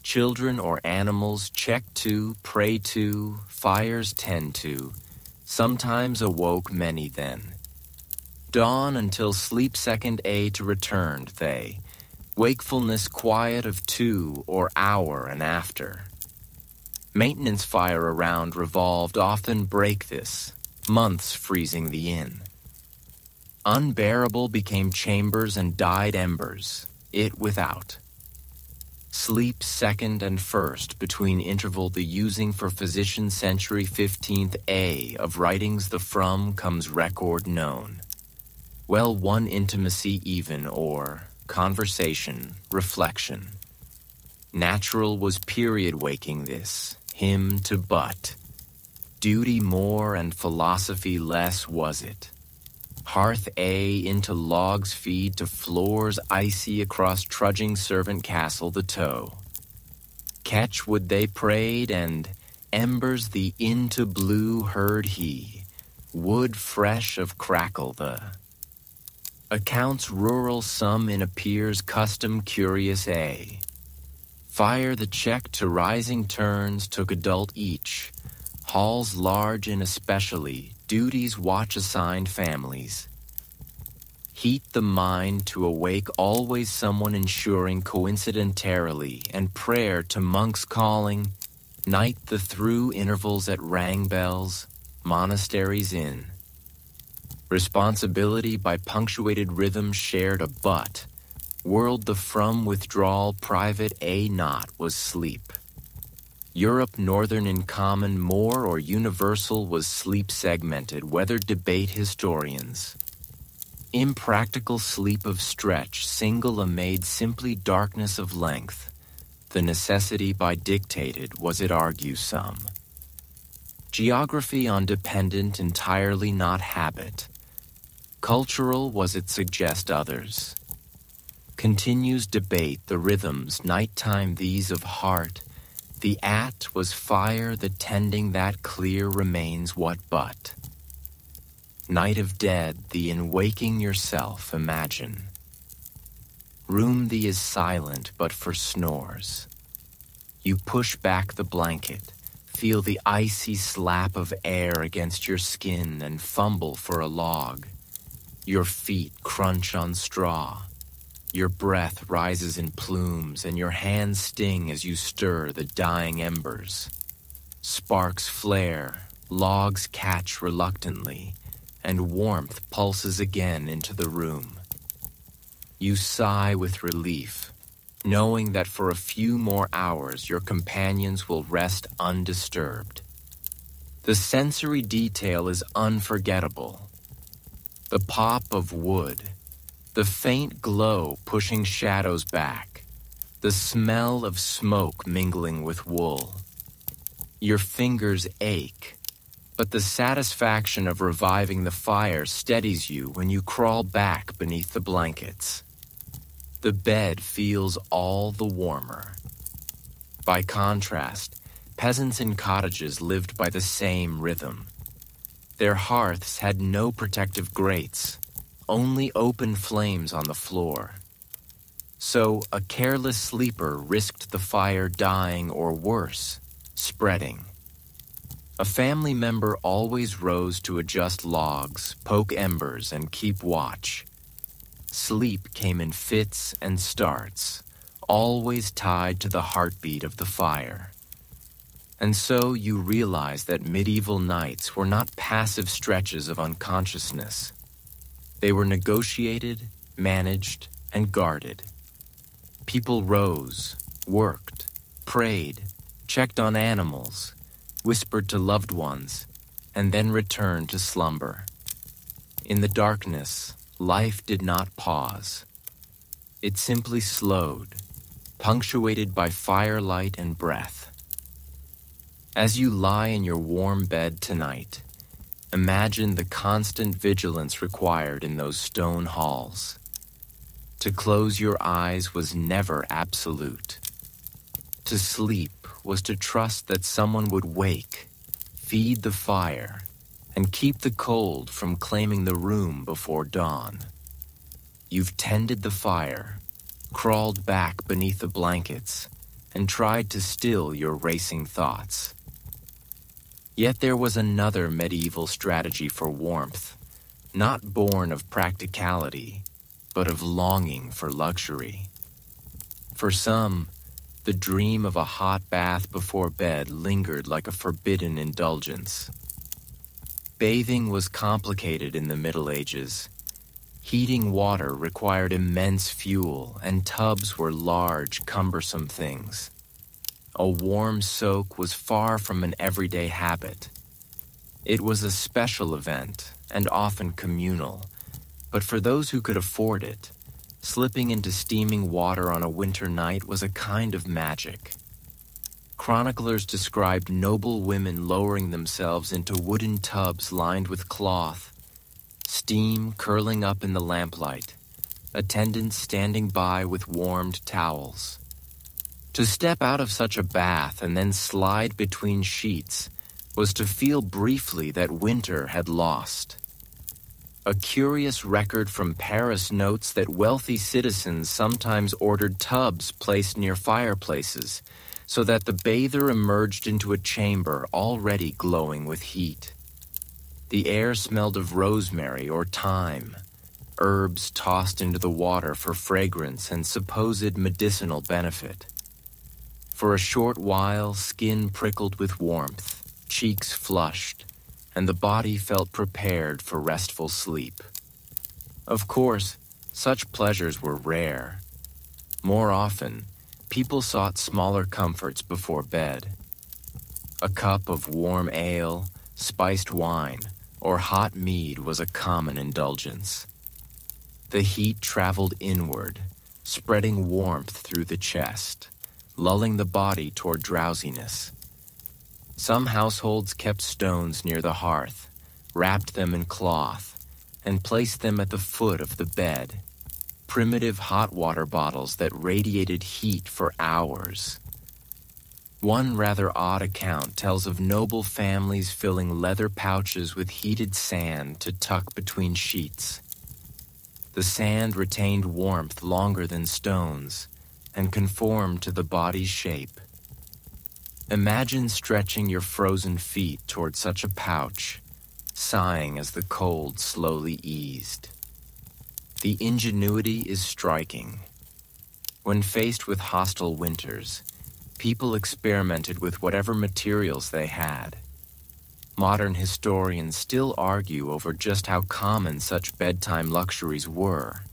Children or animals check to, pray to, fires tend to, sometimes awoke many then. Dawn until sleep second a to returned they, wakefulness quiet of 2 or hour and after. Maintenance fire around revolved often break this, months freezing the inn. Unbearable became chambers and died embers, it without. Sleep second and first between interval the using for physician century 15th a of writings the from comes record known. Well one intimacy even or conversation, reflection. Natural was period waking this, him to but. Duty more and philosophy less was it. Hearth a into logs feed to floors icy across trudging servant castle the toe. Catch would they prayed and embers the into blue heard he, wood fresh of crackle the. Accounts rural some in appears custom curious a. Fire the check to rising turns took adult each, halls large in especially, duties watch assigned families. Heat the mind to awake always someone ensuring coincidentarily and prayer to monks calling, night the through intervals at rang bells, monasteries in. Responsibility by punctuated rhythm shared a but, world the from withdrawal private a not was sleep. Europe northern in common more or universal was sleep segmented, whether debate historians. Impractical sleep of stretch, single a made simply darkness of length. The necessity by dictated was it argue some. Geography on dependent entirely not habit. Cultural was it suggest others. Continues debate the rhythms, nighttime these of heart. The at was fire, the tending that clear remains what but. Night of dead, the in waking yourself imagine. Room thee is silent but for snores. You push back the blanket, feel the icy slap of air against your skin and fumble for a log. Your feet crunch on straw. Your breath rises in plumes, and your hands sting as you stir the dying embers. Sparks flare, logs catch reluctantly, and warmth pulses again into the room. You sigh with relief, knowing that for a few more hours your companions will rest undisturbed. The sensory detail is unforgettable. The pop of wood, the faint glow pushing shadows back, the smell of smoke mingling with wool. Your fingers ache, but the satisfaction of reviving the fire steadies you when you crawl back beneath the blankets. The bed feels all the warmer. By contrast, peasants in cottages lived by the same rhythm. Their hearths had no protective grates. only open flames on the floor. So a careless sleeper risked the fire dying or worse, spreading. A family member always rose to adjust logs, poke embers, and keep watch. Sleep came in fits and starts, always tied to the heartbeat of the fire. And so you realize that medieval nights were not passive stretches of unconsciousness. They were negotiated, managed, and guarded. People rose, worked, prayed, checked on animals, whispered to loved ones, and then returned to slumber. In the darkness, life did not pause. It simply slowed, punctuated by firelight and breath. As you lie in your warm bed tonight, imagine the constant vigilance required in those stone halls. To close your eyes was never absolute. To sleep was to trust that someone would wake, feed the fire, and keep the cold from claiming the room before dawn. You've tended the fire, crawled back beneath the blankets, and tried to still your racing thoughts. Yet there was another medieval strategy for warmth, not born of practicality, but of longing for luxury. For some, the dream of a hot bath before bed lingered like a forbidden indulgence. Bathing was complicated in the Middle Ages. Heating water required immense fuel, and tubs were large, cumbersome things. A warm soak was far from an everyday habit. It was a special event, and often communal, but for those who could afford it, slipping into steaming water on a winter night was a kind of magic. Chroniclers described noble women lowering themselves into wooden tubs lined with cloth, steam curling up in the lamplight, attendants standing by with warmed towels. To step out of such a bath and then slide between sheets was to feel briefly that winter had lost. A curious record from Paris notes that wealthy citizens sometimes ordered tubs placed near fireplaces so that the bather emerged into a chamber already glowing with heat. The air smelled of rosemary or thyme, herbs tossed into the water for fragrance and supposed medicinal benefit. For a short while, skin prickled with warmth, cheeks flushed, and the body felt prepared for restful sleep. Of course, such pleasures were rare. More often, people sought smaller comforts before bed. A cup of warm ale, spiced wine, or hot mead was a common indulgence. The heat traveled inward, spreading warmth through the chest, lulling the body toward drowsiness. Some households kept stones near the hearth, wrapped them in cloth, and placed them at the foot of the bed, primitive hot water bottles that radiated heat for hours. One rather odd account tells of noble families filling leather pouches with heated sand to tuck between sheets. The sand retained warmth longer than stones and conformed to the body's shape. Imagine stretching your frozen feet toward such a pouch, sighing as the cold slowly eased. The ingenuity is striking. When faced with hostile winters, people experimented with whatever materials they had. Modern historians still argue over just how common such bedtime luxuries were.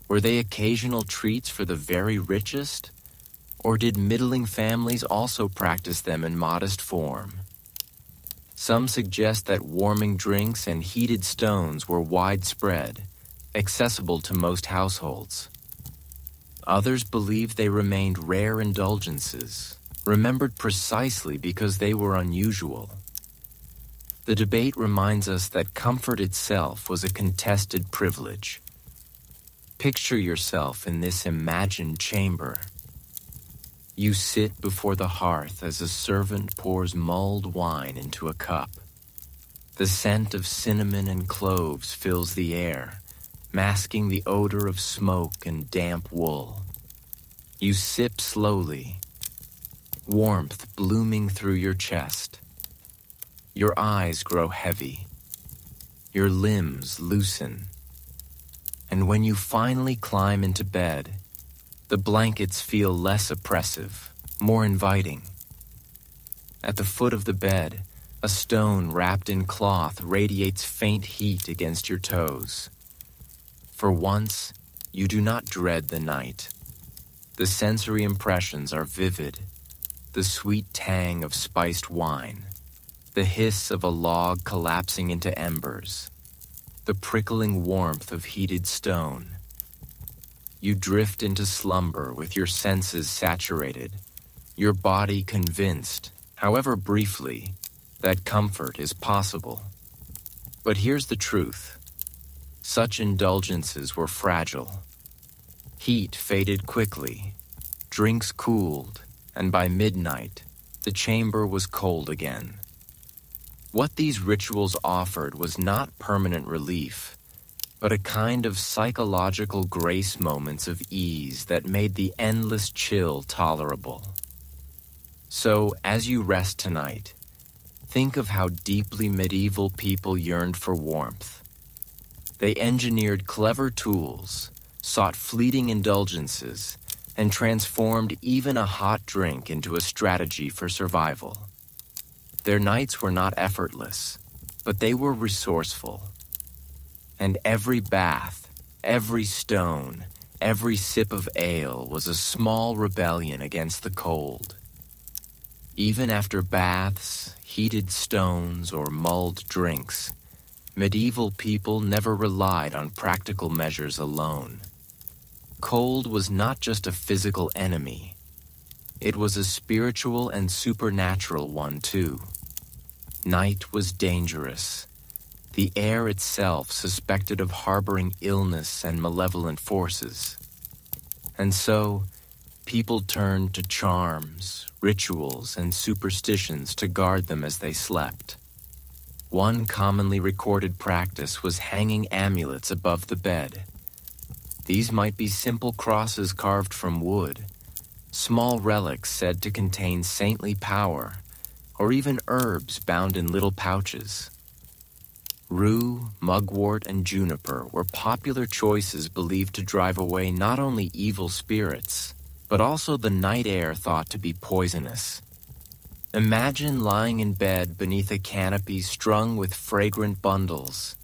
Were they occasional treats for the very richest? Or did middling families also practice them in modest form? Some suggest that warming drinks and heated stones were widespread, accessible to most households. Others believe they remained rare indulgences, remembered precisely because they were unusual. The debate reminds us that comfort itself was a contested privilege. Picture yourself in this imagined chamber. You sit before the hearth as a servant pours mulled wine into a cup. The scent of cinnamon and cloves fills the air, masking the odor of smoke and damp wool. You sip slowly, warmth blooming through your chest. Your eyes grow heavy. Your limbs loosen. And when you finally climb into bed, the blankets feel less oppressive, more inviting. At the foot of the bed, a stone wrapped in cloth radiates faint heat against your toes. For once, you do not dread the night. The sensory impressions are vivid. The sweet tang of spiced wine, the hiss of a log collapsing into embers, the prickling warmth of heated stone. You drift into slumber with your senses saturated, your body convinced, however briefly, that comfort is possible. But here's the truth. Such indulgences were fragile. Heat faded quickly, drinks cooled, and by midnight, the chamber was cold again. What these rituals offered was not permanent relief, but a kind of psychological grace moments of ease that made the endless chill tolerable. So, as you rest tonight, think of how deeply medieval people yearned for warmth. They engineered clever tools, sought fleeting indulgences, and transformed even a hot drink into a strategy for survival. Their nights were not effortless, but they were resourceful. And every bath, every stone, every sip of ale was a small rebellion against the cold. Even after baths, heated stones, or mulled drinks, medieval people never relied on practical measures alone. Cold was not just a physical enemy. It was a spiritual and supernatural one, too. Night was dangerous. The air itself suspected of harboring illness and malevolent forces. And so, people turned to charms, rituals, and superstitions to guard them as they slept. One commonly recorded practice was hanging amulets above the bed. These might be simple crosses carved from wood, small relics said to contain saintly power, or even herbs bound in little pouches. Rue, mugwort, and juniper were popular choices believed to drive away not only evil spirits, but also the night air thought to be poisonous. Imagine lying in bed beneath a canopy strung with fragrant bundles,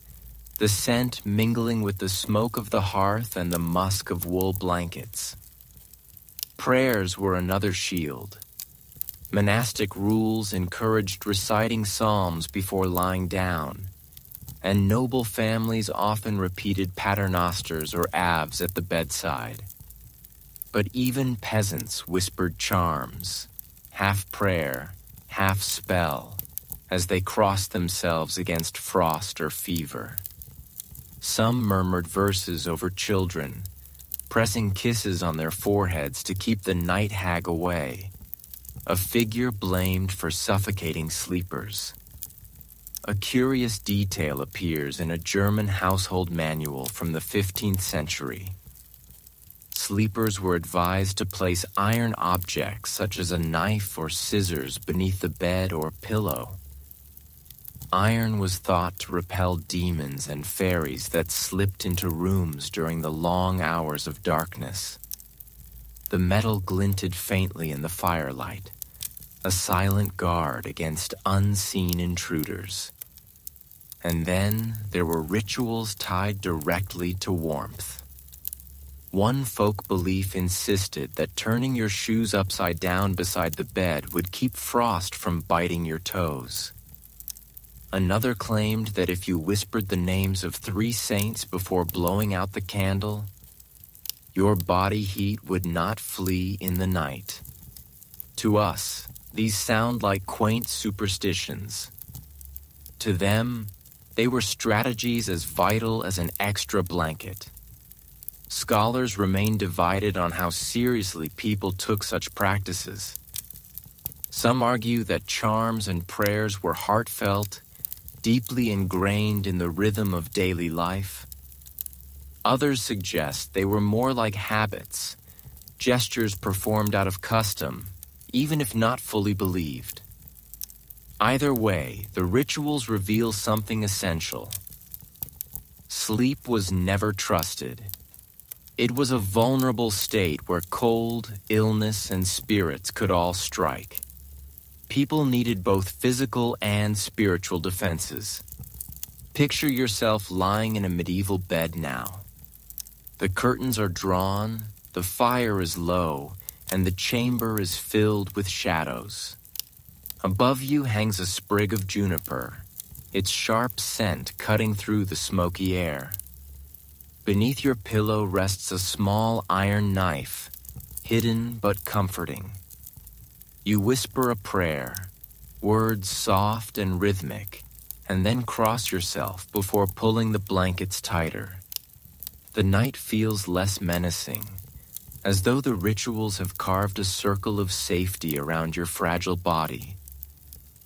the scent mingling with the smoke of the hearth and the musk of wool blankets. Prayers were another shield. Monastic rules encouraged reciting psalms before lying down, and noble families often repeated paternosters or aves at the bedside. But even peasants whispered charms, half prayer, half spell, as they crossed themselves against frost or fever. Some murmured verses over children, pressing kisses on their foreheads to keep the night hag away, a figure blamed for suffocating sleepers. A curious detail appears in a German household manual from the 15th century. Sleepers were advised to place iron objects such as a knife or scissors beneath the bed or pillow. Iron was thought to repel demons and fairies that slipped into rooms during the long hours of darkness. The metal glinted faintly in the firelight, a silent guard against unseen intruders. And then there were rituals tied directly to warmth. One folk belief insisted that turning your shoes upside down beside the bed would keep frost from biting your toes. Another claimed that if you whispered the names of 3 saints before blowing out the candle, your body heat would not flee in the night. To us, these sound like quaint superstitions. To them, they were strategies as vital as an extra blanket. Scholars remain divided on how seriously people took such practices. Some argue that charms and prayers were heartfelt, deeply ingrained in the rhythm of daily life. Others suggest they were more like habits, gestures performed out of custom, even if not fully believed. Either way, the rituals reveal something essential. Sleep was never trusted. It was a vulnerable state where cold, illness, and spirits could all strike. People needed both physical and spiritual defenses. Picture yourself lying in a medieval bed now. The curtains are drawn, the fire is low, and the chamber is filled with shadows. Above you hangs a sprig of juniper, its sharp scent cutting through the smoky air. Beneath your pillow rests a small iron knife, hidden but comforting. You whisper a prayer, words soft and rhythmic, and then cross yourself before pulling the blankets tighter. The night feels less menacing, as though the rituals have carved a circle of safety around your fragile body.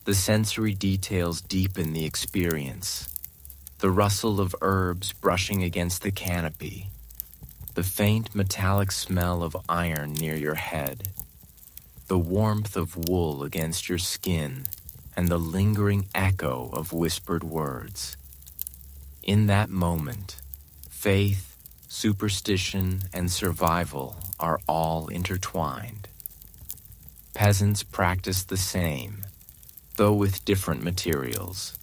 The sensory details deepen the experience. The rustle of herbs brushing against the canopy, the faint metallic smell of iron near your head, the warmth of wool against your skin, and the lingering echo of whispered words. In that moment, faith, superstition, and survival are all intertwined. Peasants practiced the same, though with different materials.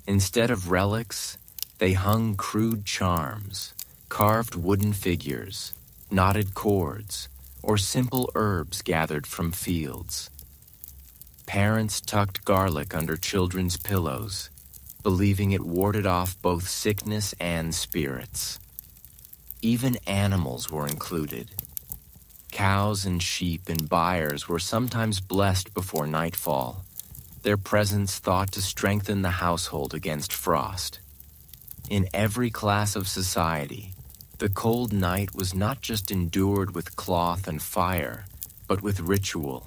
Instead of relics, they hung crude charms, carved wooden figures, knotted cords, or simple herbs gathered from fields. Parents tucked garlic under children's pillows, believing it warded off both sickness and spirits. Even animals were included. Cows and sheep and byres were sometimes blessed before nightfall, their presence thought to strengthen the household against frost. In every class of society, the cold night was not just endured with cloth and fire, but with ritual.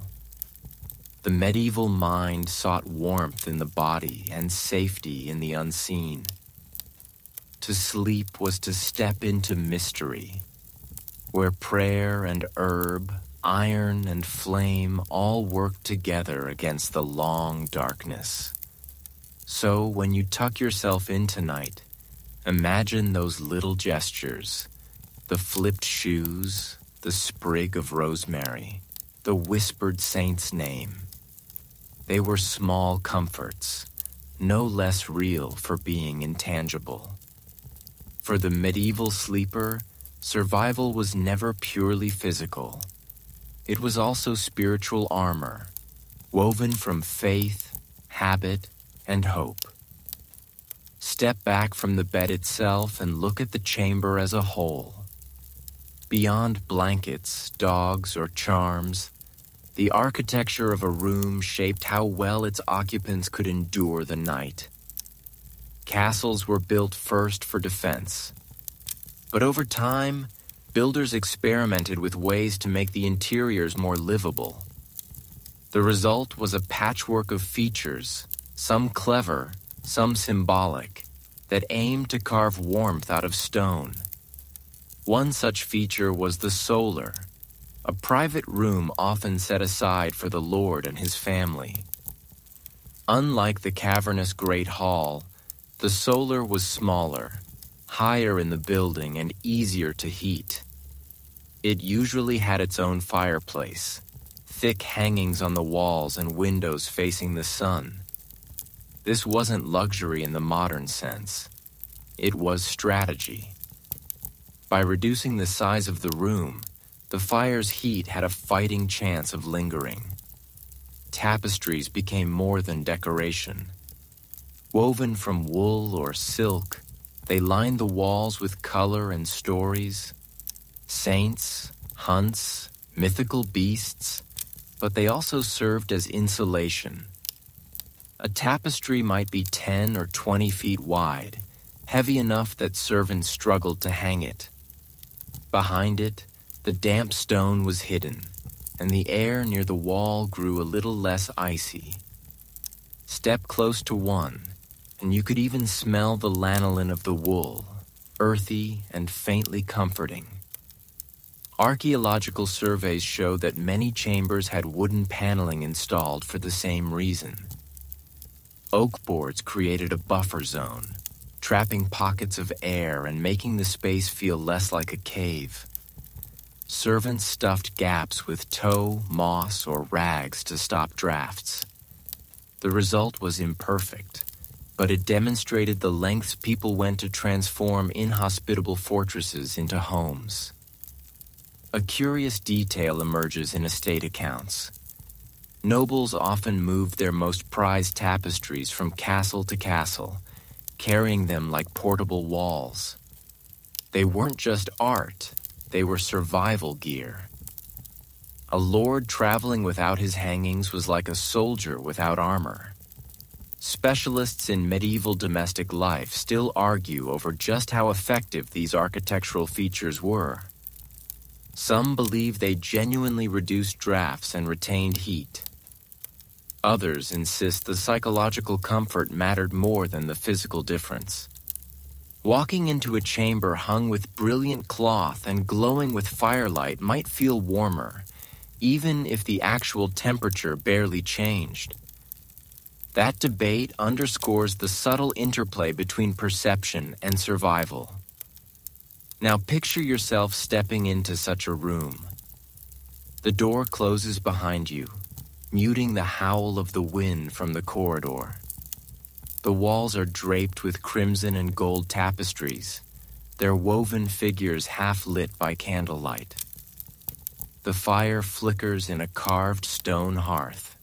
The medieval mind sought warmth in the body and safety in the unseen. To sleep was to step into mystery, where prayer and herb, iron and flame all work together against the long darkness. So when you tuck yourself in tonight, imagine those little gestures, the flipped shoes, the sprig of rosemary, the whispered saint's name. They were small comforts, no less real for being intangible. For the medieval sleeper, survival was never purely physical. It was also spiritual armor, woven from faith, habit, and hope. Step back from the bed itself and look at the chamber as a whole. Beyond blankets, dogs, or charms, the architecture of a room shaped how well its occupants could endure the night. Castles were built first for defense, but over time, builders experimented with ways to make the interiors more livable. The result was a patchwork of features, some clever, some symbolic, that aimed to carve warmth out of stone. One such feature was the solar, a private room often set aside for the lord and his family. Unlike the cavernous Great Hall, the solar was smaller, higher in the building, and easier to heat. It usually had its own fireplace, thick hangings on the walls and windows facing the sun. This wasn't luxury in the modern sense. It was strategy. By reducing the size of the room, the fire's heat had a fighting chance of lingering. Tapestries became more than decoration. Woven from wool or silk, they lined the walls with color and stories. Saints, hunts, mythical beasts, but they also served as insulation. A tapestry might be 10 or 20 feet wide, heavy enough that servants struggled to hang it. Behind it, the damp stone was hidden, and the air near the wall grew a little less icy. Step close to one, and you could even smell the lanolin of the wool, earthy and faintly comforting. Archaeological surveys show that many chambers had wooden paneling installed for the same reason. Oak boards created a buffer zone, trapping pockets of air and making the space feel less like a cave. Servants stuffed gaps with tow, moss, or rags to stop drafts. The result was imperfect, but it demonstrated the lengths people went to transform inhospitable fortresses into homes. A curious detail emerges in estate accounts. Nobles often moved their most prized tapestries from castle to castle, carrying them like portable walls. They weren't just art, they were survival gear. A lord traveling without his hangings was like a soldier without armor. Specialists in medieval domestic life still argue over just how effective these architectural features were. Some believe they genuinely reduced drafts and retained heat. Others insist the psychological comfort mattered more than the physical difference. Walking into a chamber hung with brilliant cloth and glowing with firelight might feel warmer, even if the actual temperature barely changed. That debate underscores the subtle interplay between perception and survival. Now picture yourself stepping into such a room. The door closes behind you, muting the howl of the wind from the corridor. The walls are draped with crimson and gold tapestries, their woven figures half lit by candlelight. The fire flickers in a carved stone hearth,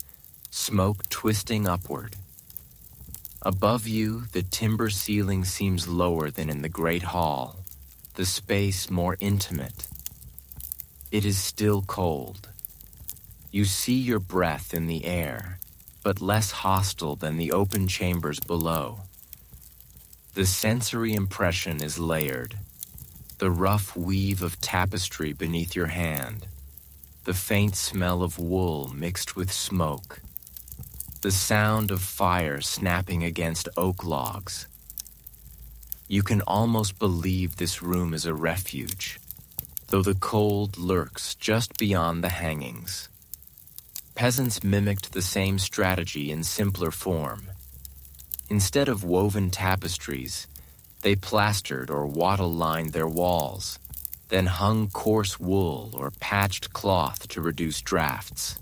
smoke twisting upward. Above you, the timber ceiling seems lower than in the great hall, the space more intimate. It is still cold. You see your breath in the air, but less hostile than the open chambers below. The sensory impression is layered. The rough weave of tapestry beneath your hand, the faint smell of wool mixed with smoke, the sound of fire snapping against oak logs. You can almost believe this room is a refuge, though the cold lurks just beyond the hangings. Peasants mimicked the same strategy in simpler form. Instead of woven tapestries, they plastered or wattle-lined their walls, then hung coarse wool or patched cloth to reduce drafts.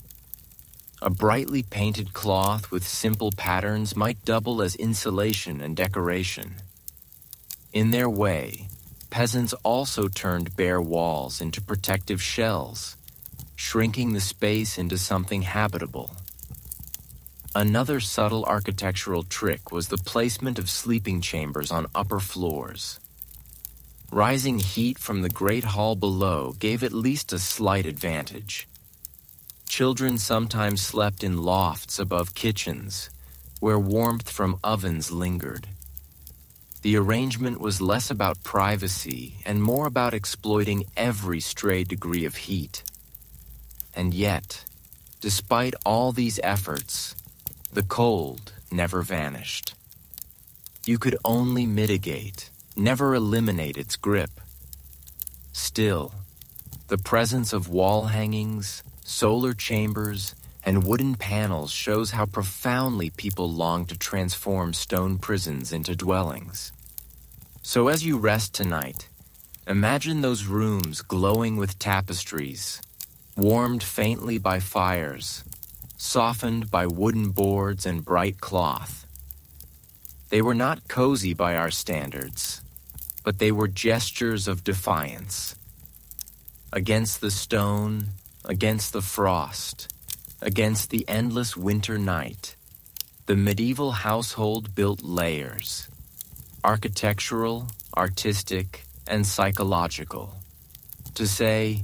A brightly painted cloth with simple patterns might double as insulation and decoration. In their way, peasants also turned bare walls into protective shells, shrinking the space into something habitable. Another subtle architectural trick was the placement of sleeping chambers on upper floors. Rising heat from the great hall below gave at least a slight advantage. Children sometimes slept in lofts above kitchens, where warmth from ovens lingered. The arrangement was less about privacy and more about exploiting every stray degree of heat. And yet, despite all these efforts, the cold never vanished. You could only mitigate, never eliminate its grip. Still, the presence of wall hangings, solar chambers, and wooden panels shows how profoundly people long to transform stone prisons into dwellings. So as you rest tonight, imagine those rooms glowing with tapestries, warmed faintly by fires, softened by wooden boards and bright cloth. They were not cozy by our standards, but they were gestures of defiance. Against the stone, against the frost, against the endless winter night, the medieval household built layers, architectural, artistic, and psychological, to say,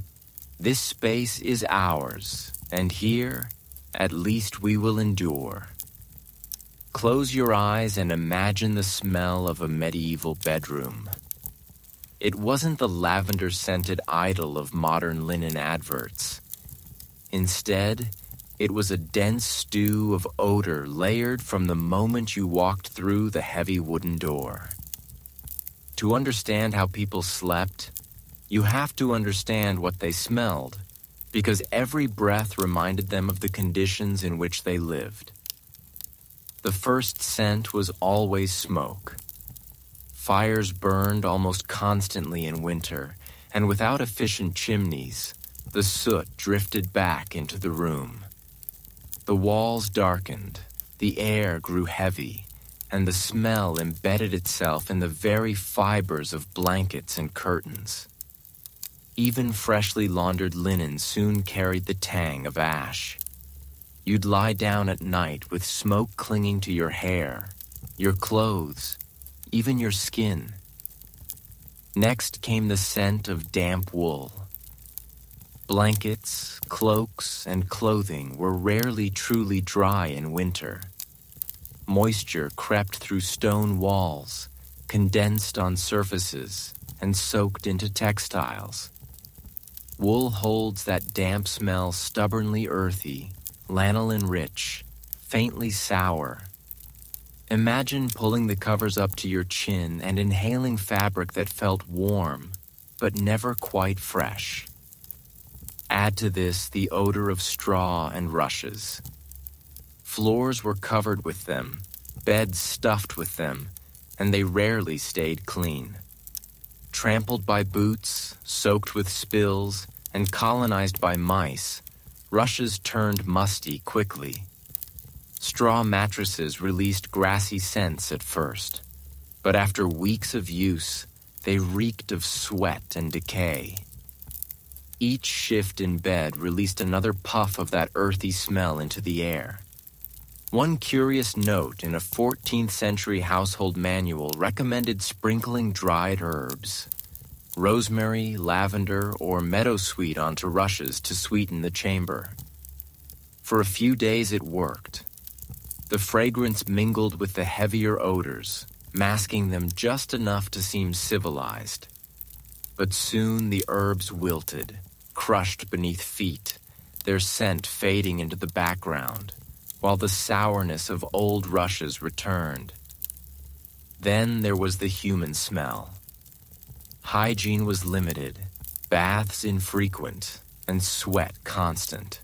this space is ours, and here, at least we will endure. Close your eyes and imagine the smell of a medieval bedroom. It wasn't the lavender-scented idyll of modern linen adverts. Instead, it was a dense stew of odor layered from the moment you walked through the heavy wooden door. To understand how people slept, you have to understand what they smelled, because every breath reminded them of the conditions in which they lived. The first scent was always smoke. Fires burned almost constantly in winter, and without efficient chimneys, the soot drifted back into the room. The walls darkened, the air grew heavy, and the smell embedded itself in the very fibers of blankets and curtains. Even freshly laundered linen soon carried the tang of ash. You'd lie down at night with smoke clinging to your hair, your clothes, even your skin. Next came the scent of damp wool. Blankets, cloaks, and clothing were rarely truly dry in winter. Moisture crept through stone walls, condensed on surfaces, and soaked into textiles. Wool holds that damp smell stubbornly earthy, lanolin-rich, faintly sour. Imagine pulling the covers up to your chin and inhaling fabric that felt warm, but never quite fresh. Add to this the odor of straw and rushes. Floors were covered with them, beds stuffed with them, and they rarely stayed clean. Trampled by boots, soaked with spills, and colonized by mice, rushes turned musty quickly. Straw mattresses released grassy scents at first, but after weeks of use, they reeked of sweat and decay. Each shift in bed released another puff of that earthy smell into the air. One curious note in a 14th century household manual recommended sprinkling dried herbs, rosemary, lavender, or meadowsweet onto rushes to sweeten the chamber. For a few days it worked. The fragrance mingled with the heavier odors, masking them just enough to seem civilized. But soon the herbs wilted, crushed beneath feet, their scent fading into the background, while the sourness of old rushes returned. Then there was the human smell. Hygiene was limited, baths infrequent, and sweat constant.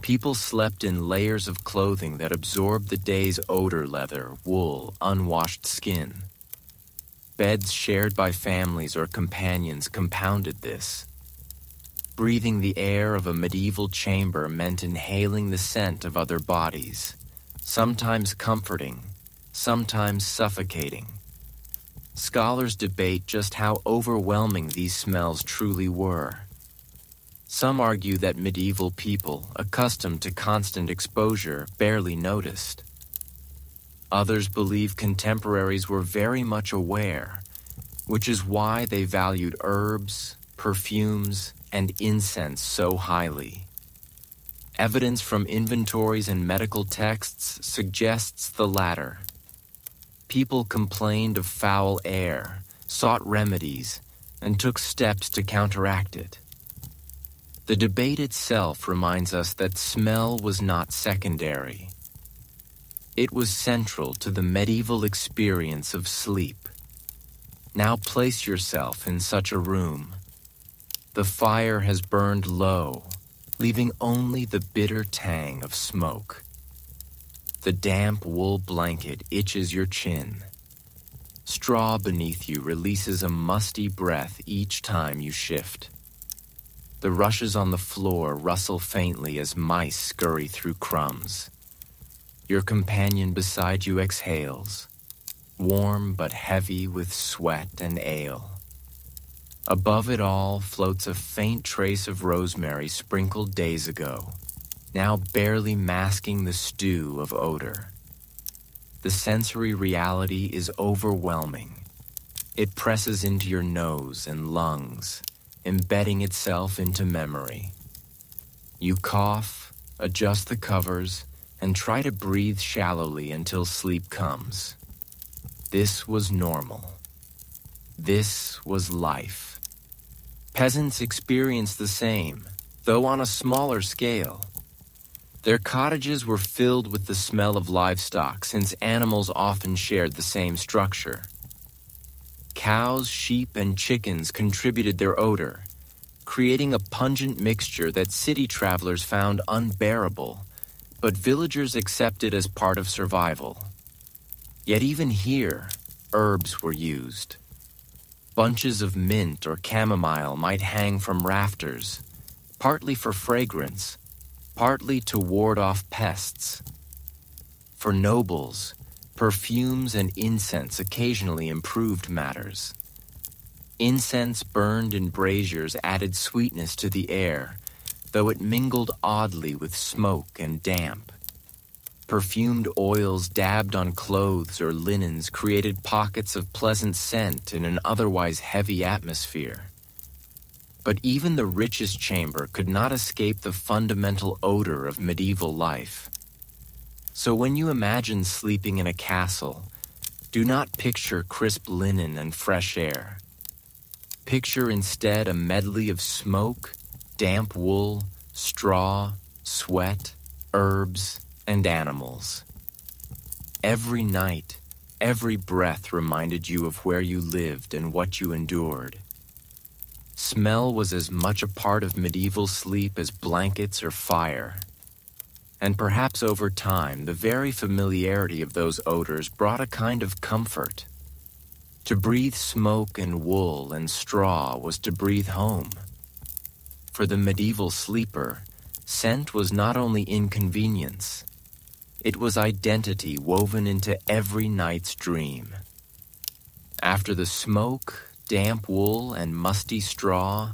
People slept in layers of clothing that absorbed the day's odor: leather, wool, unwashed skin. Beds shared by families or companions compounded this. Breathing the air of a medieval chamber meant inhaling the scent of other bodies, sometimes comforting, sometimes suffocating. Scholars debate just how overwhelming these smells truly were. Some argue that medieval people, accustomed to constant exposure, barely noticed. Others believe contemporaries were very much aware, which is why they valued herbs, perfumes, and incense so highly. Evidence from inventories and medical texts suggests the latter. People complained of foul air, sought remedies, and took steps to counteract it. The debate itself reminds us that smell was not secondary. It was central to the medieval experience of sleep. Now place yourself in such a room. The fire has burned low, leaving only the bitter tang of smoke. The damp wool blanket itches your chin. Straw beneath you releases a musty breath each time you shift. The rushes on the floor rustle faintly as mice scurry through crumbs. Your companion beside you exhales, warm but heavy with sweat and ale. Above it all floats a faint trace of rosemary sprinkled days ago, now barely masking the stew of odor. The sensory reality is overwhelming. It presses into your nose and lungs, embedding itself into memory. You cough, adjust the covers, and try to breathe shallowly until sleep comes. This was normal. This was life. Peasants experienced the same, though on a smaller scale. Their cottages were filled with the smell of livestock, since animals often shared the same structure. Cows, sheep, and chickens contributed their odor, creating a pungent mixture that city travelers found unbearable, but villagers accepted as part of survival. Yet even here, herbs were used. Bunches of mint or chamomile might hang from rafters, partly for fragrance, partly to ward off pests. For nobles, perfumes and incense occasionally improved matters. Incense burned in braziers added sweetness to the air, though it mingled oddly with smoke and damp. Perfumed oils dabbed on clothes or linens created pockets of pleasant scent in an otherwise heavy atmosphere. But even the richest chamber could not escape the fundamental odor of medieval life. So when you imagine sleeping in a castle, do not picture crisp linen and fresh air. Picture instead a medley of smoke, damp wool, straw, sweat, herbs, and animals. Every night, every breath reminded you of where you lived and what you endured. Smell was as much a part of medieval sleep as blankets or fire. And perhaps over time, the very familiarity of those odors brought a kind of comfort. To breathe smoke and wool and straw was to breathe home. For the medieval sleeper, scent was not only inconvenience, it was identity woven into every night's dream. After the smoke, damp wool, and musty straw,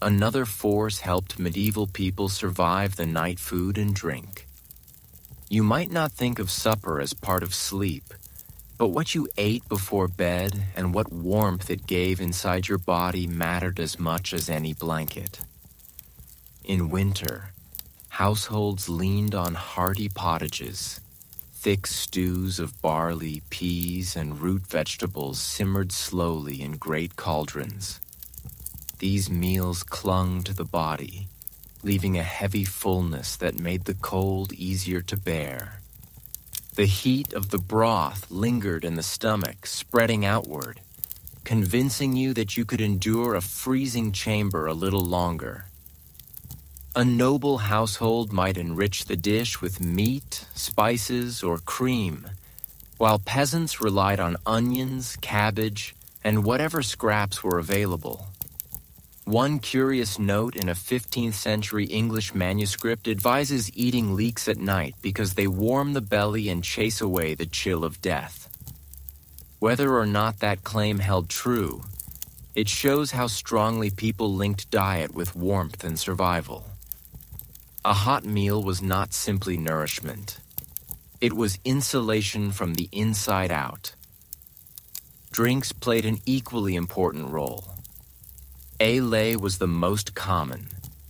another force helped medieval people survive the night food and drink. You might not think of supper as part of sleep, but what you ate before bed and what warmth it gave inside your body mattered as much as any blanket. In winter, households leaned on hearty pottages. Thick stews of barley, peas, and root vegetables simmered slowly in great cauldrons. These meals clung to the body, leaving a heavy fullness that made the cold easier to bear. The heat of the broth lingered in the stomach, spreading outward, convincing you that you could endure a freezing chamber a little longer. A noble household might enrich the dish with meat, spices, or cream, while peasants relied on onions, cabbage, and whatever scraps were available. One curious note in a 15th century English manuscript advises eating leeks at night because they warm the belly and chase away the chill of death. Whether or not that claim held true, it shows how strongly people linked diet with warmth and survival. A hot meal was not simply nourishment. It was insulation from the inside out. Drinks played an equally important role. Ale was the most common,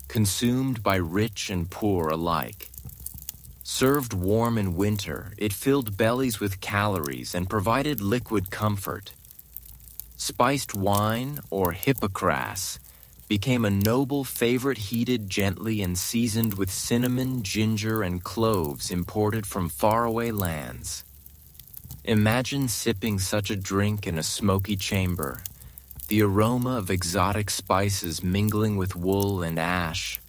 consumed by rich and poor alike. Served warm in winter, it filled bellies with calories and provided liquid comfort. Spiced wine, or hippocras, became a noble favorite heated gently and seasoned with cinnamon, ginger, and cloves imported from faraway lands. Imagine sipping such a drink in a smoky chamber, the aroma of exotic spices mingling with wool and ash,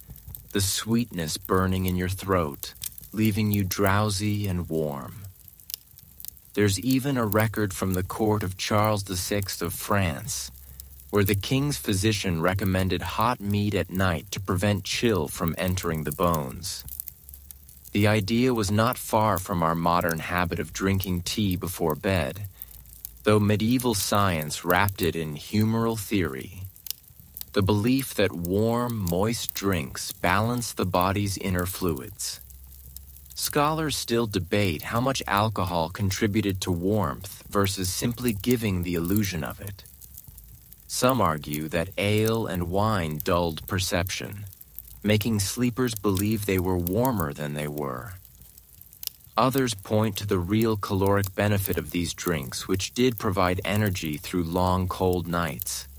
the sweetness burning in your throat, leaving you drowsy and warm. There's even a record from the court of Charles VI of France, where the king's physician recommended hot meat at night to prevent chill from entering the bones. The idea was not far from our modern habit of drinking tea before bed, though medieval science wrapped it in humoral theory. The belief that warm, moist drinks balance the body's inner fluids. Scholars still debate how much alcohol contributed to warmth versus simply giving the illusion of it. Some argue that ale and wine dulled perception, making sleepers believe they were warmer than they were. Others point to the real caloric benefit of these drinks, which did provide energy through long, cold nights.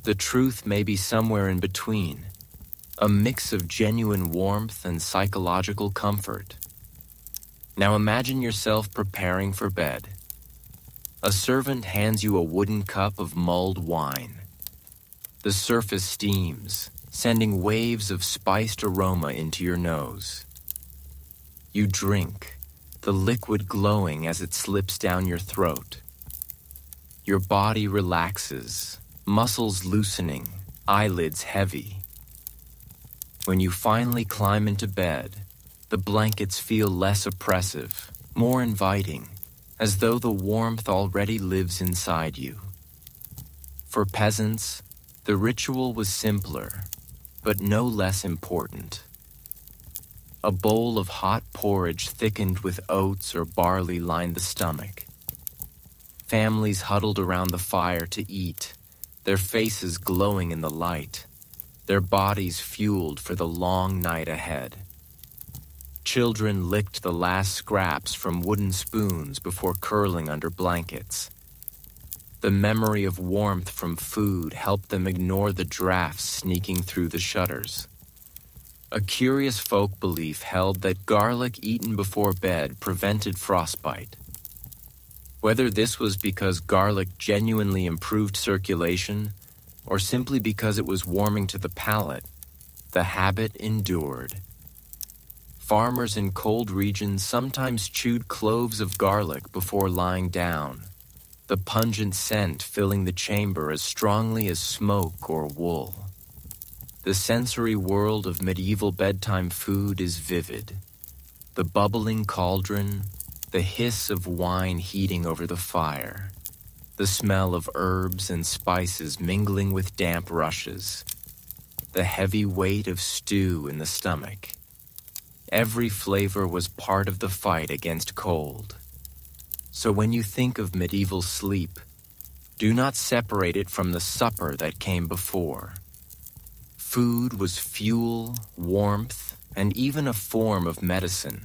The truth may be somewhere in between, a mix of genuine warmth and psychological comfort. Now imagine yourself preparing for bed. A servant hands you a wooden cup of mulled wine. The surface steams, sending waves of spiced aroma into your nose. You drink, the liquid glowing as it slips down your throat. Your body relaxes, muscles loosening, eyelids heavy. When you finally climb into bed, the blankets feel less oppressive, more inviting, as though the warmth already lives inside you. For peasants, the ritual was simpler, but no less important. A bowl of hot porridge thickened with oats or barley lined the stomach. Families huddled around the fire to eat, their faces glowing in the light, their bodies fueled for the long night ahead. Children licked the last scraps from wooden spoons before curling under blankets. The memory of warmth from food helped them ignore the drafts sneaking through the shutters. A curious folk belief held that garlic eaten before bed prevented frostbite. Whether this was because garlic genuinely improved circulation or simply because it was warming to the palate, the habit endured. Farmers in cold regions sometimes chewed cloves of garlic before lying down, the pungent scent filling the chamber as strongly as smoke or wool. The sensory world of medieval bedtime food is vivid. The bubbling cauldron, the hiss of wine heating over the fire, the smell of herbs and spices mingling with damp rushes, the heavy weight of stew in the stomach. Every flavor was part of the fight against cold. So when you think of medieval sleep, do not separate it from the supper that came before. Food was fuel, warmth, and even a form of medicine.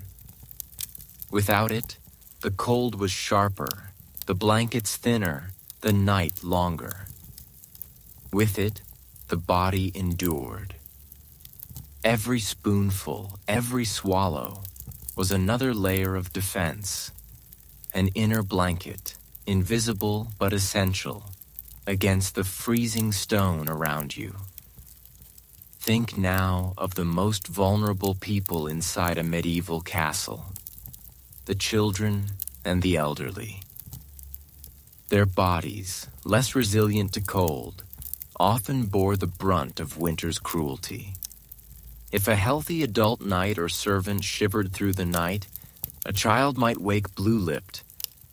Without it, the cold was sharper, the blankets thinner, the night longer. With it, the body endured. Every spoonful, every swallow, was another layer of defense, an inner blanket, invisible but essential, against the freezing stone around you. Think now of the most vulnerable people inside a medieval castle, the children and the elderly. Their bodies, less resilient to cold, often bore the brunt of winter's cruelty. If a healthy adult knight or servant shivered through the night, a child might wake blue-lipped,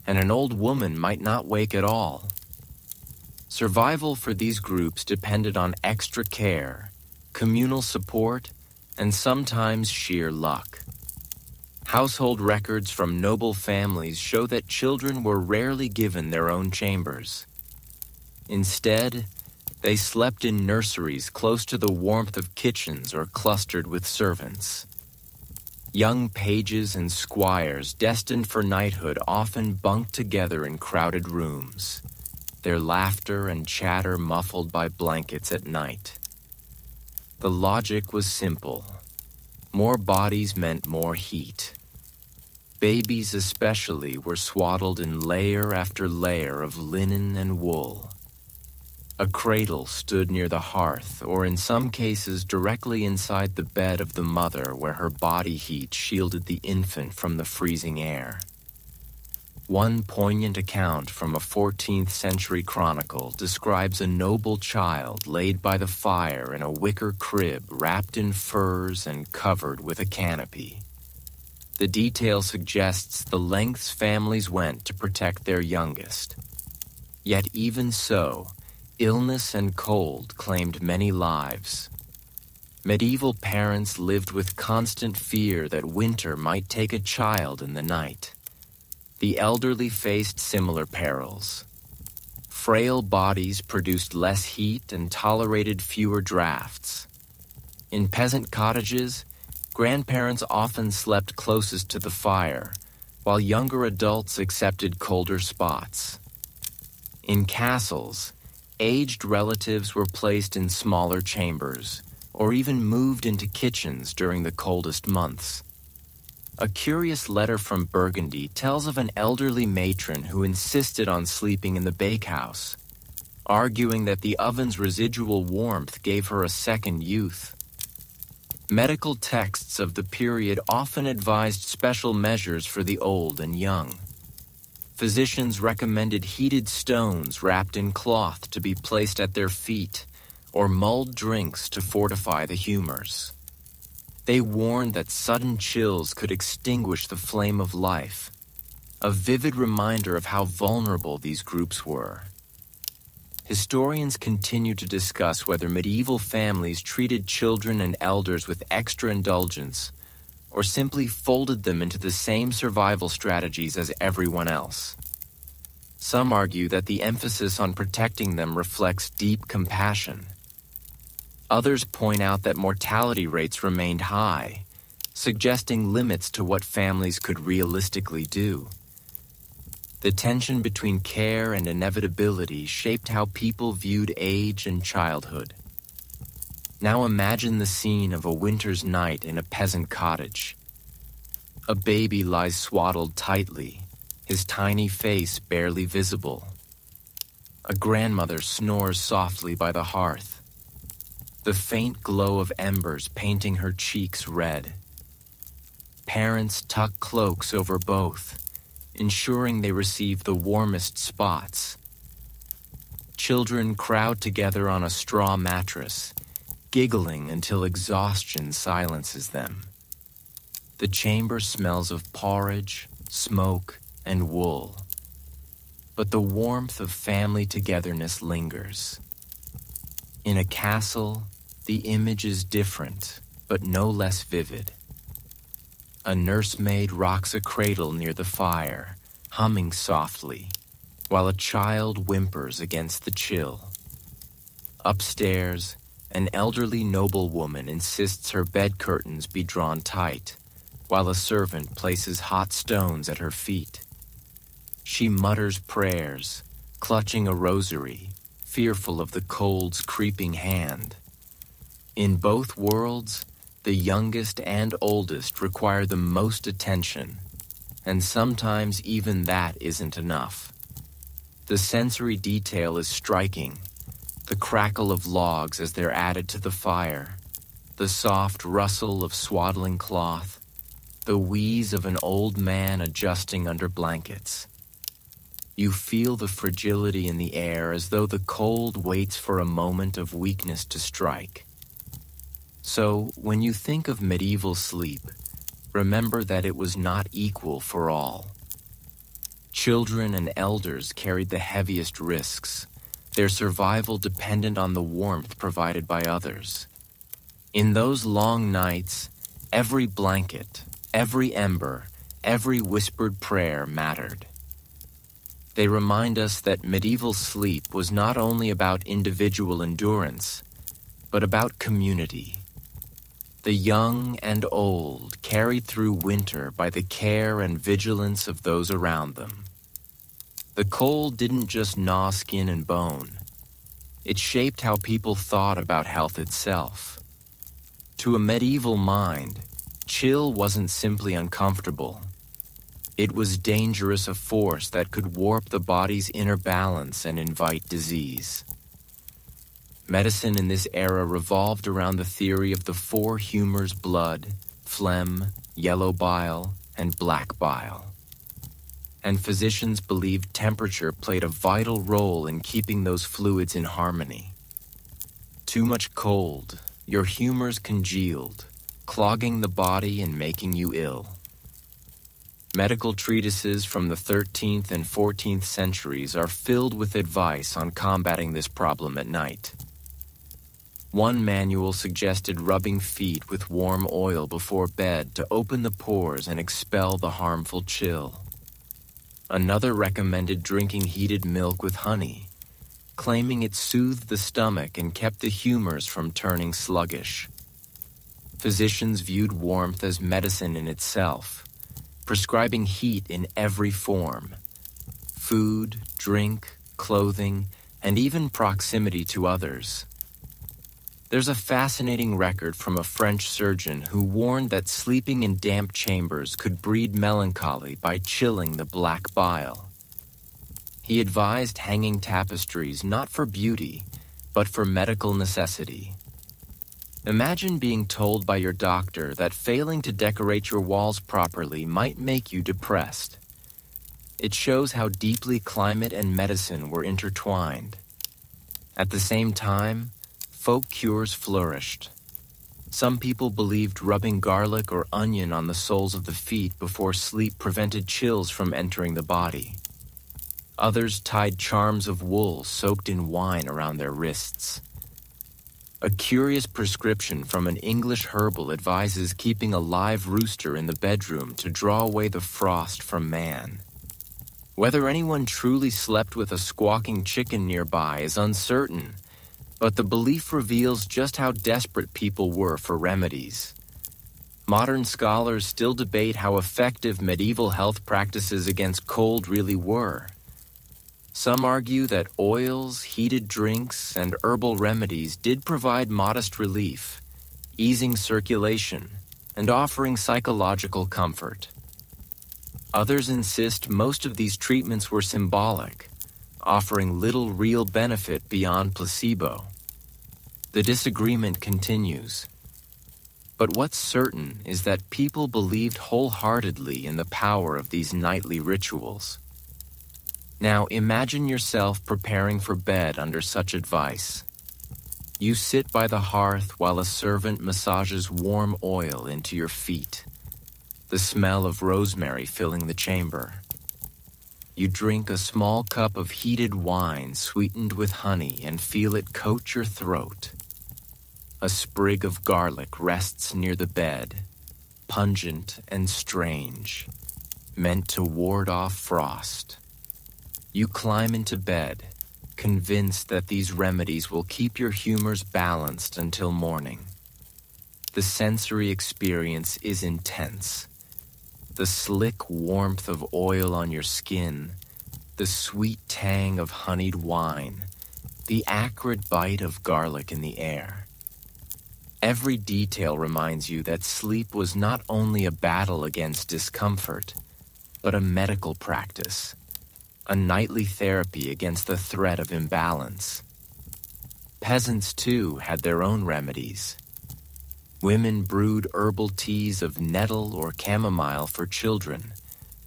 and an old woman might not wake at all. Survival for these groups depended on extra care, communal support, and sometimes sheer luck. Household records from noble families show that children were rarely given their own chambers. Instead, they slept in nurseries close to the warmth of kitchens or clustered with servants. Young pages and squires destined for knighthood often bunked together in crowded rooms, their laughter and chatter muffled by blankets at night. The logic was simple. More bodies meant more heat. Babies especially were swaddled in layer after layer of linen and wool. A cradle stood near the hearth, or in some cases directly inside the bed of the mother where her body heat shielded the infant from the freezing air. One poignant account from a 14th century chronicle describes a noble child laid by the fire in a wicker crib wrapped in furs and covered with a canopy. The detail suggests the lengths families went to protect their youngest. Yet even so, illness and cold claimed many lives. Medieval parents lived with constant fear that winter might take a child in the night. The elderly faced similar perils. Frail bodies produced less heat and tolerated fewer drafts. In peasant cottages, grandparents often slept closest to the fire, while younger adults accepted colder spots. In castles, aged relatives were placed in smaller chambers, or even moved into kitchens during the coldest months. A curious letter from Burgundy tells of an elderly matron who insisted on sleeping in the bakehouse, arguing that the oven's residual warmth gave her a second youth. Medical texts of the period often advised special measures for the old and young. Physicians recommended heated stones wrapped in cloth to be placed at their feet, or mulled drinks to fortify the humors. They warned that sudden chills could extinguish the flame of life, a vivid reminder of how vulnerable these groups were. Historians continue to discuss whether medieval families treated children and elders with extra indulgence or simply folded them into the same survival strategies as everyone else. Some argue that the emphasis on protecting them reflects deep compassion. Others point out that mortality rates remained high, suggesting limits to what families could realistically do. The tension between care and inevitability shaped how people viewed age and childhood. Now imagine the scene of a winter's night in a peasant cottage. A baby lies swaddled tightly, his tiny face barely visible. A grandmother snores softly by the hearth, the faint glow of embers painting her cheeks red. Parents tuck cloaks over both, ensuring they receive the warmest spots. Children crowd together on a straw mattress, giggling until exhaustion silences them. The chamber smells of porridge, smoke, and wool. But the warmth of family togetherness lingers. In a castle, the image is different, but no less vivid. A nursemaid rocks a cradle near the fire, humming softly, while a child whimpers against the chill. Upstairs, an elderly noblewoman insists her bed curtains be drawn tight, while a servant places hot stones at her feet. She mutters prayers, clutching a rosary, fearful of the cold's creeping hand. In both worlds, the youngest and oldest require the most attention, and sometimes even that isn't enough. The sensory detail is striking, the crackle of logs as they're added to the fire, the soft rustle of swaddling cloth, the wheeze of an old man adjusting under blankets. You feel the fragility in the air as though the cold waits for a moment of weakness to strike. So, when you think of medieval sleep, remember that it was not equal for all. Children and elders carried the heaviest risks, their survival dependent on the warmth provided by others. In those long nights, every blanket, every ember, every whispered prayer mattered. They remind us that medieval sleep was not only about individual endurance, but about community. The young and old carried through winter by the care and vigilance of those around them. The cold didn't just gnaw skin and bone. It shaped how people thought about health itself. To a medieval mind, chill wasn't simply uncomfortable. It was dangerous, a force that could warp the body's inner balance and invite disease. Medicine in this era revolved around the theory of the four humors: blood, phlegm, yellow bile, and black bile. And physicians believed temperature played a vital role in keeping those fluids in harmony. Too much cold, your humors congealed, clogging the body and making you ill. Medical treatises from the 13th and 14th centuries are filled with advice on combating this problem at night. One manual suggested rubbing feet with warm oil before bed to open the pores and expel the harmful chill. Another recommended drinking heated milk with honey, claiming it soothed the stomach and kept the humors from turning sluggish. Physicians viewed warmth as medicine in itself, prescribing heat in every form: food, drink, clothing, and even proximity to others. There's a fascinating record from a French surgeon who warned that sleeping in damp chambers could breed melancholy by chilling the black bile. He advised hanging tapestries not for beauty, but for medical necessity. Imagine being told by your doctor that failing to decorate your walls properly might make you depressed. It shows how deeply climate and medicine were intertwined. At the same time, folk cures flourished. Some people believed rubbing garlic or onion on the soles of the feet before sleep prevented chills from entering the body. Others tied charms of wool soaked in wine around their wrists. A curious prescription from an English herbal advises keeping a live rooster in the bedroom to draw away the frost from man. Whether anyone truly slept with a squawking chicken nearby is uncertain, but the belief reveals just how desperate people were for remedies. Modern scholars still debate how effective medieval health practices against cold really were. Some argue that oils, heated drinks, and herbal remedies did provide modest relief, easing circulation and offering psychological comfort. Others insist most of these treatments were symbolic, offering little real benefit beyond placebo. The disagreement continues. But what's certain is that people believed wholeheartedly in the power of these nightly rituals. Now imagine yourself preparing for bed under such advice. You sit by the hearth while a servant massages warm oil into your feet, the smell of rosemary filling the chamber. You drink a small cup of heated wine sweetened with honey and feel it coat your throat. A sprig of garlic rests near the bed, pungent and strange, meant to ward off frost. You climb into bed, convinced that these remedies will keep your humors balanced until morning. The sensory experience is intense. The slick warmth of oil on your skin, the sweet tang of honeyed wine, the acrid bite of garlic in the air. Every detail reminds you that sleep was not only a battle against discomfort, but a medical practice. A nightly therapy against the threat of imbalance. Peasants, too, had their own remedies. Women brewed herbal teas of nettle or chamomile for children,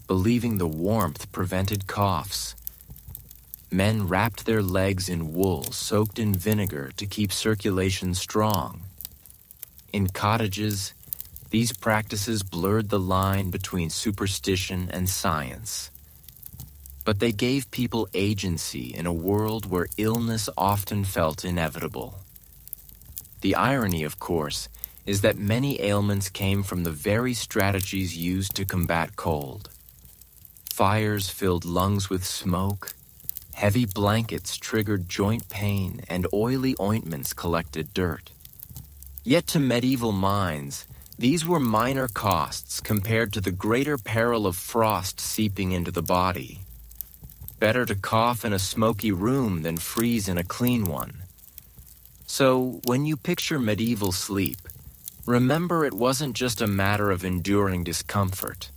believing the warmth prevented coughs. Men wrapped their legs in wool soaked in vinegar to keep circulation strong. In cottages, these practices blurred the line between superstition and science. But they gave people agency in a world where illness often felt inevitable. The irony, of course, is that many ailments came from the very strategies used to combat cold. Fires filled lungs with smoke, heavy blankets triggered joint pain, and oily ointments collected dirt. Yet to medieval minds, these were minor costs compared to the greater peril of frost seeping into the body. Better to cough in a smoky room than freeze in a clean one. So, when you picture medieval sleep, remember it wasn't just a matter of enduring discomfort.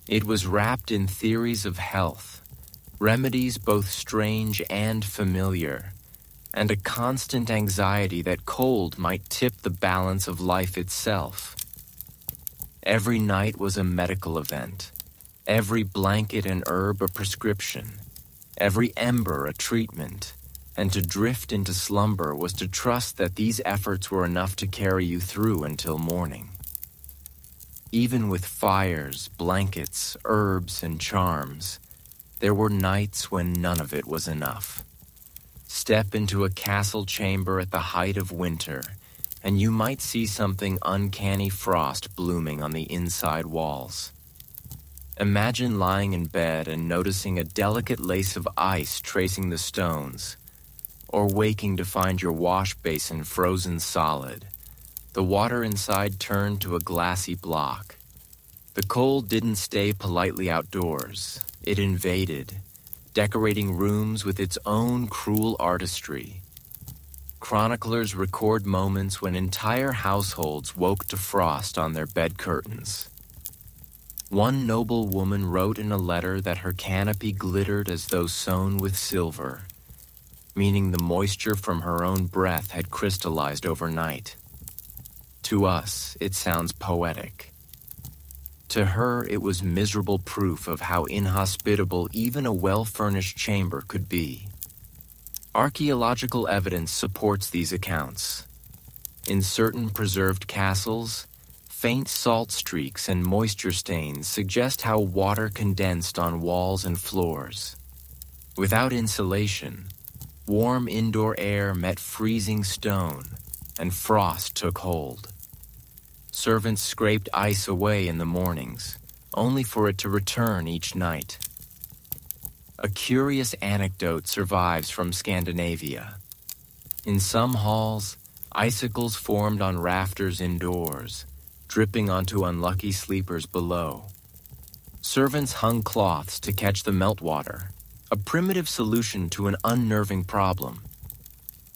It was wrapped in theories of health, remedies both strange and familiar, and a constant anxiety that cold might tip the balance of life itself. Every night was a medical event. Every blanket and herb a prescription, every ember a treatment, and to drift into slumber was to trust that these efforts were enough to carry you through until morning. Even with fires, blankets, herbs, and charms, there were nights when none of it was enough. Step into a castle chamber at the height of winter, and you might see something uncanny frost blooming on the inside walls. Imagine lying in bed and noticing a delicate lace of ice tracing the stones, or waking to find your wash basin frozen solid, the water inside turned to a glassy block. The cold didn't stay politely outdoors. It invaded, decorating rooms with its own cruel artistry. chroniclers record moments when entire households woke to frost on their bed curtains. One noble woman wrote in a letter that her canopy glittered as though sewn with silver, meaning the moisture from her own breath had crystallized overnight. To us, it sounds poetic. To her, it was miserable proof of how inhospitable even a well-furnished chamber could be. Archaeological evidence supports these accounts. In certain preserved castles, faint salt streaks and moisture stains suggest how water condensed on walls and floors. Without insulation, warm indoor air met freezing stone, and frost took hold. Servants scraped ice away in the mornings, only for it to return each night. A curious anecdote survives from Scandinavia. In some halls, icicles formed on rafters indoors, dripping onto unlucky sleepers below. Servants hung cloths to catch the meltwater, a primitive solution to an unnerving problem.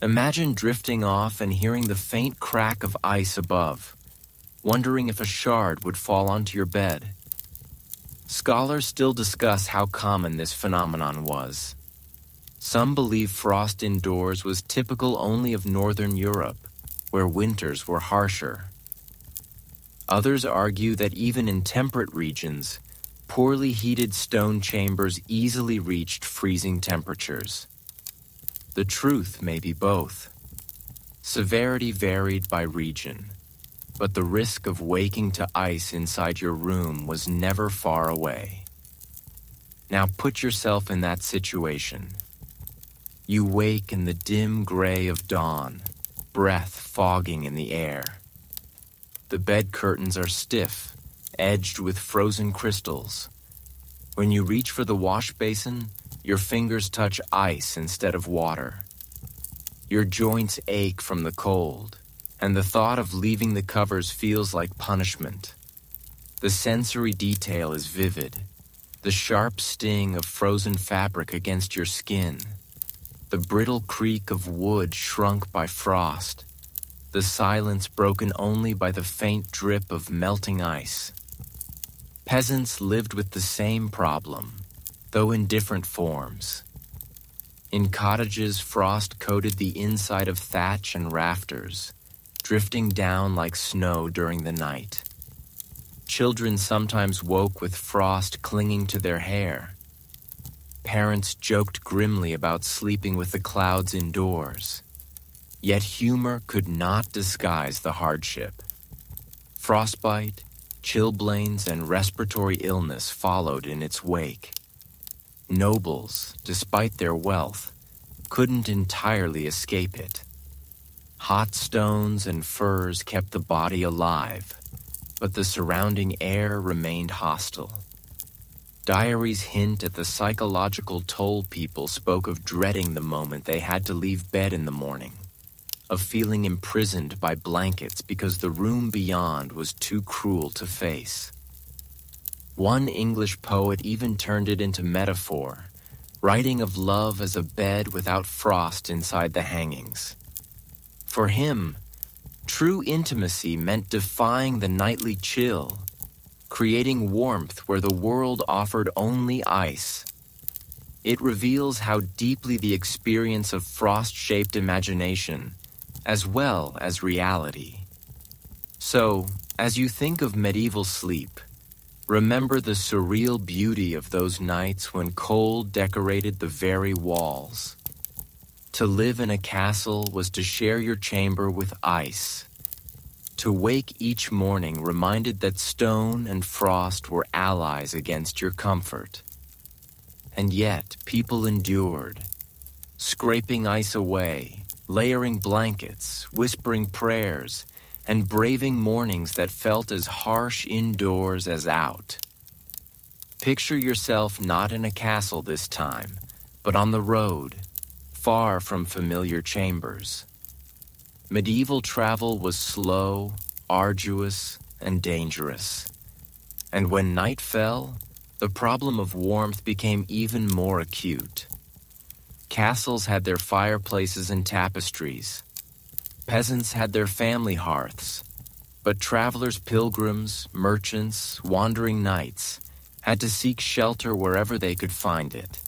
Imagine drifting off and hearing the faint crack of ice above, wondering if a shard would fall onto your bed. Scholars still discuss how common this phenomenon was. Some believe frost indoors was typical only of Northern Europe, where winters were harsher. Others argue that even in temperate regions, poorly heated stone chambers easily reached freezing temperatures. The truth may be both. Severity varied by region, but the risk of waking to ice inside your room was never far away. Now put yourself in that situation. You wake in the dim gray of dawn, breath fogging in the air. The bed curtains are stiff, edged with frozen crystals. When you reach for the wash basin, your fingers touch ice instead of water. Your joints ache from the cold, and the thought of leaving the covers feels like punishment. The sensory detail is vivid. The sharp sting of frozen fabric against your skin. The brittle creak of wood shrunk by frost. The silence broken only by the faint drip of melting ice. Peasants lived with the same problem, though in different forms. In cottages, frost coated the inside of thatch and rafters, drifting down like snow during the night. Children sometimes woke with frost clinging to their hair. Parents joked grimly about sleeping with the clouds indoors. Yet humor could not disguise the hardship. Frostbite, chilblains, and respiratory illness followed in its wake. Nobles, despite their wealth, couldn't entirely escape it. Hot stones and furs kept the body alive, but the surrounding air remained hostile. Diaries hint at the psychological toll people spoke of dreading the moment they had to leave bed in the morning, of feeling imprisoned by blankets because the room beyond was too cruel to face. One English poet even turned it into metaphor, writing of love as a bed without frost inside the hangings. For him, true intimacy meant defying the nightly chill, creating warmth where the world offered only ice. It reveals how deeply the experience of frost-shaped imagination, as well as reality. So, as you think of medieval sleep, remember the surreal beauty of those nights when cold decorated the very walls. To live in a castle was to share your chamber with ice. To wake each morning reminded that stone and frost were allies against your comfort. And yet, people endured, scraping ice away, layering blankets, whispering prayers, and braving mornings that felt as harsh indoors as out. Picture yourself not in a castle this time, but on the road, far from familiar chambers. Medieval travel was slow, arduous, and dangerous. And when night fell, the problem of warmth became even more acute. Castles had their fireplaces and tapestries, Peasants had their family hearths, but travelers, pilgrims, merchants, wandering knights had to seek shelter wherever they could find it,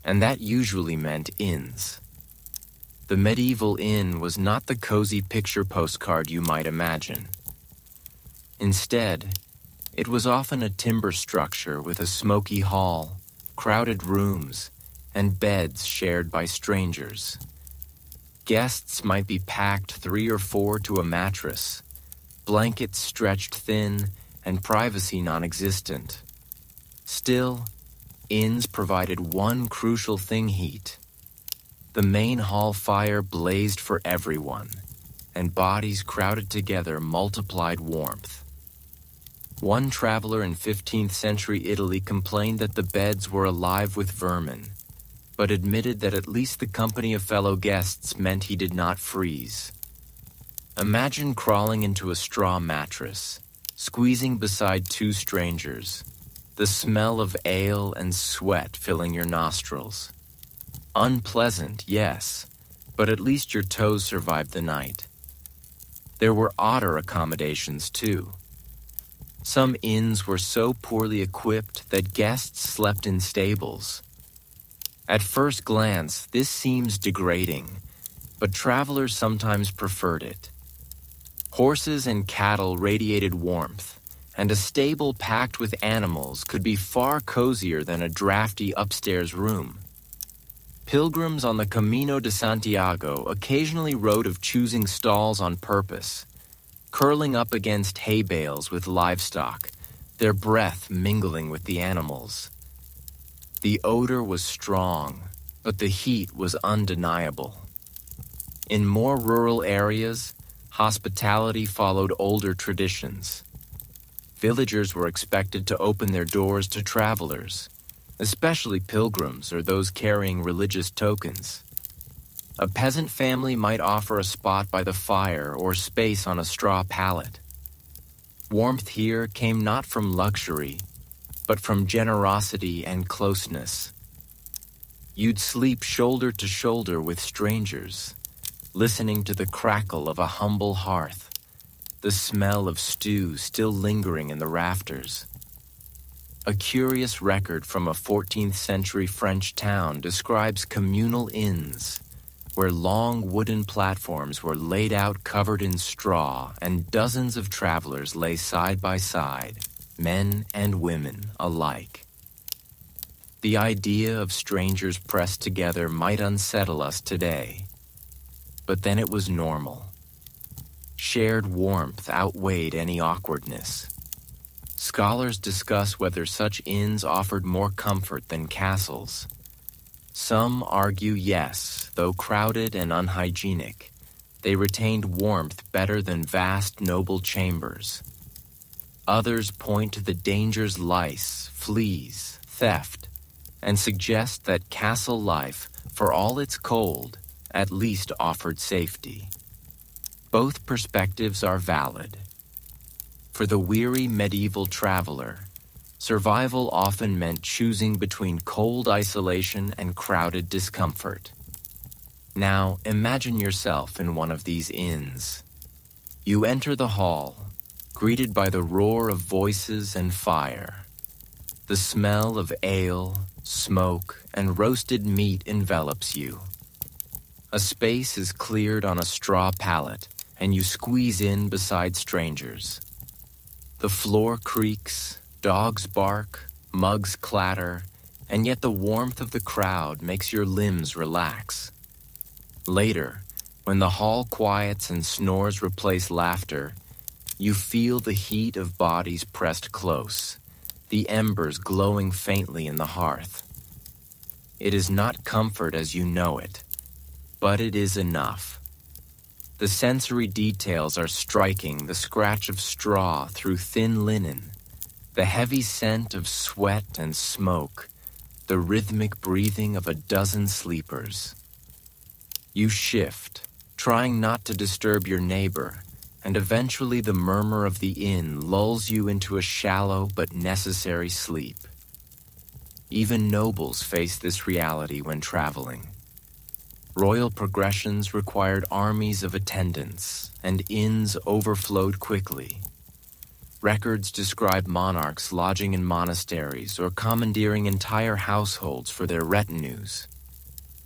and that usually meant inns. The medieval inn was not the cozy picture postcard you might imagine. Instead, it was often a timber structure with a smoky hall, crowded rooms, and beds shared by strangers. Guests might be packed 3 or 4 to a mattress, blankets stretched thin, and privacy non-existent. Still, inns provided one crucial thing: heat. The main hall fire blazed for everyone, and bodies crowded together multiplied warmth. One traveler in 15th century Italy complained that the beds were alive with vermin, but admitted that at least the company of fellow guests meant he did not freeze. Imagine crawling into a straw mattress, squeezing beside 2 strangers, the smell of ale and sweat filling your nostrils. Unpleasant, yes, but at least your toes survived the night. There were odder accommodations, too. Some inns were so poorly equipped that guests slept in stables. At first glance, this seems degrading, but travelers sometimes preferred it. Horses and cattle radiated warmth, and a stable packed with animals could be far cozier than a drafty upstairs room. Pilgrims on the Camino de Santiago occasionally wrote of choosing stalls on purpose, curling up against hay bales with livestock, their breath mingling with the animals. The odor was strong, but the heat was undeniable. In more rural areas, hospitality followed older traditions. Villagers were expected to open their doors to travelers, especially pilgrims or those carrying religious tokens. A peasant family might offer a spot by the fire or space on a straw pallet. Warmth here came not from luxury, but from generosity and closeness. You'd sleep shoulder to shoulder with strangers, listening to the crackle of a humble hearth, the smell of stew still lingering in the rafters. A curious record from a 14th century French town describes communal inns, where long wooden platforms were laid out covered in straw and dozens of travelers lay side by side, men and women alike. The idea of strangers pressed together might unsettle us today, but then it was normal. Shared warmth outweighed any awkwardness. Scholars discuss whether such inns offered more comfort than castles. Some argue yes, though crowded and unhygienic, they retained warmth better than vast noble chambers. Others point to the dangers: lice, fleas, theft, and suggest that castle life, for all its cold, at least offered safety. Both perspectives are valid. For the weary medieval traveler, survival often meant choosing between cold isolation and crowded discomfort. Now, imagine yourself in one of these inns. You enter the hall, greeted by the roar of voices and fire. The smell of ale, smoke, and roasted meat envelops you. A space is cleared on a straw pallet, and you squeeze in beside strangers. The floor creaks, dogs bark, mugs clatter, and yet the warmth of the crowd makes your limbs relax. Later, when the hall quiets and snores replace laughter, you feel the heat of bodies pressed close, the embers glowing faintly in the hearth. It is not comfort as you know it, but it is enough. The sensory details are striking: the scratch of straw through thin linen, the heavy scent of sweat and smoke, the rhythmic breathing of a dozen sleepers. You shift, trying not to disturb your neighbor, and eventually the murmur of the inn lulls you into a shallow but necessary sleep. Even nobles face this reality when traveling. Royal progressions required armies of attendants, and inns overflowed quickly. Records describe monarchs lodging in monasteries or commandeering entire households for their retinues.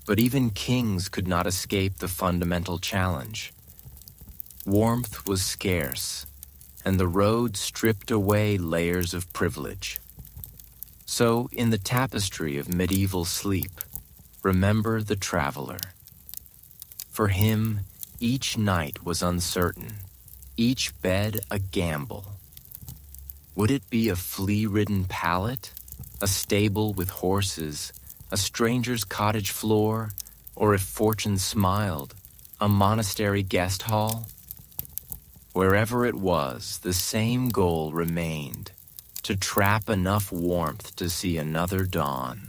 But even kings could not escape the fundamental challenge. Warmth was scarce, and the road stripped away layers of privilege. So, in the tapestry of medieval sleep, remember the traveler. For him, each night was uncertain, each bed a gamble. Would it be a flea-ridden pallet, a stable with horses, a stranger's cottage floor, or if fortune smiled, a monastery guest hall? Wherever it was, the same goal remained, to trap enough warmth to see another dawn.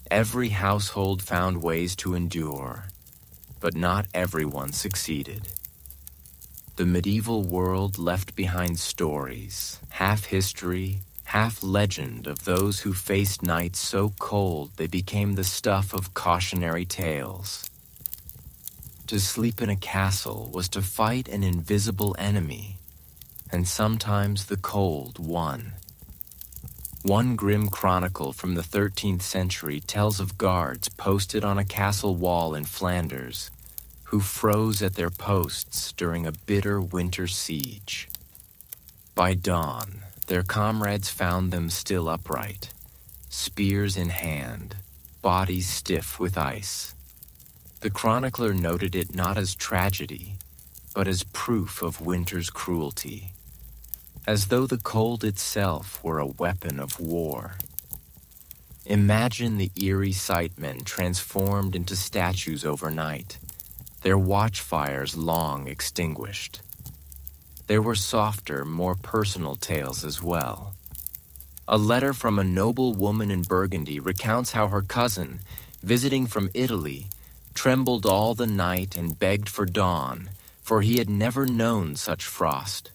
Every household found ways to endure, but not everyone succeeded. The medieval world left behind stories, half history, half legend of those who faced nights so cold they became the stuff of cautionary tales. To sleep in a castle was to fight an invisible enemy, and sometimes the cold won. One grim chronicle from the 13th century tells of guards posted on a castle wall in Flanders who froze at their posts during a bitter winter siege. By dawn, their comrades found them still upright, spears in hand, bodies stiff with ice. The chronicler noted it not as tragedy, but as proof of winter's cruelty, as though the cold itself were a weapon of war. Imagine the eerie sightmen transformed into statues overnight, their watchfires long extinguished. There were softer, more personal tales as well. A letter from a noble woman in Burgundy recounts how her cousin, visiting from Italy, trembled all the night and begged for dawn, for he had never known such frost.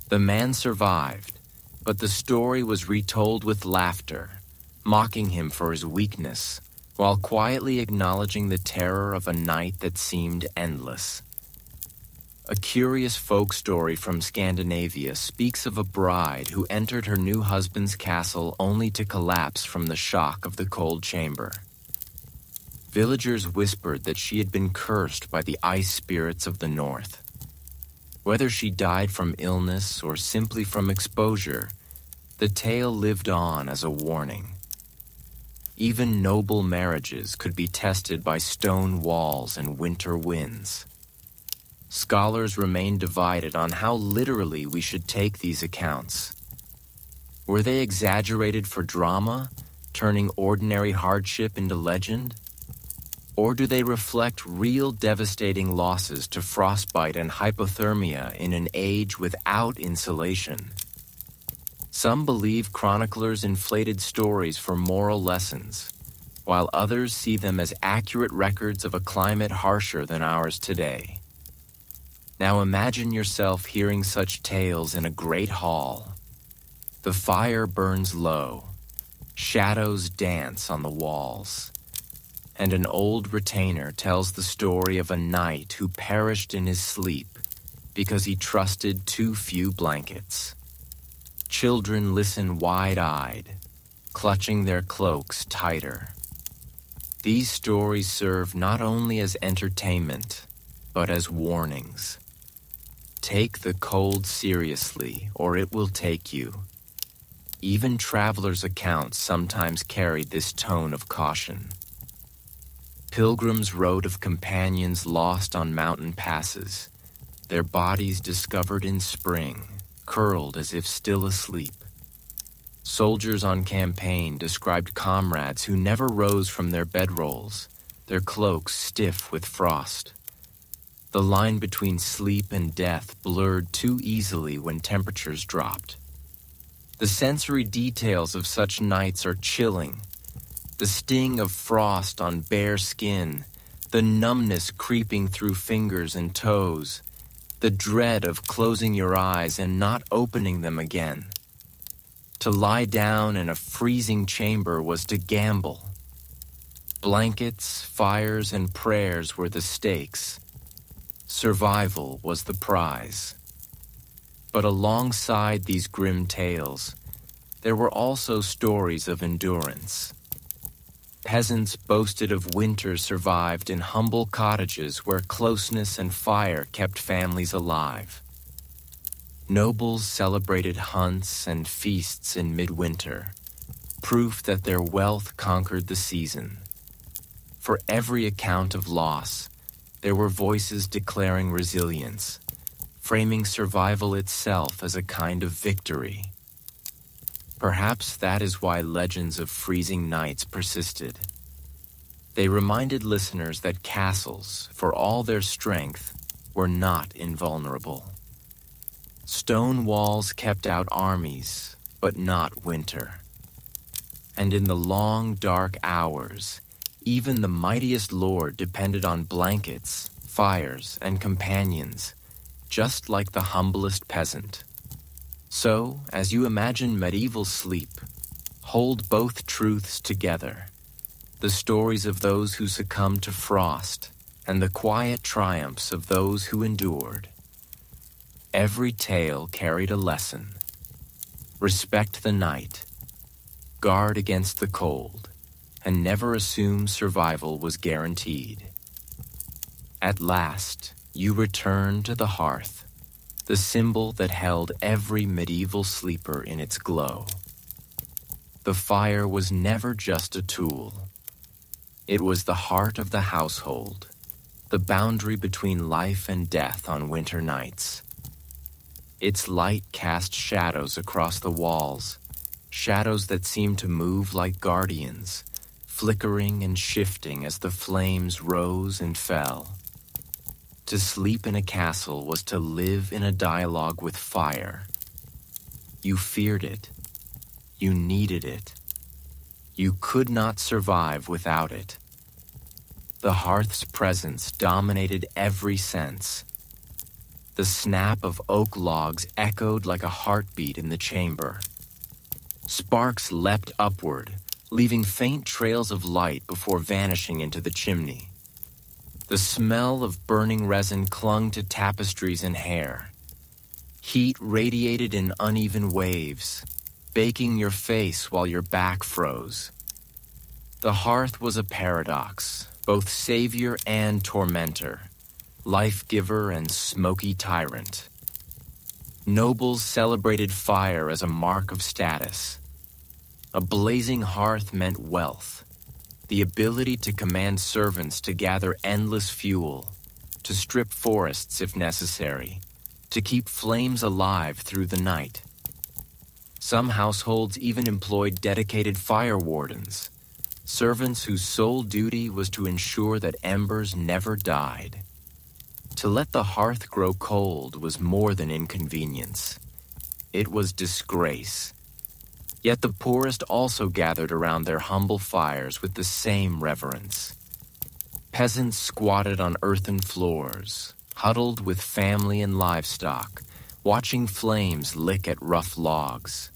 The man survived, but the story was retold with laughter, mocking him for his weakness, while quietly acknowledging the terror of a night that seemed endless. A curious folk story from Scandinavia speaks of a bride who entered her new husband's castle only to collapse from the shock of the cold chamber. Villagers whispered that she had been cursed by the ice spirits of the north. Whether she died from illness or simply from exposure, the tale lived on as a warning. Even noble marriages could be tested by stone walls and winter winds. Scholars remain divided on how literally we should take these accounts. Were they exaggerated for drama, turning ordinary hardship into legend? Or do they reflect real devastating losses to frostbite and hypothermia in an age without insulation? Some believe chroniclers inflated stories for moral lessons, while others see them as accurate records of a climate harsher than ours today. Now imagine yourself hearing such tales in a great hall. The fire burns low, shadows dance on the walls, and an old retainer tells the story of a knight who perished in his sleep because he trusted too few blankets. Children listen wide-eyed, clutching their cloaks tighter. These stories serve not only as entertainment, but as warnings. Take the cold seriously, or it will take you. Even travelers' accounts sometimes carried this tone of caution. Pilgrims wrote of companions lost on mountain passes, their bodies discovered in spring, curled as if still asleep. Soldiers on campaign described comrades who never rose from their bedrolls, their cloaks stiff with frost. The line between sleep and death blurred too easily when temperatures dropped. The sensory details of such nights are chilling. The sting of frost on bare skin, the numbness creeping through fingers and toes, the dread of closing your eyes and not opening them again. To lie down in a freezing chamber was to gamble. Blankets, fires, and prayers were the stakes. Survival was the prize. But alongside these grim tales, there were also stories of endurance. Peasants boasted of winters survived in humble cottages where closeness and fire kept families alive. Nobles celebrated hunts and feasts in midwinter, proof that their wealth conquered the season. For every account of loss, there were voices declaring resilience, framing survival itself as a kind of victory. Perhaps that is why legends of freezing nights persisted. They reminded listeners that castles, for all their strength, were not invulnerable. Stone walls kept out armies, but not winter. And in the long, dark hours, even the mightiest lord depended on blankets, fires, and companions, just like the humblest peasant. So, as you imagine medieval sleep, hold both truths together: the stories of those who succumbed to frost and the quiet triumphs of those who endured. Every tale carried a lesson. Respect the night, guard against the cold, and never assume survival was guaranteed. At last, you return to the hearth, the symbol that held every medieval sleeper in its glow. The fire was never just a tool. It was the heart of the household, the boundary between life and death on winter nights. Its light cast shadows across the walls, shadows that seemed to move like guardians, flickering and shifting as the flames rose and fell. To sleep in a castle was to live in a dialogue with fire. You feared it. You needed it. You could not survive without it. The hearth's presence dominated every sense. The snap of oak logs echoed like a heartbeat in the chamber. Sparks leapt upward, leaving faint trails of light before vanishing into the chimney. The smell of burning resin clung to tapestries and hair. Heat radiated in uneven waves, baking your face while your back froze. The hearth was a paradox, both savior and tormentor, life-giver and smoky tyrant. Nobles celebrated fire as a mark of status. A blazing hearth meant wealth, the ability to command servants to gather endless fuel, to strip forests if necessary, to keep flames alive through the night. Some households even employed dedicated fire wardens, servants whose sole duty was to ensure that embers never died. To let the hearth grow cold was more than inconvenience. It was disgrace. Yet the poorest also gathered around their humble fires with the same reverence. Peasants squatted on earthen floors, huddled with family and livestock, watching flames lick at rough logs.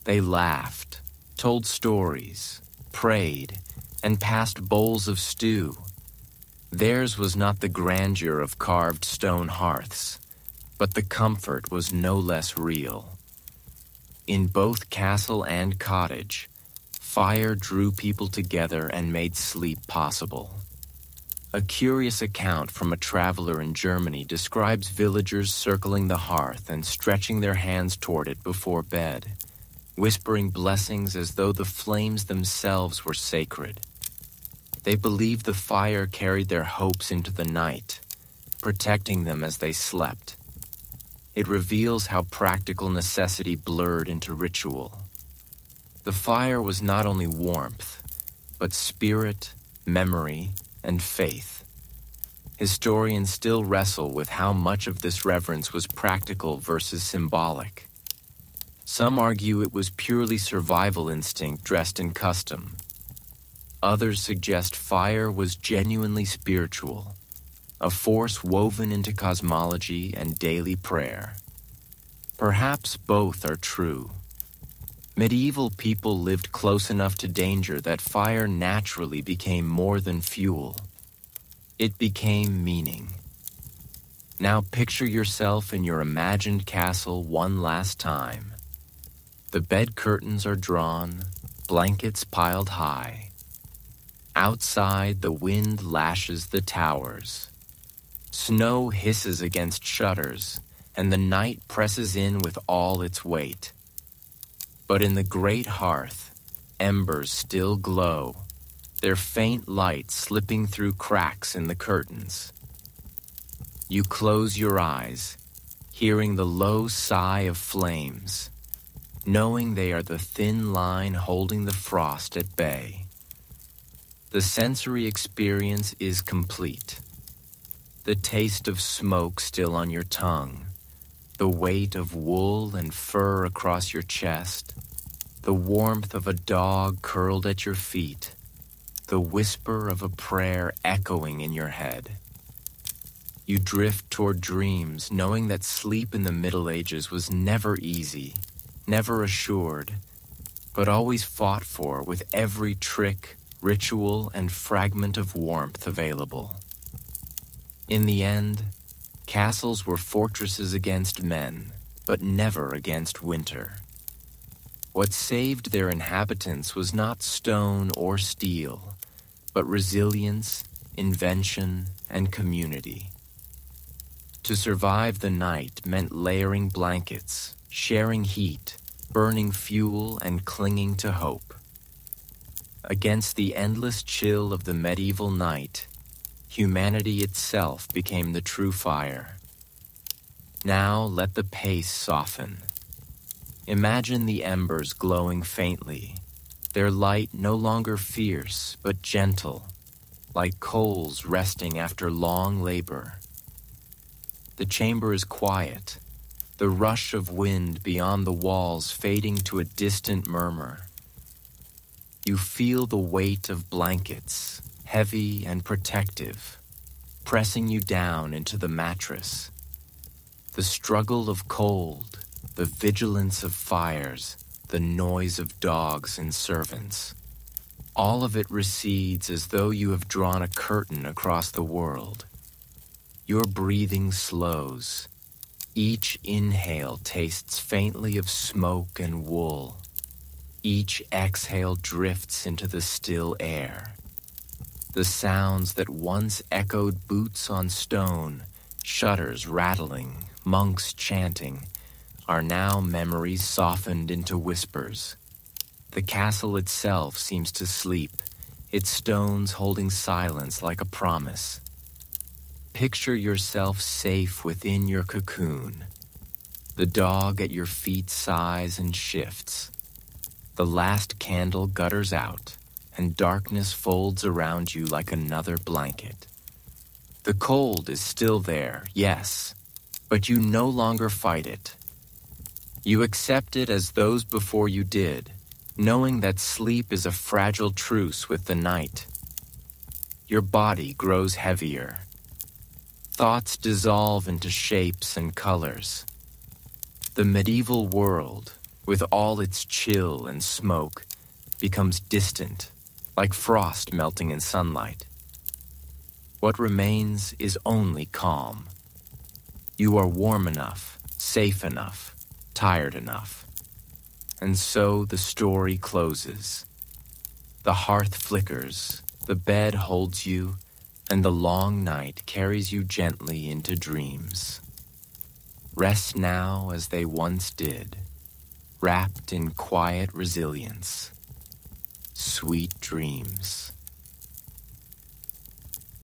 They laughed, told stories, prayed, and passed bowls of stew. Theirs was not the grandeur of carved stone hearths, but the comfort was no less real. In both castle and cottage, fire drew people together and made sleep possible. A curious account from a traveler in Germany describes villagers circling the hearth and stretching their hands toward it before bed, whispering blessings as though the flames themselves were sacred. They believed the fire carried their hopes into the night, protecting them as they slept. It reveals how practical necessity blurred into ritual. The fire was not only warmth, but spirit, memory, and faith. Historians still wrestle with how much of this reverence was practical versus symbolic. Some argue it was purely survival instinct dressed in custom. Others suggest fire was genuinely spiritual, a force woven into cosmology and daily prayer. Perhaps both are true. Medieval people lived close enough to danger that fire naturally became more than fuel. It became meaning. Now picture yourself in your imagined castle one last time. The bed curtains are drawn, blankets piled high. Outside, the wind lashes the towers. Snow hisses against shutters, and the night presses in with all its weight. But in the great hearth, embers still glow, their faint light slipping through cracks in the curtains. You close your eyes, hearing the low sigh of flames, knowing they are the thin line holding the frost at bay. The sensory experience is complete. The taste of smoke still on your tongue, the weight of wool and fur across your chest, the warmth of a dog curled at your feet, the whisper of a prayer echoing in your head. You drift toward dreams, knowing that sleep in the Middle Ages was never easy, never assured, but always fought for with every trick, ritual, and fragment of warmth available. In the end, castles were fortresses against men, but never against winter. What saved their inhabitants was not stone or steel, but resilience, invention, and community. To survive the night meant layering blankets, sharing heat, burning fuel, and clinging to hope. Against the endless chill of the medieval night, humanity itself became the true fire. Now let the pace soften. Imagine the embers glowing faintly, their light no longer fierce but gentle, like coals resting after long labor. The chamber is quiet, the rush of wind beyond the walls fading to a distant murmur. You feel the weight of blankets, heavy and protective, pressing you down into the mattress. The struggle of cold, the vigilance of fires, the noise of dogs and servants. All of it recedes as though you have drawn a curtain across the world. Your breathing slows. Each inhale tastes faintly of smoke and wool. Each exhale drifts into the still air. The sounds that once echoed boots on stone, shutters rattling, monks chanting, are now memories softened into whispers. The castle itself seems to sleep, its stones holding silence like a promise. Picture yourself safe within your cocoon. The dog at your feet sighs and shifts. The last candle gutters out, and darkness folds around you like another blanket. The cold is still there, yes, but you no longer fight it. You accept it as those before you did, knowing that sleep is a fragile truce with the night. Your body grows heavier. Thoughts dissolve into shapes and colors. The medieval world, with all its chill and smoke, becomes distant, like frost melting in sunlight. What remains is only calm. You are warm enough, safe enough, tired enough. And so the story closes. The hearth flickers, the bed holds you, and the long night carries you gently into dreams. Rest now as they once did, wrapped in quiet resilience. Sweet dreams.